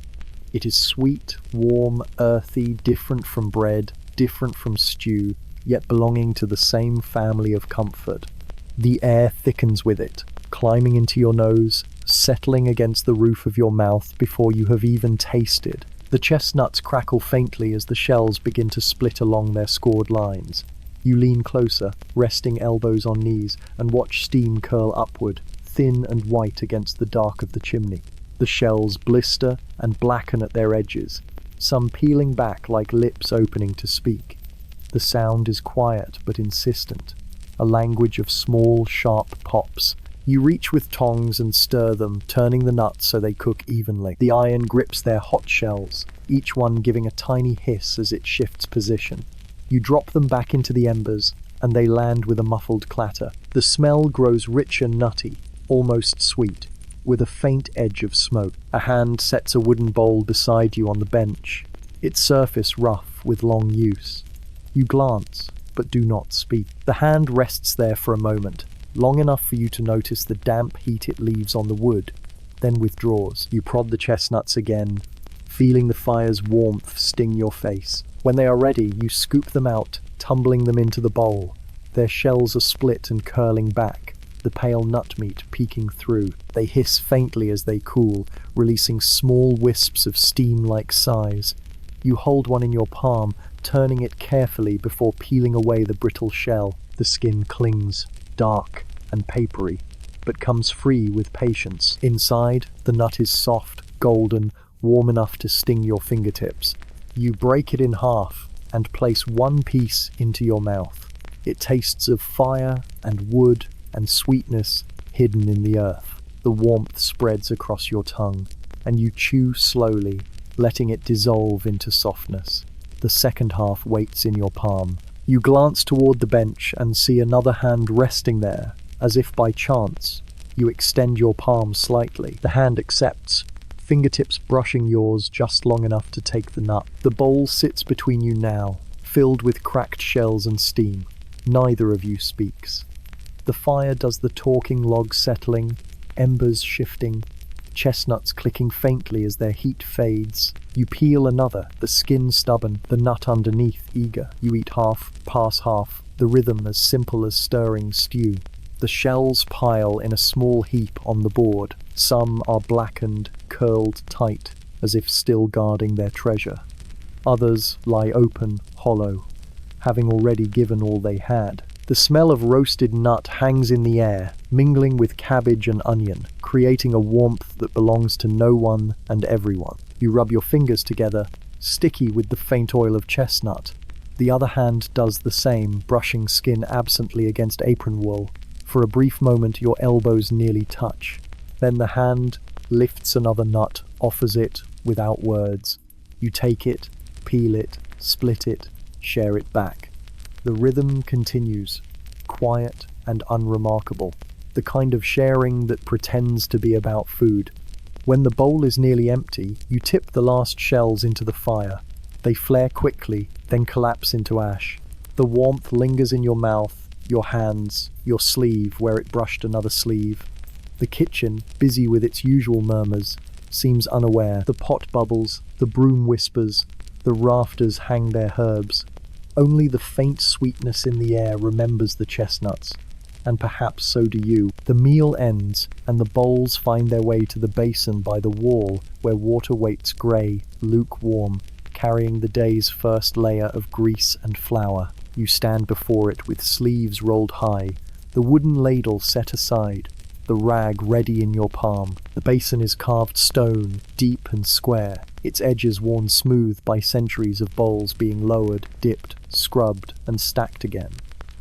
It is sweet, warm, earthy, different from bread, different from stew, yet belonging to the same family of comfort. The air thickens with it, climbing into your nose, settling against the roof of your mouth before you have even tasted. The chestnuts crackle faintly as the shells begin to split along their scored lines. You lean closer, resting elbows on knees, and watch steam curl upward, thin and white against the dark of the chimney. The shells blister and blacken at their edges, some peeling back like lips opening to speak. The sound is quiet but insistent, a language of small, sharp pops. You reach with tongs and stir them, turning the nuts so they cook evenly. The iron grips their hot shells, each one giving a tiny hiss as it shifts position. You drop them back into the embers, and they land with a muffled clatter. The smell grows rich and nutty, almost sweet, with a faint edge of smoke. A hand sets a wooden bowl beside you on the bench, its surface rough with long use. You glance, but do not speak. The hand rests there for a moment, long enough for you to notice the damp heat it leaves on the wood, then withdraws. You prod the chestnuts again, feeling the fire's warmth sting your face. When they are ready, you scoop them out, tumbling them into the bowl. Their shells are split and curling back, the pale nut meat peeking through. They hiss faintly as they cool, releasing small wisps of steam-like sighs. You hold one in your palm, turning it carefully before peeling away the brittle shell. The skin clings, dark and papery, but comes free with patience. Inside, the nut is soft, golden, warm enough to sting your fingertips. You break it in half and place one piece into your mouth. It tastes of fire and wood and sweetness hidden in the earth. The warmth spreads across your tongue, and you chew slowly, letting it dissolve into softness. The second half waits in your palm. You glance toward the bench and see another hand resting there, as if by chance. You extend your palm slightly. The hand accepts, fingertips brushing yours just long enough to take the nut. The bowl sits between you now, filled with cracked shells and steam. Neither of you speaks. The fire does the talking, logs settling, embers shifting, chestnuts clicking faintly as their heat fades. You peel another, the skin stubborn, the nut underneath eager. You eat half, pass half, the rhythm as simple as stirring stew. The shells pile in a small heap on the board. Some are blackened, curled tight, as if still guarding their treasure. Others lie open, hollow, having already given all they had. The smell of roasted nut hangs in the air, mingling with cabbage and onion, creating a warmth that belongs to no one and everyone. You rub your fingers together, sticky with the faint oil of chestnut. The other hand does the same, brushing skin absently against apron wool. For a brief moment your elbows nearly touch. Then the hand lifts another nut, offers it without words. You take it, peel it, split it, share it back. The rhythm continues, quiet and unremarkable, the kind of sharing that pretends to be about food. When the bowl is nearly empty, you tip the last shells into the fire. They flare quickly, then collapse into ash. The warmth lingers in your mouth, your hands, your sleeve where it brushed another sleeve. The kitchen, busy with its usual murmurs, seems unaware. The pot bubbles, the broom whispers, the rafters hang their herbs. Only the faint sweetness in the air remembers the chestnuts, and perhaps so do you. The meal ends, and the bowls find their way to the basin by the wall, where water waits grey, lukewarm, carrying the day's first layer of grease and flour. You stand before it with sleeves rolled high, the wooden ladle set aside, the rag ready in your palm. The basin is carved stone, deep and square, its edges worn smooth by centuries of bowls being lowered, dipped, scrubbed, and stacked again.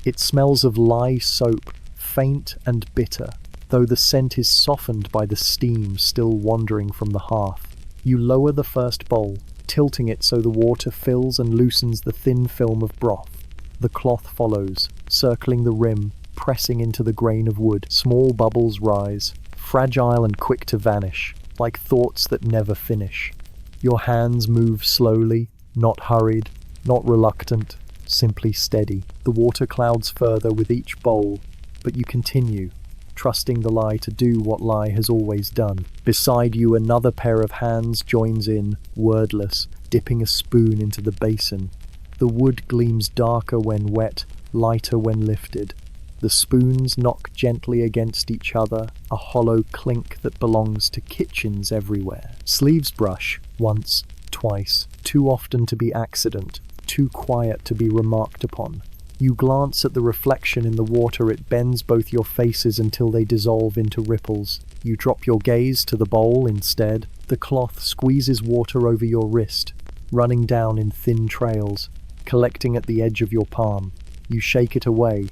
It smells of lye soap, faint and bitter, though the scent is softened by the steam still wandering from the hearth. You lower the first bowl, tilting it so the water fills and loosens the thin film of broth. The cloth follows, circling the rim, pressing into the grain of wood. Small bubbles rise, fragile and quick to vanish, like thoughts that never finish. Your hands move slowly, not hurried, not reluctant, simply steady. The water clouds further with each bowl, but you continue, trusting the lie to do what lie has always done. Beside you, another pair of hands joins in, wordless, dipping a spoon into the basin. The wood gleams darker when wet, lighter when lifted. The spoons knock gently against each other, a hollow clink that belongs to kitchens everywhere. Sleeves brush, once, twice, too often to be accident, too quiet to be remarked upon. You glance at the reflection in the water, it bends both your faces until they dissolve into ripples. You drop your gaze to the bowl instead. The cloth squeezes water over your wrist, running down in thin trails, collecting at the edge of your palm. You shake it away,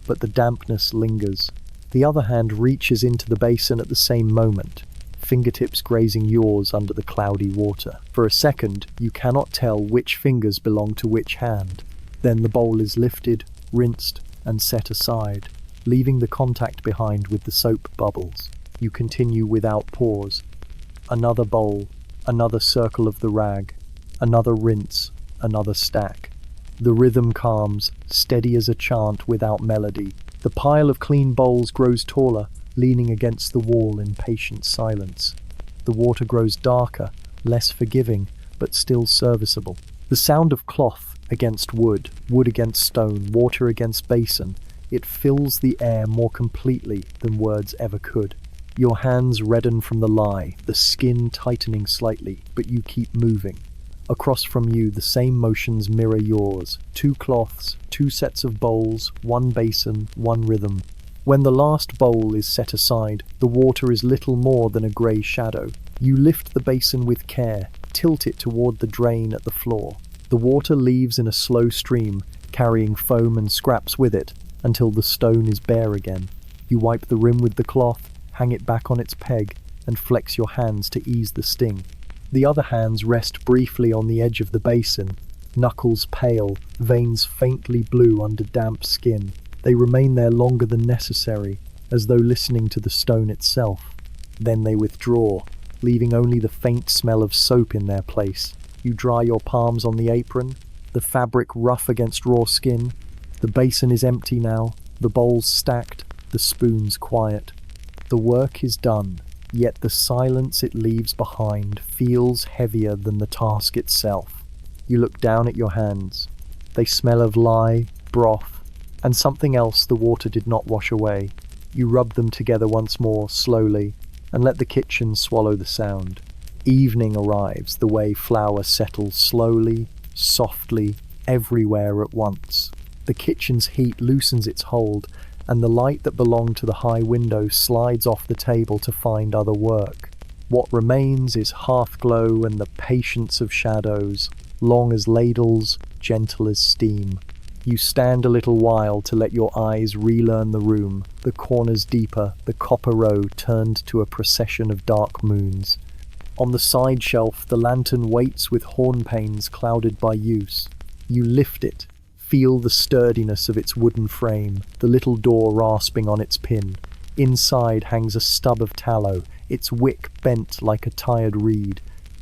but the dampness lingers. The other hand reaches into the basin at the same moment, fingertips grazing yours under the cloudy water. For a second, you cannot tell which fingers belong to which hand. Then the bowl is lifted, rinsed, and set aside, leaving the contact behind with the soap bubbles. You continue without pause. Another bowl, another circle of the rag, another rinse, another stack. The rhythm calms, steady as a chant without melody. The pile of clean bowls grows taller, leaning against the wall in patient silence. The water grows darker, less forgiving, but still serviceable. The sound of cloth against wood, wood against stone, water against basin, it fills the air more completely than words ever could. Your hands redden from the lie, the skin tightening slightly, but you keep moving. Across from you, the same motions mirror yours. 2 cloths, 2 sets of bowls, 1 basin, 1 rhythm. When the last bowl is set aside, the water is little more than a grey shadow. You lift the basin with care, tilt it toward the drain at the floor. The water leaves in a slow stream, carrying foam and scraps with it, until the stone is bare again. You wipe the rim with the cloth, hang it back on its peg, and flex your hands to ease the sting. The other hands rest briefly on the edge of the basin, knuckles pale, veins faintly blue under damp skin. They remain there longer than necessary, as though listening to the stone itself. Then they withdraw, leaving only the faint smell of soap in their place. You dry your palms on the apron, the fabric rough against raw skin. The basin is empty now, the bowls stacked, the spoons quiet. The work is done. Yet the silence it leaves behind feels heavier than the task itself. You look down at your hands. They smell of lye, broth, and something else the water did not wash away. You rub them together once more, slowly, and let the kitchen swallow the sound. Evening arrives, the way flour settles slowly, softly, everywhere at once. The kitchen's heat loosens its hold, and the light that belonged to the high window slides off the table to find other work. What remains is hearth glow and the patience of shadows, long as ladles, gentle as steam. You stand a little while to let your eyes relearn the room, the corners deeper, the copper row turned to a procession of dark moons. On the side shelf, the lantern waits with hornpanes clouded by use. You lift it, feel the sturdiness of its wooden frame, the little door rasping on its pin. Inside hangs a stub of tallow, its wick bent like a tired reed.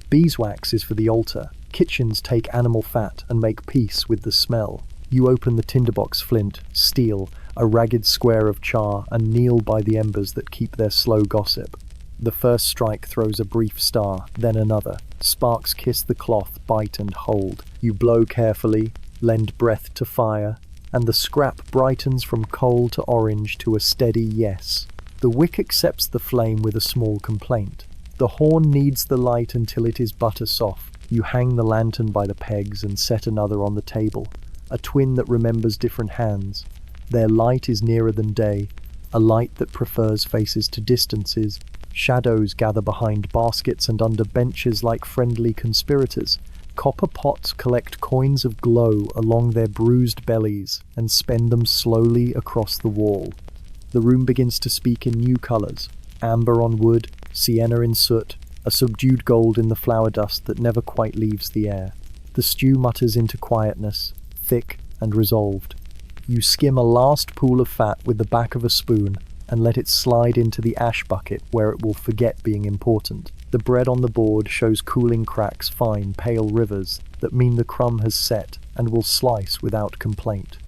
Beeswax is for the altar. Kitchens take animal fat and make peace with the smell. You open the tinderbox flint, steel, a ragged square of char, and kneel by the embers that keep their slow gossip. The first strike throws a brief star, then another. Sparks kiss the cloth, bite and hold. You blow carefully, lend breath to fire, and the scrap brightens from coal to orange to a steady yes. The wick accepts the flame with a small complaint. The horn needs the light until it is butter soft. You hang the lantern by the pegs and set another on the table, a twin that remembers different hands. Their light is nearer than day, a light that prefers faces to distances. Shadows gather behind baskets and under benches like friendly conspirators. Copper pots collect coins of glow along their bruised bellies and spend them slowly across the wall. The room begins to speak in new colors, amber on wood, sienna in soot, a subdued gold in the flour dust that never quite leaves the air. The stew mutters into quietness, thick and resolved. You skim a last pool of fat with the back of a spoon and let it slide into the ash bucket where it will forget being important. The bread on the board shows cooling cracks, fine, pale rivers that mean the crumb has set and will slice without complaint.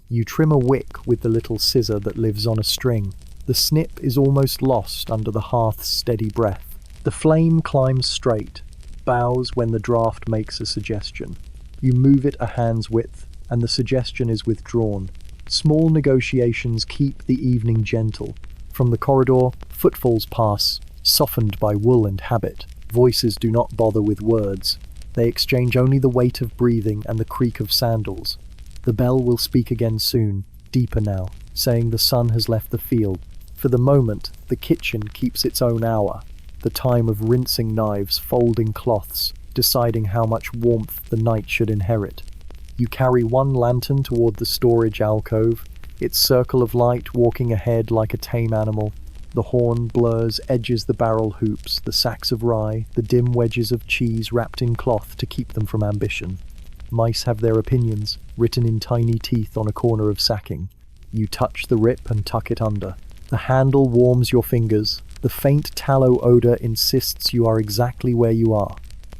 You trim a wick with the little scissor that lives on a string, The snip is almost lost under the hearth's steady breath. The flame climbs straight, bows when the draft makes a suggestion. You move it a hand's width, and the suggestion is withdrawn. Small negotiations keep the evening gentle. From the corridor, footfalls pass, softened by wool and habit. Voices do not bother with words. They exchange only the weight of breathing and the creak of sandals. The bell will speak again soon, deeper now, saying the sun has left the field. For the moment, the kitchen keeps its own hour, the time of rinsing knives, folding cloths, deciding how much warmth the night should inherit. You carry one lantern toward the storage alcove, its circle of light walking ahead like a tame animal. The horn blurs, edges the barrel hoops, the sacks of rye, the dim wedges of cheese wrapped in cloth to keep them from ambition. Mice have their opinions, written in tiny teeth on a corner of sacking. You touch the rip and tuck it under. The handle warms your fingers. The faint tallow odor insists you are exactly where you are.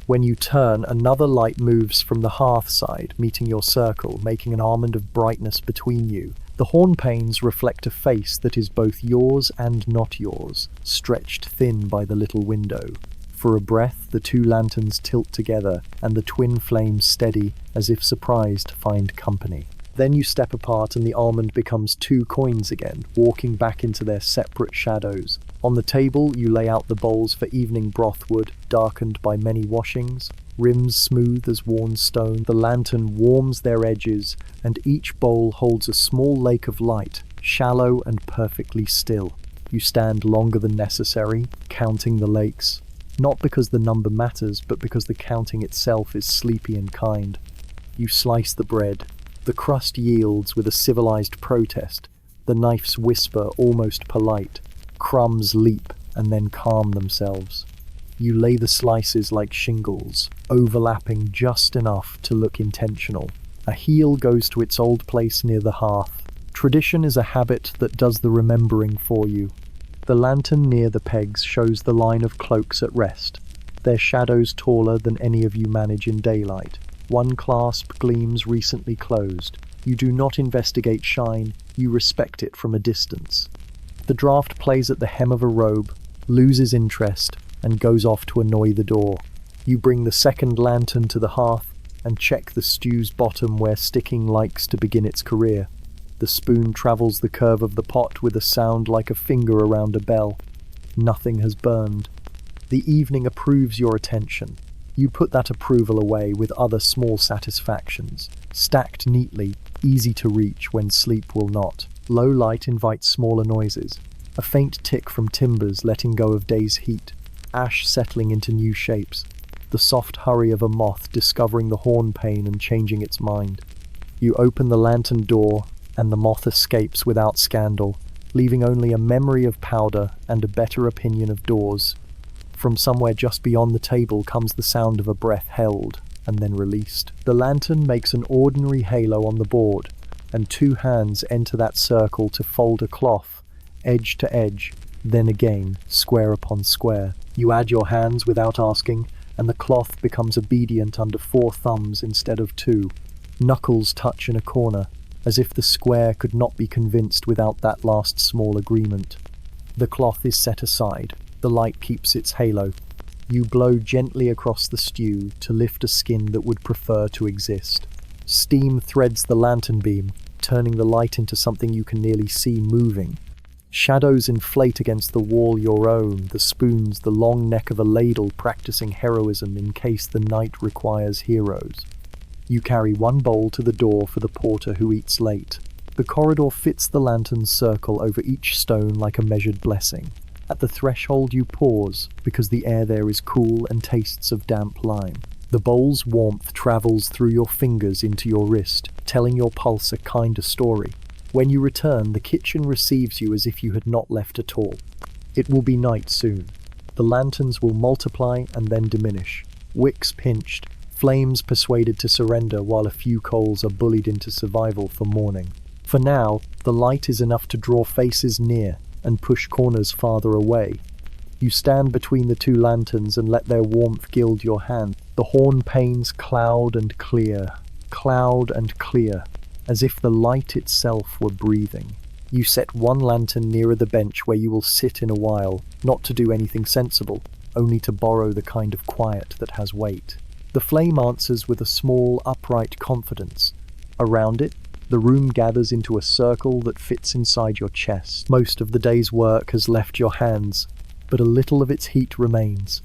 When you turn, another light moves from the hearth side, meeting your circle, making an almond of brightness between you. The horn panes reflect a face that is both yours and not yours, stretched thin by the little window. For a breath, the two lanterns tilt together, and the twin flames steady, as if surprised to find company. Then you step apart and the almond becomes two coins again, walking back into their separate shadows. On the table, you lay out the bowls for evening brothwood, darkened by many washings, rims smooth as worn stone. The lantern warms their edges, and each bowl holds a small lake of light, shallow and perfectly still. You stand longer than necessary, counting the lakes, not because the number matters, but because the counting itself is sleepy and kind. You slice the bread. The crust yields with a civilized protest. The knife's whisper almost polite. Crumbs leap and then calm themselves. You lay the slices like shingles, overlapping just enough to look intentional. A heel goes to its old place near the hearth. Tradition is a habit that does the remembering for you. The lantern near the pegs shows the line of cloaks at rest, their shadows taller than any of you manage in daylight. One clasp gleams recently closed. You do not investigate shine, you respect it from a distance. The draft plays at the hem of a robe, loses interest, and goes off to annoy the door. You bring the second lantern to the hearth and check the stew's bottom where sticking likes to begin its career. The spoon travels the curve of the pot with a sound like a finger around a bell. Nothing has burned. The evening approves your attention. You put that approval away with other small satisfactions, stacked neatly, easy to reach when sleep will not. Low light invites smaller noises. A faint tick from timbers letting go of day's heat, ash settling into new shapes, the soft hurry of a moth discovering the horn pane and changing its mind. You open the lantern door, and the moth escapes without scandal, leaving only a memory of powder and a better opinion of doors. From somewhere just beyond the table comes the sound of a breath held and then released. The lantern makes an ordinary halo on the board, and two hands enter that circle to fold a cloth, edge to edge, then again, square upon square. You add your hands without asking, and the cloth becomes obedient under 4 thumbs instead of 2. Knuckles touch in a corner, as if the square could not be convinced without that last small agreement. The cloth is set aside. The light keeps its halo. You blow gently across the stew to lift a skin that would prefer to exist. Steam threads the lantern beam, turning the light into something you can nearly see moving. Shadows inflate against the wall your own, the spoons, the long neck of a ladle practicing heroism in case the night requires heroes. You carry one bowl to the door for the porter who eats late. The corridor fits the lantern's circle over each stone like a measured blessing. At the threshold you pause, because the air there is cool and tastes of damp lime. The bowl's warmth travels through your fingers into your wrist, telling your pulse a kinder story. When you return, the kitchen receives you as if you had not left at all. It will be night soon. The lanterns will multiply and then diminish. Wicks pinched, flames persuaded to surrender while a few coals are bullied into survival for morning. For now, the light is enough to draw faces near and push corners farther away. You stand between the two lanterns and let their warmth gild your hand. The horn panes cloud and clear, as if the light itself were breathing. You set one lantern nearer the bench where you will sit in a while, not to do anything sensible, only to borrow the kind of quiet that has weight. The flame answers with a small, upright confidence. Around it, the room gathers into a circle that fits inside your chest. Most of the day's work has left your hands, but a little of its heat remains,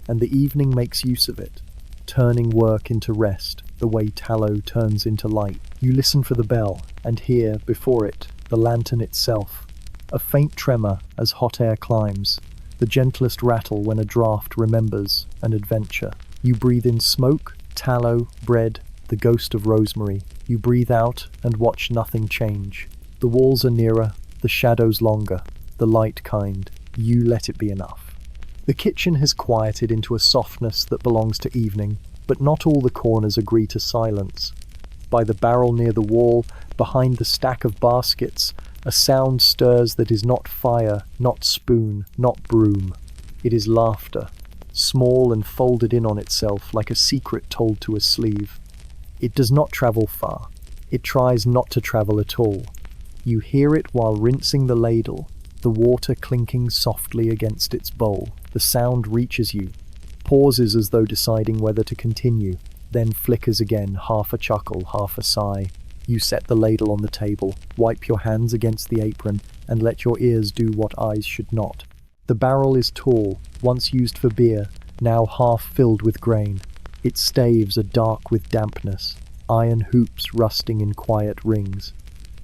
and the evening makes use of it, turning work into rest, the way tallow turns into light. You listen for the bell, and hear, before it, the lantern itself. A faint tremor as hot air climbs, the gentlest rattle when a draught remembers an adventure. You breathe in smoke, tallow, bread, the ghost of rosemary. You breathe out and watch nothing change. The walls are nearer, the shadows longer, the light kind. You let it be enough. The kitchen has quieted into a softness that belongs to evening, but not all the corners agree to silence. By the barrel near the wall, behind the stack of baskets, a sound stirs that is not fire, not spoon, not broom. It is laughter, small and folded in on itself like a secret told to a sleeve. It does not travel far. It tries not to travel at all. You hear it while rinsing the ladle, the water clinking softly against its bowl. The sound reaches you, pauses as though deciding whether to continue, then flickers again, half a chuckle, half a sigh. You set the ladle on the table, wipe your hands against the apron, and let your ears do what eyes should not. The barrel is tall, once used for beer, now half filled with grain. Its staves are dark with dampness, iron hoops rusting in quiet rings.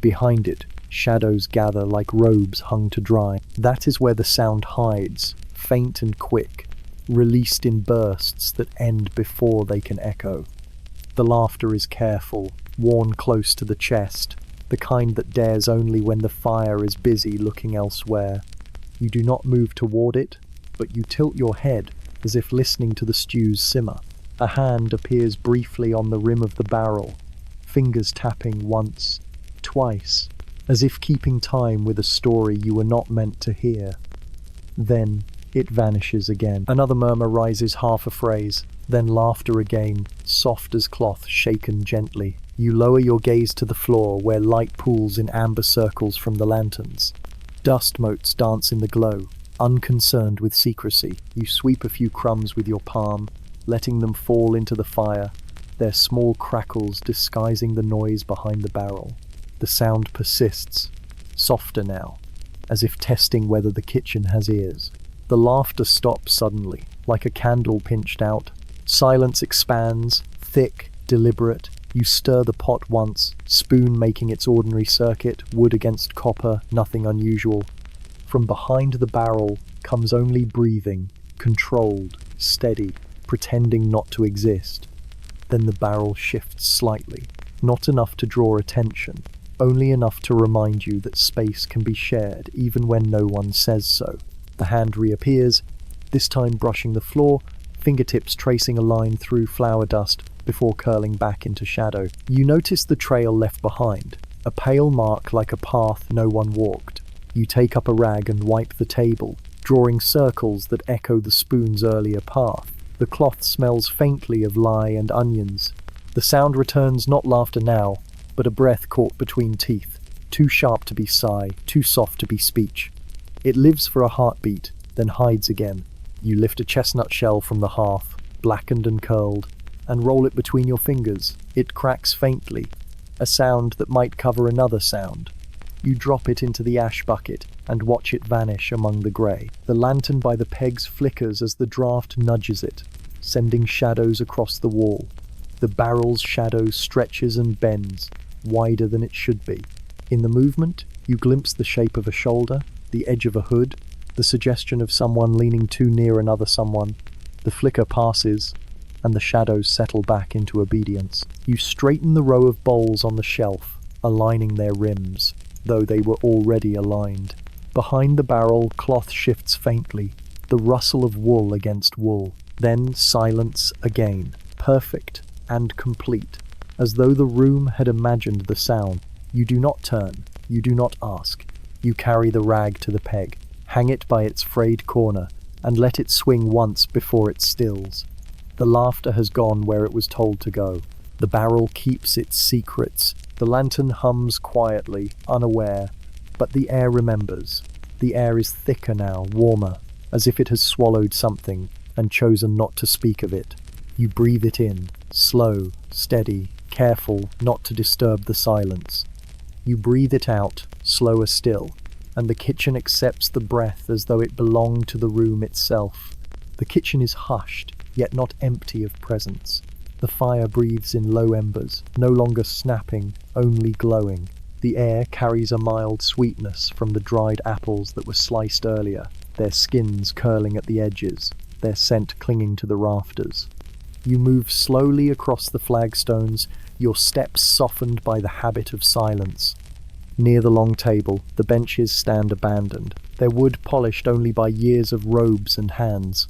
Behind it, shadows gather like robes hung to dry. That is where the sound hides, faint and quick, released in bursts that end before they can echo. The laughter is careful, worn close to the chest, the kind that dares only when the fire is busy looking elsewhere. You do not move toward it, but you tilt your head as if listening to the stews simmer. A hand appears briefly on the rim of the barrel, fingers tapping once, twice, as if keeping time with a story you were not meant to hear. Then it vanishes again. Another murmur rises half a phrase, then laughter again, soft as cloth shaken gently. You lower your gaze to the floor where light pools in amber circles from the lanterns. Dust motes dance in the glow, unconcerned with secrecy. You sweep a few crumbs with your palm, letting them fall into the fire, their small crackles disguising the noise behind the barrel. The sound persists, softer now, as if testing whether the kitchen has ears. The laughter stops suddenly, like a candle pinched out. Silence expands, thick, deliberate. You stir the pot once, spoon making its ordinary circuit, wood against copper, nothing unusual. From behind the barrel comes only breathing, controlled, steady, pretending not to exist. Then the barrel shifts slightly, not enough to draw attention, only enough to remind you that space can be shared even when no one says so. The hand reappears, this time brushing the floor, fingertips tracing a line through flour dust before curling back into shadow. You notice the trail left behind, a pale mark like a path no one walked. You take up a rag and wipe the table, drawing circles that echo the spoon's earlier path. The cloth smells faintly of lye and onions. The sound returns, not laughter now, but a breath caught between teeth, too sharp to be sigh, too soft to be speech. It lives for a heartbeat, then hides again. You lift a chestnut shell from the hearth, blackened and curled, and roll it between your fingers. It cracks faintly, a sound that might cover another sound. You drop it into the ash bucket and watch it vanish among the grey. The lantern by the pegs flickers as the draught nudges it, sending shadows across the wall. The barrel's shadow stretches and bends, wider than it should be. In the movement, you glimpse the shape of a shoulder, the edge of a hood, the suggestion of someone leaning too near another someone. The flicker passes, and the shadows settle back into obedience. You straighten the row of bowls on the shelf, aligning their rims, though they were already aligned. Behind the barrel, cloth shifts faintly, the rustle of wool against wool. Then silence again, perfect and complete, as though the room had imagined the sound. You do not turn, you do not ask. You carry the rag to the peg, hang it by its frayed corner, and let it swing once before it stills. The laughter has gone where it was told to go. The barrel keeps its secrets. The lantern hums quietly, unaware, But the air remembers. The air is thicker now, warmer, as if it has swallowed something and chosen not to speak of it. You breathe it in, slow, steady, careful not to disturb the silence. You breathe it out, slower still, and the kitchen accepts the breath as though it belonged to the room itself. The kitchen is hushed, yet not empty of presence. The fire breathes in low embers, no longer snapping, only glowing. The air carries a mild sweetness from the dried apples that were sliced earlier, their skins curling at the edges, their scent clinging to the rafters. You move slowly across the flagstones, your steps softened by the habit of silence. Near the long table, the benches stand abandoned, their wood polished only by years of robes and hands.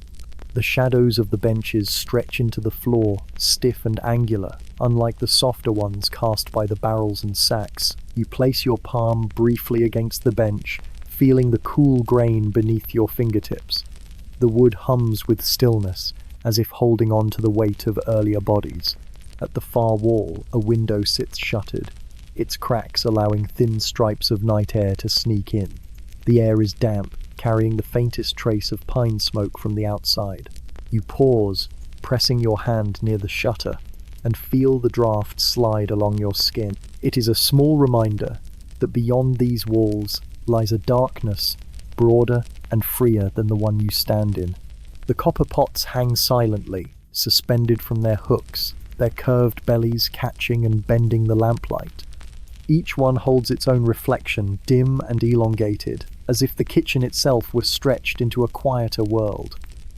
The shadows of the benches stretch into the floor, stiff and angular, unlike the softer ones cast by the barrels and sacks. You place your palm briefly against the bench, feeling the cool grain beneath your fingertips. The wood hums with stillness, as if holding on to the weight of earlier bodies. At the far wall, a window sits shuttered, its cracks allowing thin stripes of night air to sneak in. The air is damp, carrying the faintest trace of pine smoke from the outside. You pause, pressing your hand near the shutter, and feel the draft slide along your skin. It is a small reminder that beyond these walls lies a darkness, broader and freer than the one you stand in. The copper pots hang silently, suspended from their hooks, their curved bellies catching and bending the lamplight. Each one holds its own reflection, dim and elongated, as if the kitchen itself were stretched into a quieter world.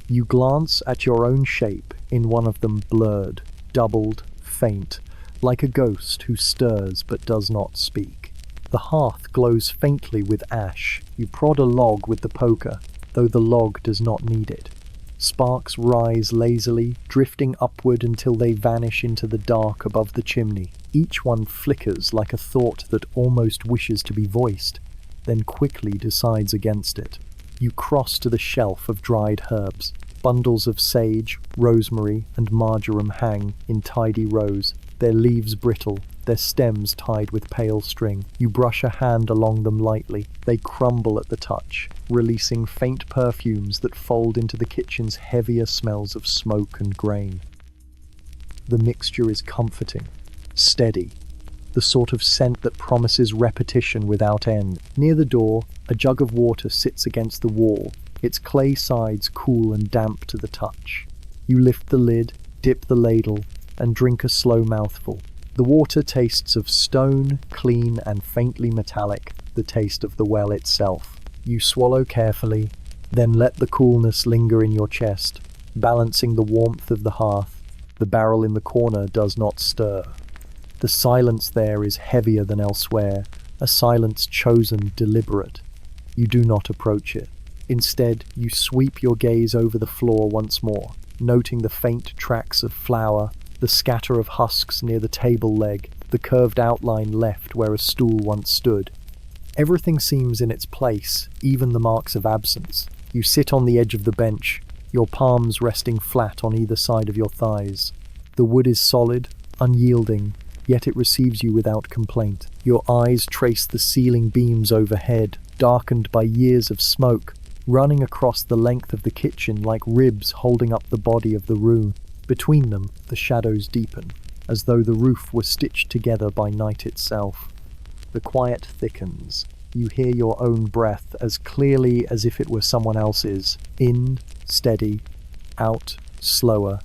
You glance at your own shape, in one of them blurred, doubled, faint, like a ghost who stirs but does not speak. The hearth glows faintly with ash. You prod a log with the poker, though the log does not need it. Sparks rise lazily, drifting upward until they vanish into the dark above the chimney. Each one flickers like a thought that almost wishes to be voiced, then quickly decides against it. You cross to the shelf of dried herbs. Bundles of sage, rosemary, and marjoram hang in tidy rows, their leaves brittle, their stems tied with pale string. You brush a hand along them lightly. They crumble at the touch, releasing faint perfumes that fold into the kitchen's heavier smells of smoke and grain. The mixture is comforting, steady, the sort of scent that promises repetition without end. Near the door, a jug of water sits against the wall, its clay sides cool and damp to the touch. You lift the lid, dip the ladle, and drink a slow mouthful. The water tastes of stone, clean and faintly metallic, the taste of the well itself. You swallow carefully, then let the coolness linger in your chest, balancing the warmth of the hearth. The barrel in the corner does not stir. The silence there is heavier than elsewhere, a silence chosen, deliberate. You do not approach it. Instead, you sweep your gaze over the floor once more, noting the faint tracks of flour, the scatter of husks near the table leg, the curved outline left where a stool once stood. Everything seems in its place, even the marks of absence. You sit on the edge of the bench, your palms resting flat on either side of your thighs. The wood is solid, unyielding, yet it receives you without complaint. Your eyes trace the ceiling beams overhead, darkened by years of smoke, running across the length of the kitchen like ribs holding up the body of the room. Between them, the shadows deepen, as though the roof were stitched together by night itself. The quiet thickens. You hear your own breath as clearly as if it were someone else's. In, steady, out, slower.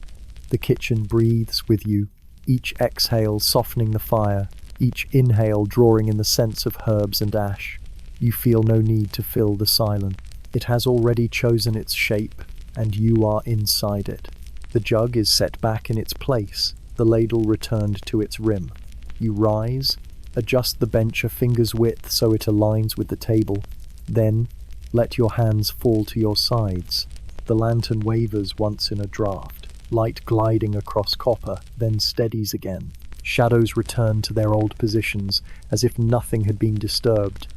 The kitchen breathes with you, each exhale softening the fire, each inhale drawing in the scents of herbs and ash. You feel no need to fill the silence. It has already chosen its shape, and you are inside it. The jug is set back in its place, the ladle returned to its rim. You rise, adjust the bench a finger's width so it aligns with the table, then let your hands fall to your sides. The lantern wavers once in a draught, light gliding across copper, then steadies again. Shadows return to their old positions, as if nothing had been disturbed.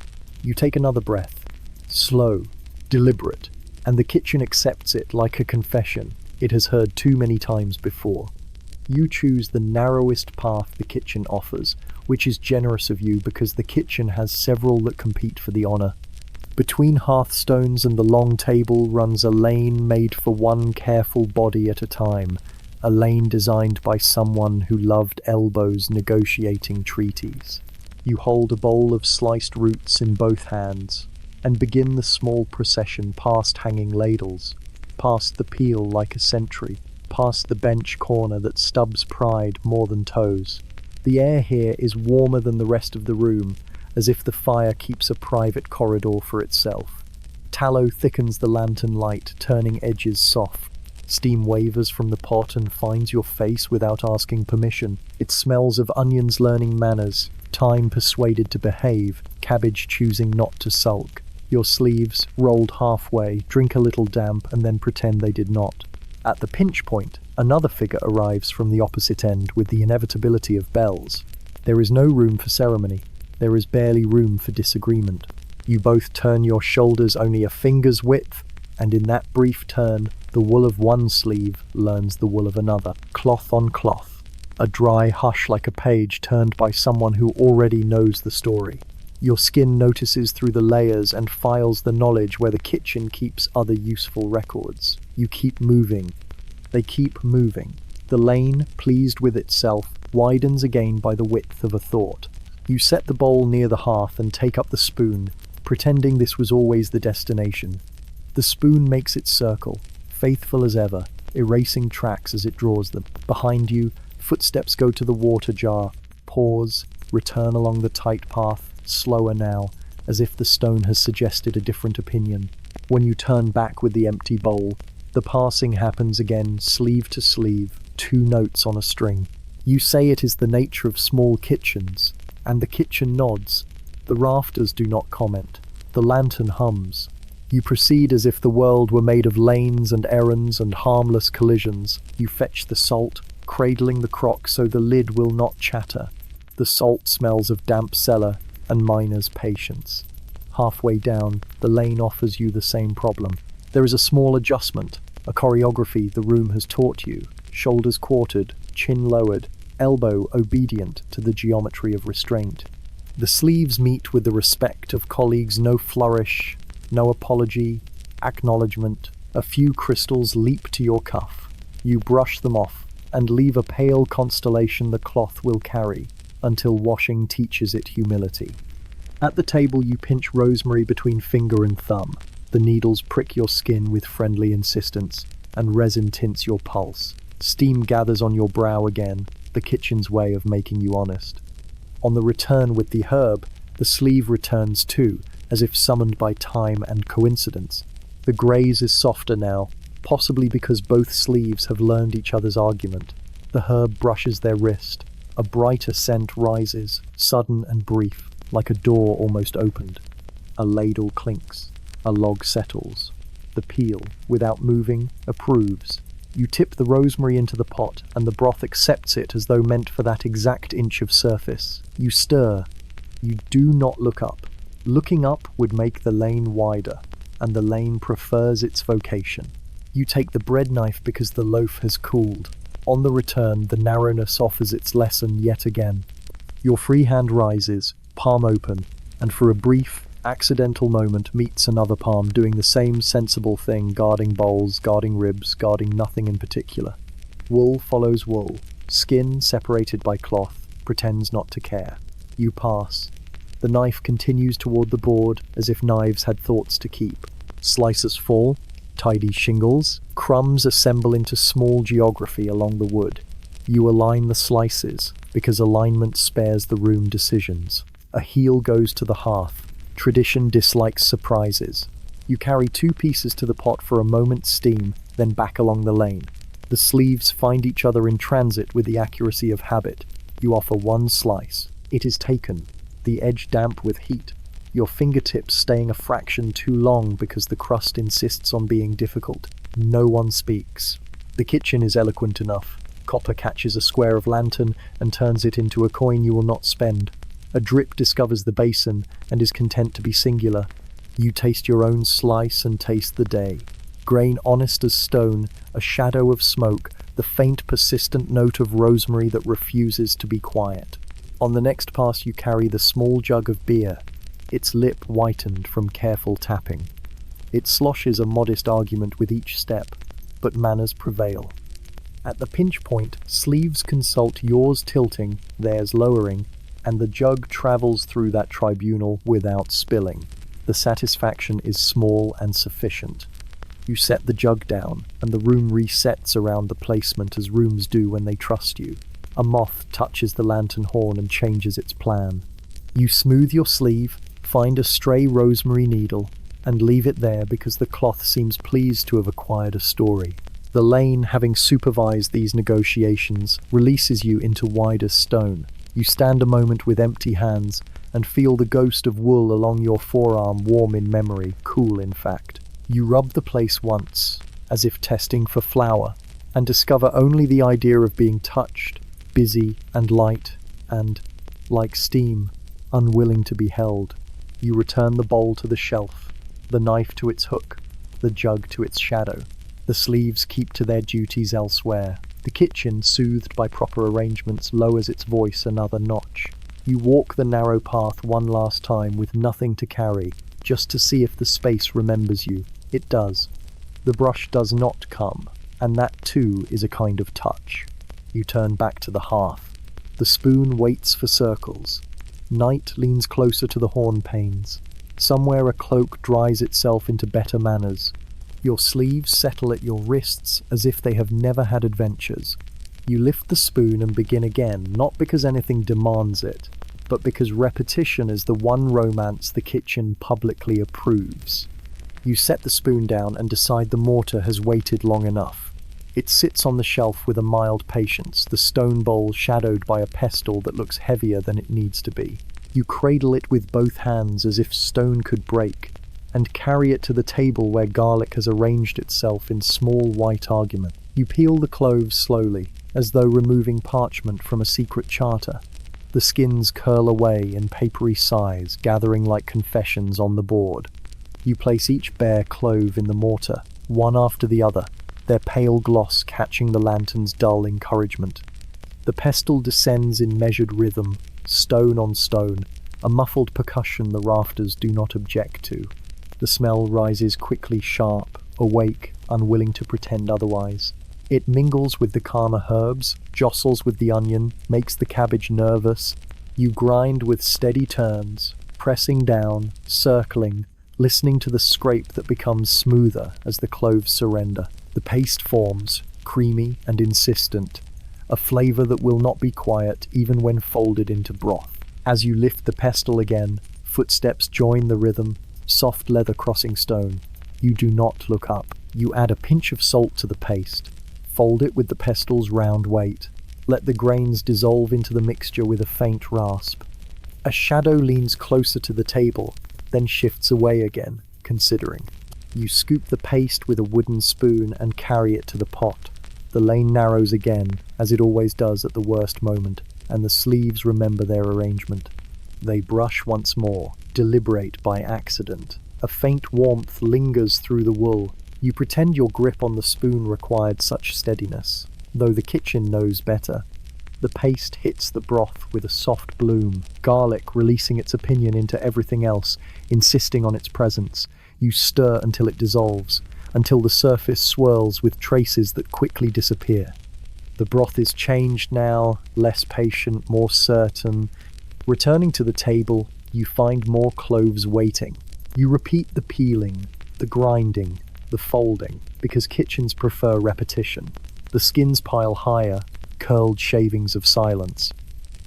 You take another breath, slow, deliberate, and the kitchen accepts it like a confession it has heard too many times before. You choose the narrowest path the kitchen offers, which is generous of you because the kitchen has several that compete for the honor. Between hearthstones and the long table runs a lane made for one careful body at a time, a lane designed by someone who loved elbows negotiating treaties. You hold a bowl of sliced roots in both hands and begin the small procession past hanging ladles, past the peel like a sentry, past the bench corner that stubs pride more than toes. The air here is warmer than the rest of the room, as if the fire keeps a private corridor for itself. Tallow thickens the lantern light, turning edges soft. Steam wavers from the pot and finds your face without asking permission. It smells of onions learning manners, thyme persuaded to behave, cabbage choosing not to sulk. Your sleeves, rolled halfway, drink a little damp and then pretend they did not. At the pinch point, another figure arrives from the opposite end with the inevitability of bells. There is no room for ceremony. There is barely room for disagreement. You both turn your shoulders only a finger's width, and in that brief turn, the wool of one sleeve learns the wool of another. Cloth on cloth. A dry hush like a page turned by someone who already knows the story. Your skin notices through the layers and files the knowledge where the kitchen keeps other useful records. You keep moving. They keep moving. The lane, pleased with itself, widens again by the width of a thought. You set the bowl near the hearth and take up the spoon, pretending this was always the destination. The spoon makes its circle, faithful as ever, erasing tracks as it draws them. Behind you, footsteps go to the water jar, pause, return along the tight path, slower now, as if the stone has suggested a different opinion. When you turn back with the empty bowl, the passing happens again, sleeve to sleeve, 2 notes on a string. You say it is the nature of small kitchens, and the kitchen nods. The rafters do not comment. The lantern hums. You proceed as if the world were made of lanes and errands and harmless collisions. You fetch the salt, cradling the crock so the lid will not chatter. The salt smells of damp cellar and miner's patience. Halfway down, the lane offers you the same problem. There is a small adjustment, a choreography the room has taught you. Shoulders quartered, chin lowered, elbow obedient to the geometry of restraint. The sleeves meet with the respect of colleagues, no flourish, no apology, acknowledgement. A few crystals leap to your cuff. You brush them off and leave a pale constellation the cloth will carry until washing teaches it humility. At the table you pinch rosemary between finger and thumb. The needles prick your skin with friendly insistence, and resin tints your pulse. Steam gathers on your brow again, the kitchen's way of making you honest. On the return with the herb, the sleeve returns too, as if summoned by time and coincidence. The graze is softer now, possibly because both sleeves have learned each other's argument. The herb brushes their wrist. A brighter scent rises, sudden and brief, like a door almost opened. A ladle clinks. A log settles. The peel, without moving, approves. You tip the rosemary into the pot, and the broth accepts it as though meant for that exact inch of surface. You stir. You do not look up. Looking up would make the lane wider, and the lane prefers its vocation. You take the bread knife because the loaf has cooled. On the return, the narrowness offers its lesson yet again. Your free hand rises, palm open, and for a brief, accidental moment meets another palm doing the same sensible thing, guarding bowls, guarding ribs, guarding nothing in particular. Wool follows wool. Skin, separated by cloth, pretends not to care. You pass. The knife continues toward the board as if knives had thoughts to keep. Slices fall, tidy shingles, crumbs assemble into small geography along the wood. You align the slices, because alignment spares the room decisions. A heel goes to the hearth. Tradition dislikes surprises. You carry 2 pieces to the pot for a moment's steam, then back along the lane. The sleeves find each other in transit with the accuracy of habit. You offer 1 slice. It is taken, the edge damp with heat. Your fingertips staying a fraction too long because the crust insists on being difficult. No one speaks. The kitchen is eloquent enough. Copper catches a square of lantern and turns it into a coin you will not spend. A drip discovers the basin and is content to be singular. You taste your own slice and taste the day. Grain honest as stone, a shadow of smoke, the faint persistent note of rosemary that refuses to be quiet. On the next pass you carry the small jug of beer, its lip whitened from careful tapping. It sloshes a modest argument with each step, but manners prevail. At the pinch point, sleeves consult yours tilting, theirs lowering, and the jug travels through that tribunal without spilling. The satisfaction is small and sufficient. You set the jug down, and the room resets around the placement as rooms do when they trust you. A moth touches the lantern horn and changes its plan. You smooth your sleeve, find a stray rosemary needle, and leave it there because the cloth seems pleased to have acquired a story. The lane, having supervised these negotiations, releases you into wider stone. You stand a moment with empty hands and feel the ghost of wool along your forearm, warm in memory, cool in fact. You rub the place once, as if testing for flour, and discover only the idea of being touched, busy and light, and, like steam, unwilling to be held. You return the bowl to the shelf, the knife to its hook, the jug to its shadow. The sleeves keep to their duties elsewhere. The kitchen, soothed by proper arrangements, lowers its voice another notch. You walk the narrow path one last time with nothing to carry, just to see if the space remembers you. It does. The brush does not come, and that too is a kind of touch. You turn back to the hearth. The spoon waits for circles. Night leans closer to the horn panes. Somewhere a cloak dries itself into better manners. Your sleeves settle at your wrists as if they have never had adventures. You lift the spoon and begin again, not because anything demands it, but because repetition is the one romance the kitchen publicly approves. You set the spoon down and decide the mortar has waited long enough. It sits on the shelf with a mild patience, the stone bowl shadowed by a pestle that looks heavier than it needs to be. You cradle it with both hands as if stone could break, and carry it to the table where garlic has arranged itself in small white argument. You peel the cloves slowly, as though removing parchment from a secret charter. The skins curl away in papery sighs, gathering like confessions on the board. You place each bare clove in the mortar, one after the other, their pale gloss catching the lantern's dull encouragement. The pestle descends in measured rhythm, stone on stone, a muffled percussion the rafters do not object to. The smell rises quickly, sharp, awake, unwilling to pretend otherwise. It mingles with the calmer herbs, jostles with the onion, makes the cabbage nervous. You grind with steady turns, pressing down, circling, listening to the scrape that becomes smoother as the cloves surrender. The paste forms, creamy and insistent, a flavor that will not be quiet even when folded into broth. As you lift the pestle again, footsteps join the rhythm, soft leather crossing stone. You do not look up. You add a pinch of salt to the paste. Fold it with the pestle's round weight. Let the grains dissolve into the mixture with a faint rasp. A shadow leans closer to the table, then shifts away again, considering. You scoop the paste with a wooden spoon and carry it to the pot. The lane narrows again, as it always does at the worst moment, and the sleeves remember their arrangement. They brush once more, deliberate by accident. A faint warmth lingers through the wool. You pretend your grip on the spoon required such steadiness, though the kitchen knows better. The paste hits the broth with a soft bloom, garlic releasing its opinion into everything else, insisting on its presence. You stir until it dissolves, until the surface swirls with traces that quickly disappear. The broth is changed now, less patient, more certain. Returning to the table, you find more cloves waiting. You repeat the peeling, the grinding, the folding, because kitchens prefer repetition. The skins pile higher, curled shavings of silence.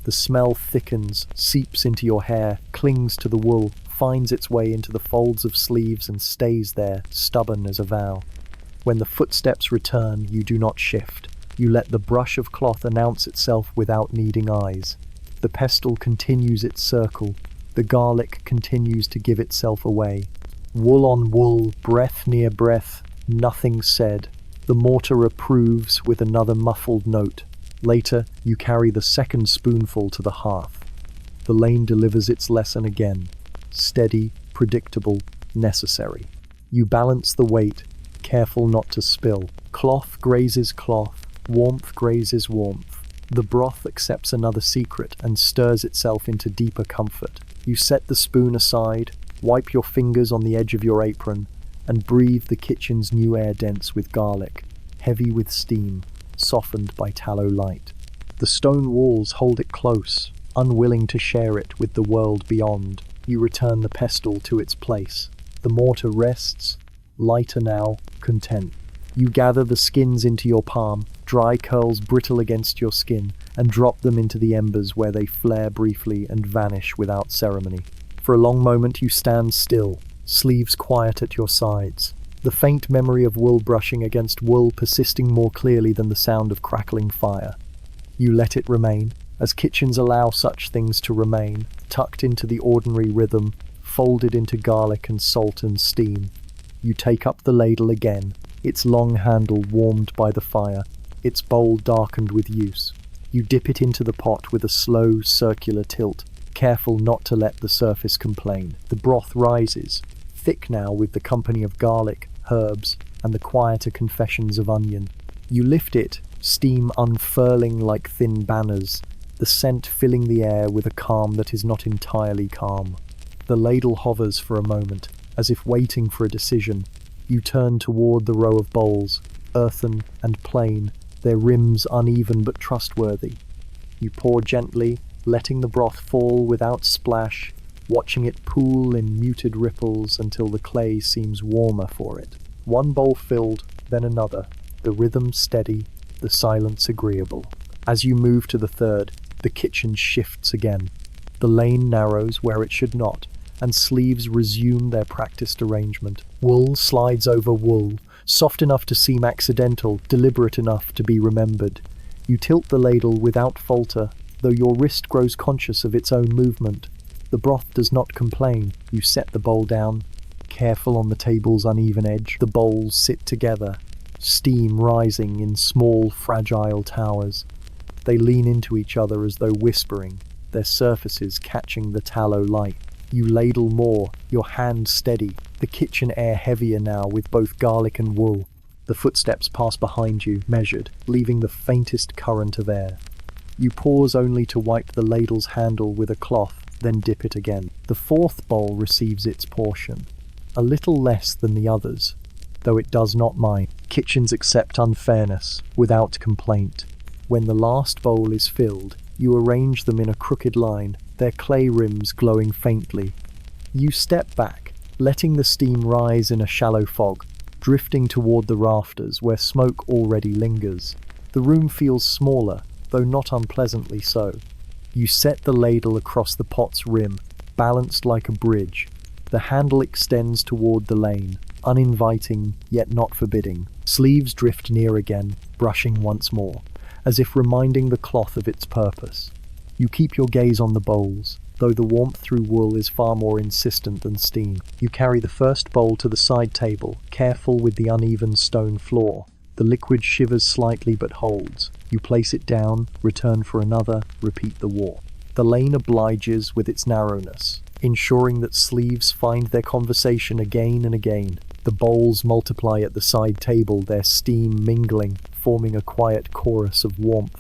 The smell thickens, seeps into your hair, clings to the wool, finds its way into the folds of sleeves and stays there, stubborn as a vow. When the footsteps return, you do not shift. You let the brush of cloth announce itself without needing eyes. The pestle continues its circle. The garlic continues to give itself away. Wool on wool, breath near breath, nothing said. The mortar approves with another muffled note. Later, you carry the second spoonful to the hearth. The lane delivers its lesson again. Steady, predictable, necessary. You balance the weight, careful not to spill. Cloth grazes cloth, warmth grazes warmth. The broth accepts another secret and stirs itself into deeper comfort. You set the spoon aside, wipe your fingers on the edge of your apron, and breathe the kitchen's new air dense with garlic, heavy with steam, softened by tallow light. The stone walls hold it close, unwilling to share it with the world beyond. You return the pestle to its place. The mortar rests, lighter now, content. You gather the skins into your palm, dry curls brittle against your skin, and drop them into the embers where they flare briefly and vanish without ceremony. For a long moment you stand still, sleeves quiet at your sides, the faint memory of wool brushing against wool persisting more clearly than the sound of crackling fire. You let it remain, as kitchens allow such things to remain, tucked into the ordinary rhythm, folded into garlic and salt and steam. You take up the ladle again, its long handle warmed by the fire, its bowl darkened with use. You dip it into the pot with a slow, circular tilt, careful not to let the surface complain. The broth rises, thick now with the company of garlic, herbs, and the quieter confessions of onion. You lift it, steam unfurling like thin banners, the scent filling the air with a calm that is not entirely calm. The ladle hovers for a moment, as if waiting for a decision. You turn toward the row of bowls, earthen and plain, their rims uneven but trustworthy. You pour gently, letting the broth fall without splash, watching it pool in muted ripples until the clay seems warmer for it. One bowl filled, then another, the rhythm steady, the silence agreeable. As you move to the third, the kitchen shifts again. The lane narrows where it should not, and sleeves resume their practiced arrangement. Wool slides over wool, soft enough to seem accidental, deliberate enough to be remembered. You tilt the ladle without falter, though your wrist grows conscious of its own movement. The broth does not complain. You set the bowl down, careful on the table's uneven edge. The bowls sit together, steam rising in small, fragile towers. They lean into each other as though whispering, their surfaces catching the tallow light. You ladle more, your hand steady, the kitchen air heavier now with both garlic and wool. The footsteps pass behind you, measured, leaving the faintest current of air. You pause only to wipe the ladle's handle with a cloth, then dip it again. The fourth bowl receives its portion, a little less than the others, though it does not mind. Kitchens accept unfairness, without complaint. When the last bowl is filled, you arrange them in a crooked line, their clay rims glowing faintly. You step back, letting the steam rise in a shallow fog, drifting toward the rafters where smoke already lingers. The room feels smaller, though not unpleasantly so. You set the ladle across the pot's rim, balanced like a bridge. The handle extends toward the lane, uninviting yet not forbidding. Sleeves drift near again, brushing once more, as if reminding the cloth of its purpose. You keep your gaze on the bowls, though the warmth through wool is far more insistent than steam. You carry the first bowl to the side table, careful with the uneven stone floor. The liquid shivers slightly but holds. You place it down, return for another, repeat the war. The lane obliges with its narrowness, ensuring that sleeves find their conversation again and again. The bowls multiply at the side table, their steam mingling, forming a quiet chorus of warmth.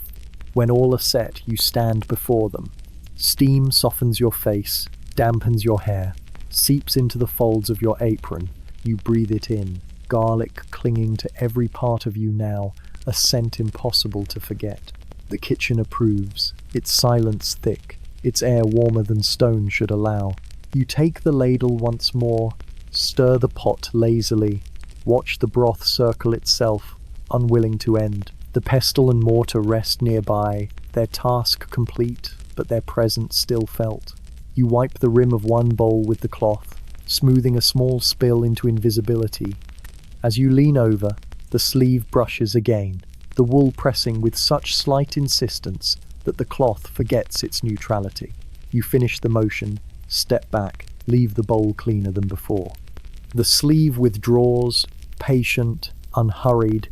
When all are set, you stand before them. Steam softens your face, dampens your hair, seeps into the folds of your apron. You breathe it in, garlic clinging to every part of you now, a scent impossible to forget. The kitchen approves, its silence thick, its air warmer than stone should allow. You take the ladle once more, stir the pot lazily, watch the broth circle itself, unwilling to end. The pestle and mortar rest nearby, their task complete, but their presence still felt. You wipe the rim of one bowl with the cloth, smoothing a small spill into invisibility. As you lean over, the sleeve brushes again, the wool pressing with such slight insistence that the cloth forgets its neutrality. You finish the motion, step back, leave the bowl cleaner than before. The sleeve withdraws, patient, unhurried.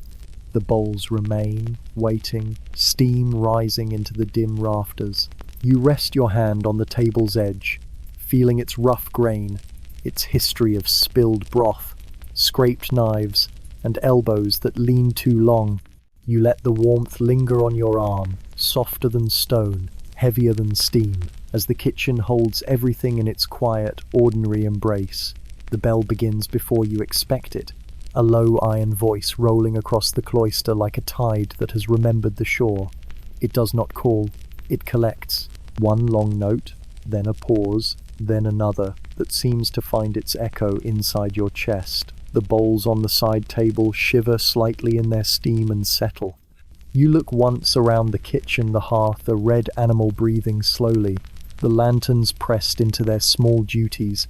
The bowls remain, waiting, steam rising into the dim rafters. You rest your hand on the table's edge, feeling its rough grain, its history of spilled broth, scraped knives, and elbows that lean too long. You let the warmth linger on your arm, softer than stone, heavier than steam, as the kitchen holds everything in its quiet, ordinary embrace. The bell begins before you expect it, a low iron voice rolling across the cloister like a tide that has remembered the shore. It does not call, it collects. One long note, then a pause, then another, that seems to find its echo inside your chest. The bowls on the side table shiver slightly in their steam and settle. You look once around the kitchen, the hearth, a red animal breathing slowly, the lanterns pressed into their small duties,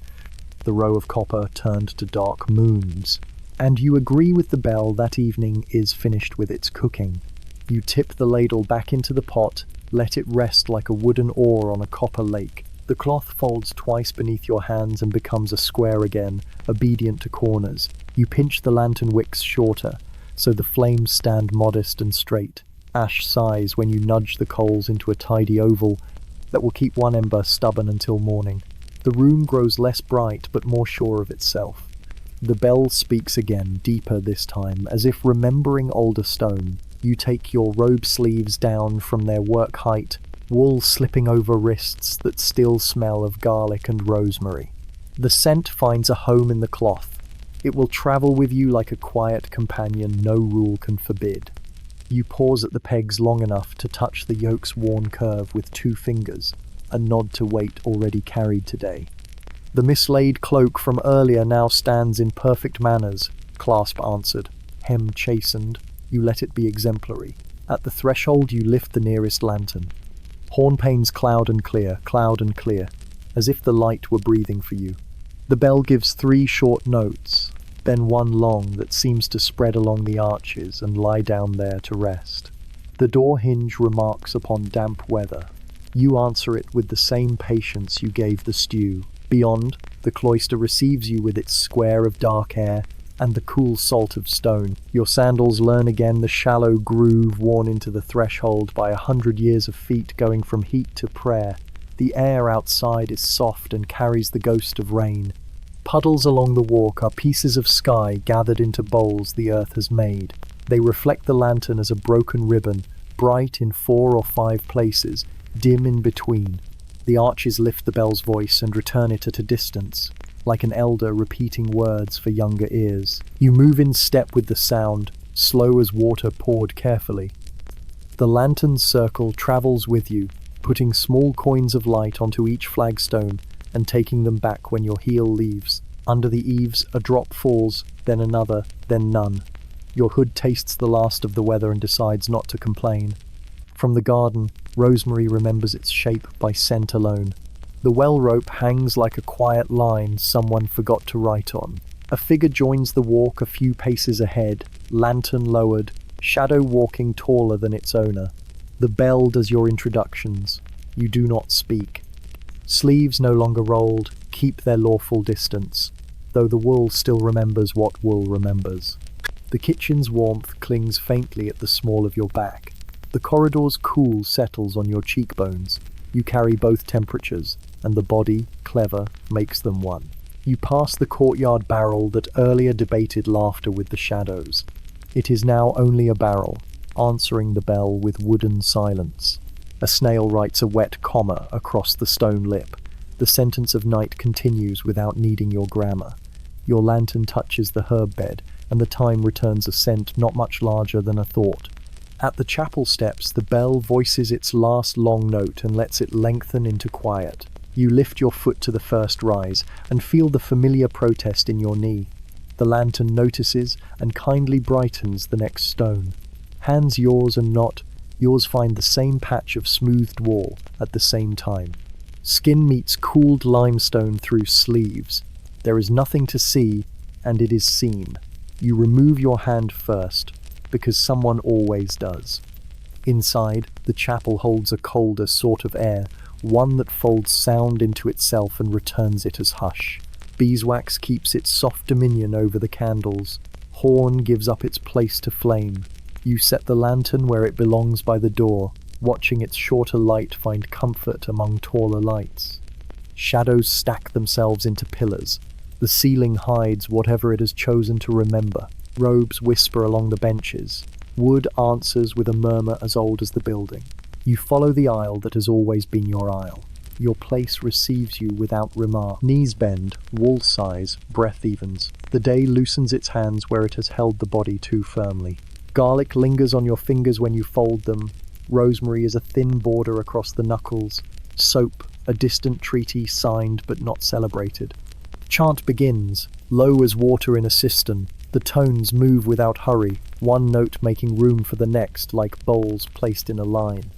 the row of copper turned to dark moons. And you agree with the bell that evening is finished with its cooking. You tip the ladle back into the pot, let it rest like a wooden oar on a copper lake. The cloth folds twice beneath your hands and becomes a square again, obedient to corners. You pinch the lantern wicks shorter, so the flames stand modest and straight. Ash sighs when you nudge the coals into a tidy oval that will keep one ember stubborn until morning. The room grows less bright but more sure of itself. The bell speaks again, deeper this time, as if remembering older stone. You take your robe sleeves down from their work height, wool slipping over wrists that still smell of garlic and rosemary. The scent finds a home in the cloth. It will travel with you like a quiet companion no rule can forbid. You pause at the pegs long enough to touch the yoke's worn curve with 2 fingers, a nod to weight already carried today. The mislaid cloak from earlier now stands in perfect manners, clasp answered, hem chastened. You let it be exemplary. At the threshold you lift the nearest lantern. Hornpanes cloud and clear, as if the light were breathing for you. The bell gives 3 short notes, then one long that seems to spread along the arches and lie down there to rest. The door hinge remarks upon damp weather. You answer it with the same patience you gave the stew. Beyond, the cloister receives you with its square of dark air and the cool salt of stone. Your sandals learn again the shallow groove worn into the threshold by 100 years of feet going from heat to prayer. The air outside is soft and carries the ghost of rain. Puddles along the walk are pieces of sky gathered into bowls the earth has made. They reflect the lantern as a broken ribbon, bright in 4 or 5 places, dim in between. The arches lift the bell's voice and return it at a distance, like an elder repeating words for younger ears. You move in step with the sound, slow as water poured carefully. The lantern's circle travels with you, putting small coins of light onto each flagstone and taking them back when your heel leaves. Under the eaves, a drop falls, then another, then none. Your hood tastes the last of the weather and decides not to complain. From the garden, rosemary remembers its shape by scent alone. The well rope hangs like a quiet line someone forgot to write on. A figure joins the walk a few paces ahead, lantern lowered, shadow walking taller than its owner. The bell does your introductions. You do not speak. Sleeves no longer rolled, keep their lawful distance, though the wool still remembers what wool remembers. The kitchen's warmth clings faintly at the small of your back. The corridor's cool settles on your cheekbones. You carry both temperatures, and the body, clever, makes them one. You pass the courtyard barrel that earlier debated laughter with the shadows. It is now only a barrel, answering the bell with wooden silence. A snail writes a wet comma across the stone lip. The sentence of night continues without needing your grammar. Your lantern touches the herb bed, and the time returns a scent not much larger than a thought. At the chapel steps, the bell voices its last long note and lets it lengthen into quiet. You lift your foot to the first rise and feel the familiar protest in your knee. The lantern notices and kindly brightens the next stone. Hands yours and not, yours find the same patch of smoothed wall at the same time. Skin meets cooled limestone through sleeves. There is nothing to see, and it is seen. You remove your hand first, because someone always does. Inside, the chapel holds a colder sort of air, one that folds sound into itself and returns it as hush. Beeswax keeps its soft dominion over the candles. Horn gives up its place to flame. You set the lantern where it belongs by the door, watching its shorter light find comfort among taller lights. Shadows stack themselves into pillars. The ceiling hides whatever it has chosen to remember. Robes whisper along the benches. Wood answers with a murmur as old as the building. You follow the aisle that has always been your aisle. Your place receives you without remark. Knees bend, wall sighs, breath evens. The day loosens its hands where it has held the body too firmly. Garlic lingers on your fingers when you fold them. Rosemary is a thin border across the knuckles. Soap, a distant treaty signed but not celebrated. Chant begins, low as water in a cistern. The tones move without hurry, one note making room for the next like bowls placed in a line.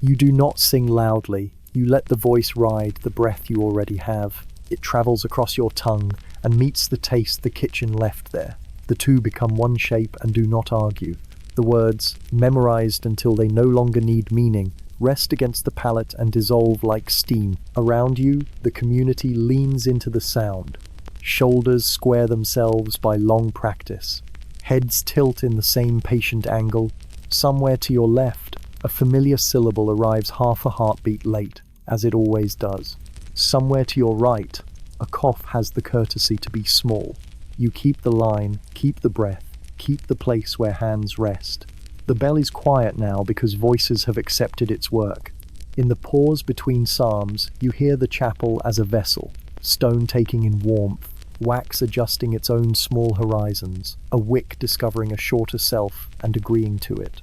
You do not sing loudly. You let the voice ride the breath you already have. It travels across your tongue and meets the taste the kitchen left there. The two become one shape and do not argue. The words, memorized until they no longer need meaning, rest against the palate and dissolve like steam. Around you, the community leans into the sound. Shoulders square themselves by long practice. Heads tilt in the same patient angle. Somewhere to your left, a familiar syllable arrives half a heartbeat late, as it always does. Somewhere to your right, a cough has the courtesy to be small. You keep the line, keep the breath, keep the place where hands rest. The bell is quiet now because voices have accepted its work. In the pause between psalms, you hear the chapel as a vessel, stone taking in warmth, wax adjusting its own small horizons, a wick discovering a shorter self and agreeing to it.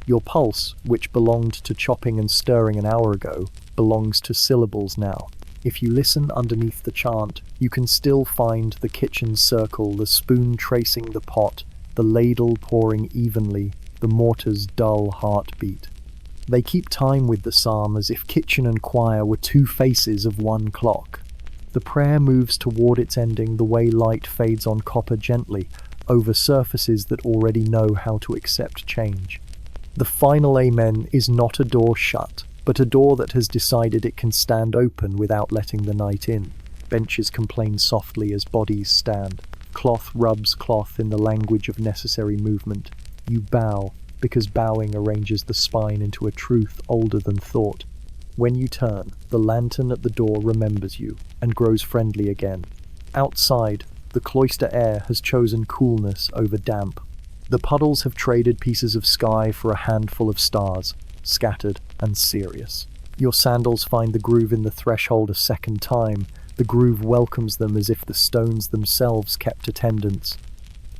Your pulse, which belonged to chopping and stirring an hour ago, belongs to syllables now. If you listen underneath the chant, you can still find the kitchen circle, the spoon tracing the pot, the ladle pouring evenly, the mortar's dull heartbeat. They keep time with the psalm as if kitchen and choir were two faces of one clock. The prayer moves toward its ending the way light fades on copper gently, over surfaces that already know how to accept change. The final amen is not a door shut, but a door that has decided it can stand open without letting the night in. Benches complain softly as bodies stand. Cloth rubs cloth in the language of necessary movement. You bow, because bowing arranges the spine into a truth older than thought. When you turn, the lantern at the door remembers you, and grows friendly again. Outside, the cloister air has chosen coolness over damp. The puddles have traded pieces of sky for a handful of stars, scattered and serious. Your sandals find the groove in the threshold a second time. The groove welcomes them as if the stones themselves kept attendance.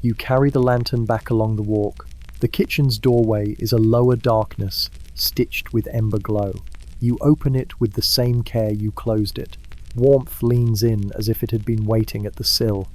You carry the lantern back along the walk. The kitchen's doorway is a lower darkness, stitched with ember glow. You open it with the same care you closed it. Warmth leans in as if it had been waiting at the sill.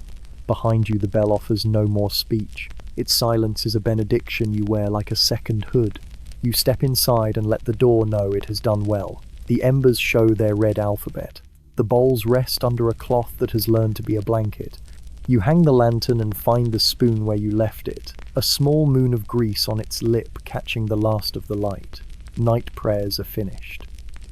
Behind you the bell offers no more speech. Its silence is a benediction you wear like a second hood. You step inside and let the door know it has done well. The embers show their red alphabet. The bowls rest under a cloth that has learned to be a blanket. You hang the lantern and find the spoon where you left it, a small moon of grease on its lip catching the last of the light. Night prayers are finished.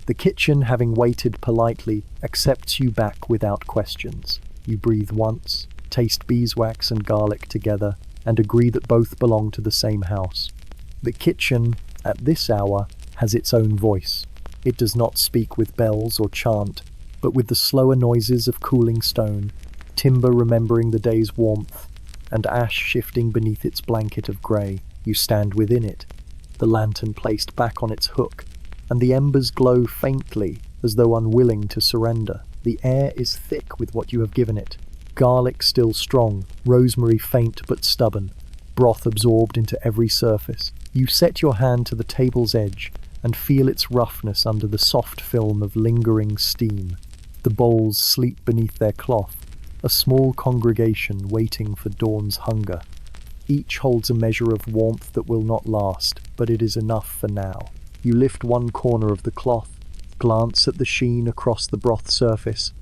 The kitchen, having waited politely, accepts you back without questions. You breathe once, taste beeswax and garlic together, and agree that both belong to the same house. The kitchen, at this hour, has its own voice. It does not speak with bells or chant, but with the slower noises of cooling stone, timber remembering the day's warmth, and ash shifting beneath its blanket of grey. You stand within it, the lantern placed back on its hook, and the embers glow faintly, as though unwilling to surrender. The air is thick with what you have given it. Garlic still strong, rosemary faint but stubborn, broth absorbed into every surface. You set your hand to the table's edge and feel its roughness under the soft film of lingering steam. The bowls sleep beneath their cloth, a small congregation waiting for dawn's hunger. Each holds a measure of warmth that will not last, but it is enough for now. You lift one corner of the cloth, glance at the sheen across the broth surface,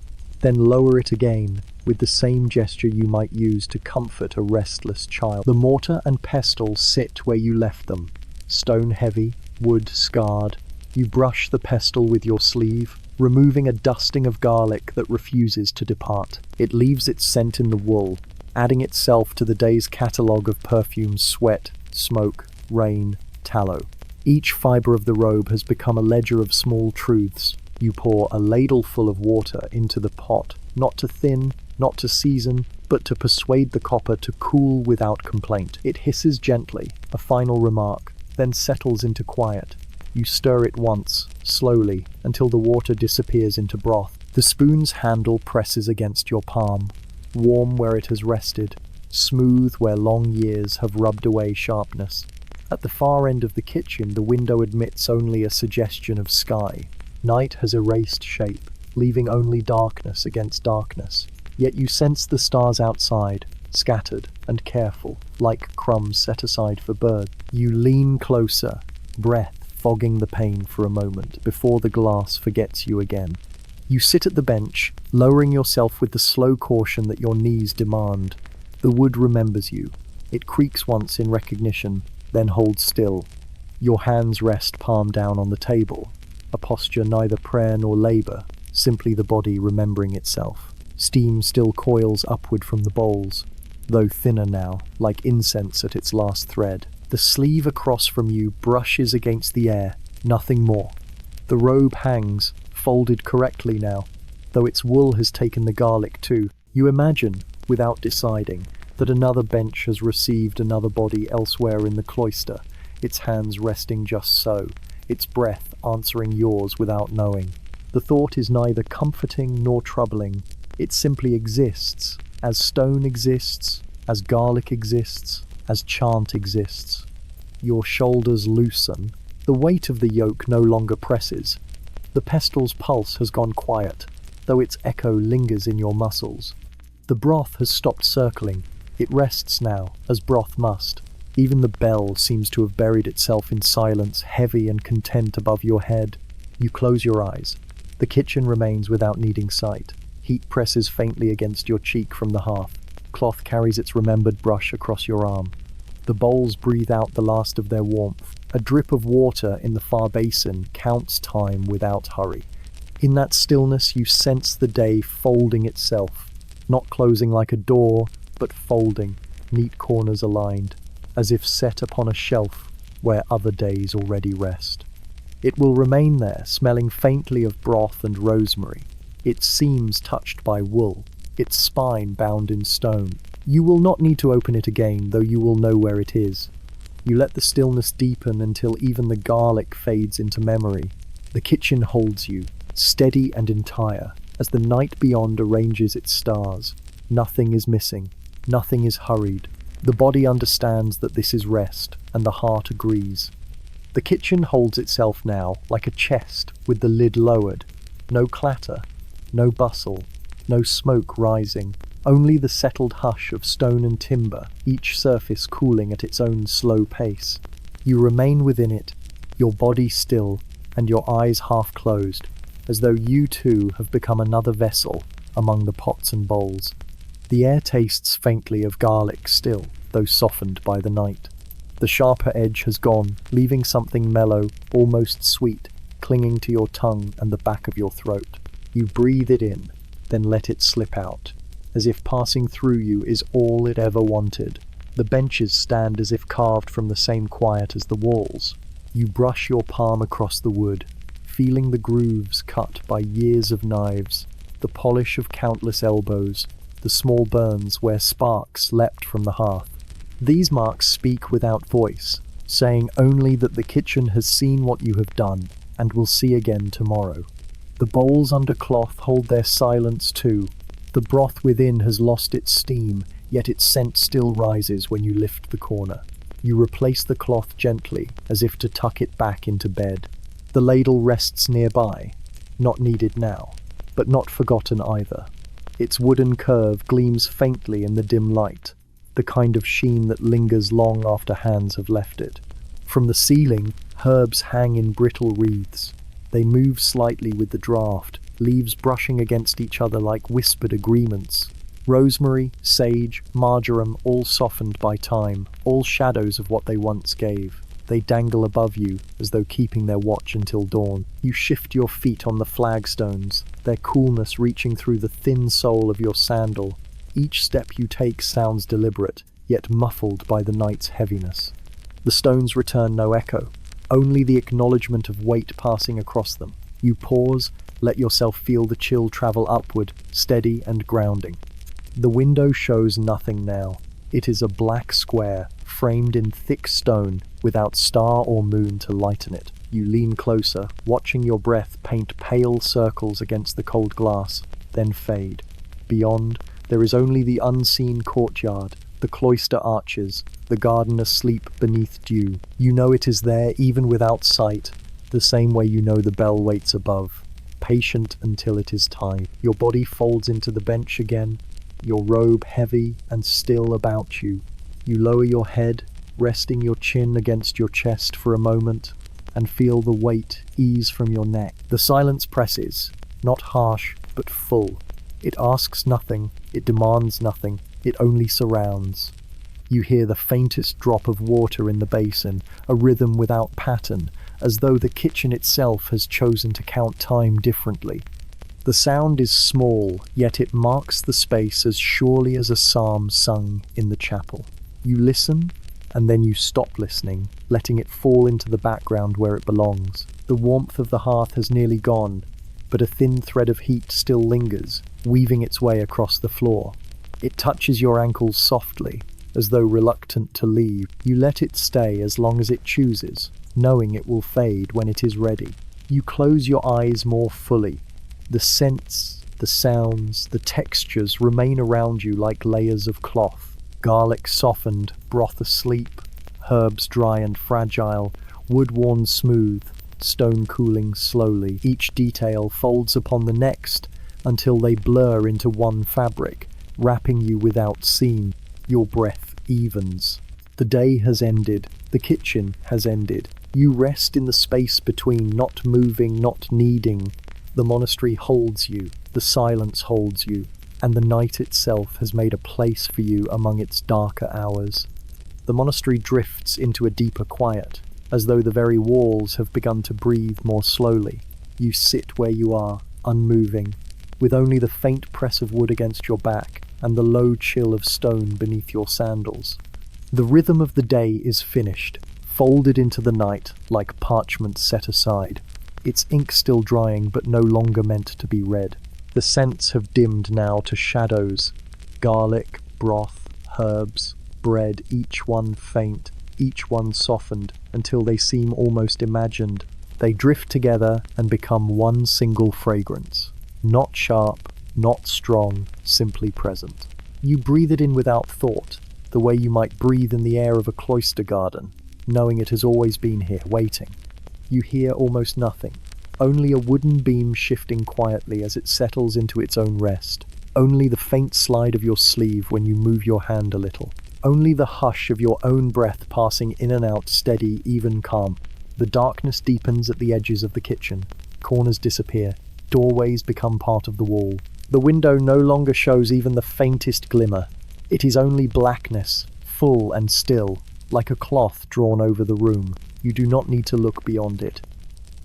then lower it again with the same gesture you might use to comfort a restless child. The mortar and pestle sit where you left them, stone heavy, wood scarred. You brush the pestle with your sleeve, removing a dusting of garlic that refuses to depart. It leaves its scent in the wool, adding itself to the day's catalogue of perfumes: sweat, smoke, rain, tallow. Each fibre of the robe has become a ledger of small truths. You pour a ladleful of water into the pot, not to thin, not to season, but to persuade the copper to cool without complaint. It hisses gently, a final remark, then settles into quiet. You stir it once, slowly, until the water disappears into broth. The spoon's handle presses against your palm, warm where it has rested, smooth where long years have rubbed away sharpness. At the far end of the kitchen, the window admits only a suggestion of sky. Night has erased shape, leaving only darkness against darkness. Yet you sense the stars outside, scattered and careful, like crumbs set aside for birds. You lean closer, breath fogging the pain for a moment before the glass forgets you again. You sit at the bench, lowering yourself with the slow caution that your knees demand. The wood remembers you. It creaks once in recognition, then holds still. Your hands rest palm down on the table, a posture neither prayer nor labor, simply the body remembering itself. Steam still coils upward from the bowls, though thinner now, like incense at its last thread. The sleeve across from you brushes against the air, nothing more. The robe hangs, folded correctly now, though its wool has taken the garlic too. You imagine, without deciding, that another bench has received another body elsewhere in the cloister, its hands resting just so, its breath answering yours without knowing. The thought is neither comforting nor troubling. It simply exists, as stone exists, as garlic exists, as chant exists. Your shoulders loosen. The weight of the yoke no longer presses. The pestil's pulse has gone quiet, though its echo lingers in your muscles. The broth has stopped circling. It rests now, as broth must. Even the bell seems to have buried itself in silence, heavy and content above your head. You close your eyes. The kitchen remains without needing sight. Heat presses faintly against your cheek from the hearth. Cloth carries its remembered brush across your arm. The bowls breathe out the last of their warmth. A drip of water in the far basin counts time without hurry. In that stillness you sense the day folding itself, not closing like a door, but folding, neat corners aligned, as if set upon a shelf where other days already rest. It will remain there, smelling faintly of broth and rosemary, its seams touched by wool, its spine bound in stone. You will not need to open it again, though you will know where it is. You let the stillness deepen until even the garlic fades into memory. The kitchen holds you, steady and entire, as the night beyond arranges its stars. Nothing is missing, nothing is hurried. The body understands that this is rest, and the heart agrees. The kitchen holds itself now like a chest with the lid lowered. No clatter, no bustle, no smoke rising. Only the settled hush of stone and timber, each surface cooling at its own slow pace. You remain within it, your body still, and your eyes half closed, as though you too have become another vessel among the pots and bowls. The air tastes faintly of garlic still, though softened by the night. The sharper edge has gone, leaving something mellow, almost sweet, clinging to your tongue and the back of your throat. You breathe it in, then let it slip out, as if passing through you is all it ever wanted. The benches stand as if carved from the same quiet as the walls. You brush your palm across the wood, feeling the grooves cut by years of knives, the polish of countless elbows, the small burns where sparks leapt from the hearth. These marks speak without voice, saying only that the kitchen has seen what you have done and will see again tomorrow. The bowls under cloth hold their silence too. The broth within has lost its steam, yet its scent still rises when you lift the corner. You replace the cloth gently, as if to tuck it back into bed. The ladle rests nearby, not needed now, but not forgotten either. Its wooden curve gleams faintly in the dim light, the kind of sheen that lingers long after hands have left it. From the ceiling, herbs hang in brittle wreaths. They move slightly with the draught, leaves brushing against each other like whispered agreements. Rosemary, sage, marjoram, all softened by time, all shadows of what they once gave. They dangle above you, as though keeping their watch until dawn. You shift your feet on the flagstones, their coolness reaching through the thin sole of your sandal. Each step you take sounds deliberate, yet muffled by the night's heaviness. The stones return no echo, only the acknowledgement of weight passing across them. You pause, let yourself feel the chill travel upward, steady and grounding. The window shows nothing now. It is a black square, framed in thick stone, without star or moon to lighten it. You lean closer, watching your breath paint pale circles against the cold glass, then fade. Beyond, there is only the unseen courtyard, the cloister arches, the garden asleep beneath dew. You know it is there even without sight, the same way you know the bell waits above, patient until it is time. Your body folds into the bench again, your robe heavy and still about you. You lower your head, resting your chin against your chest for a moment, and feel the weight ease from your neck. The silence presses, not harsh, but full. It asks nothing, it demands nothing, it only surrounds. You hear the faintest drop of water in the basin, a rhythm without pattern, as though the kitchen itself has chosen to count time differently. The sound is small, yet it marks the space as surely as a psalm sung in the chapel. You listen, and then you stop listening, letting it fall into the background where it belongs. The warmth of the hearth has nearly gone, but a thin thread of heat still lingers, weaving its way across the floor. It touches your ankles softly, as though reluctant to leave. You let it stay as long as it chooses, knowing it will fade when it is ready. You close your eyes more fully. The scents, the sounds, the textures remain around you like layers of cloth. Garlic softened, broth asleep, herbs dry and fragile, wood worn smooth, stone cooling slowly. Each detail folds upon the next until they blur into one fabric, wrapping you without seam. Your breath evens. The day has ended. The kitchen has ended. You rest in the space between, not moving, not needing. The monastery holds you. The silence holds you. And the night itself has made a place for you among its darker hours. The monastery drifts into a deeper quiet, as though the very walls have begun to breathe more slowly. You sit where you are, unmoving, with only the faint press of wood against your back and the low chill of stone beneath your sandals. The rhythm of the day is finished, folded into the night like parchment set aside, its ink still drying but no longer meant to be read. The scents have dimmed now to shadows, garlic, broth, herbs, bread, each one faint, each one softened, until they seem almost imagined. They drift together and become one single fragrance, not sharp, not strong, simply present. You breathe it in without thought, the way you might breathe in the air of a cloister garden, knowing it has always been here, waiting. You hear almost nothing. Only a wooden beam shifting quietly as it settles into its own rest. Only the faint slide of your sleeve when you move your hand a little. Only the hush of your own breath passing in and out, steady, even, calm. The darkness deepens at the edges of the kitchen. Corners disappear. Doorways become part of the wall. The window no longer shows even the faintest glimmer. It is only blackness, full and still, like a cloth drawn over the room. You do not need to look beyond it.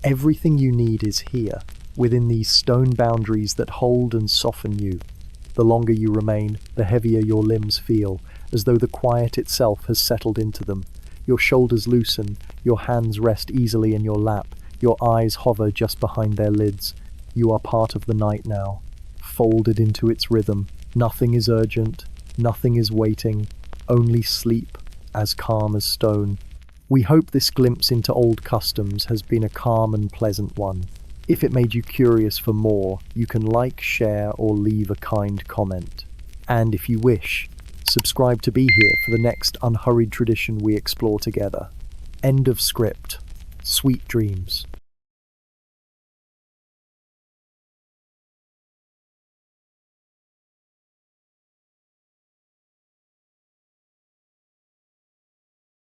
Everything you need is here, within these stone boundaries that hold and soften you. The longer you remain, the heavier your limbs feel, as though the quiet itself has settled into them. Your shoulders loosen, your hands rest easily in your lap, your eyes hover just behind their lids. You are part of the night now, folded into its rhythm. Nothing is urgent, nothing is waiting, only sleep, as calm as stone. We hope this glimpse into old customs has been a calm and pleasant one. If it made you curious for more, you can like, share, or leave a kind comment. And if you wish, subscribe to be here for the next unhurried tradition we explore together. End of script. Sweet dreams.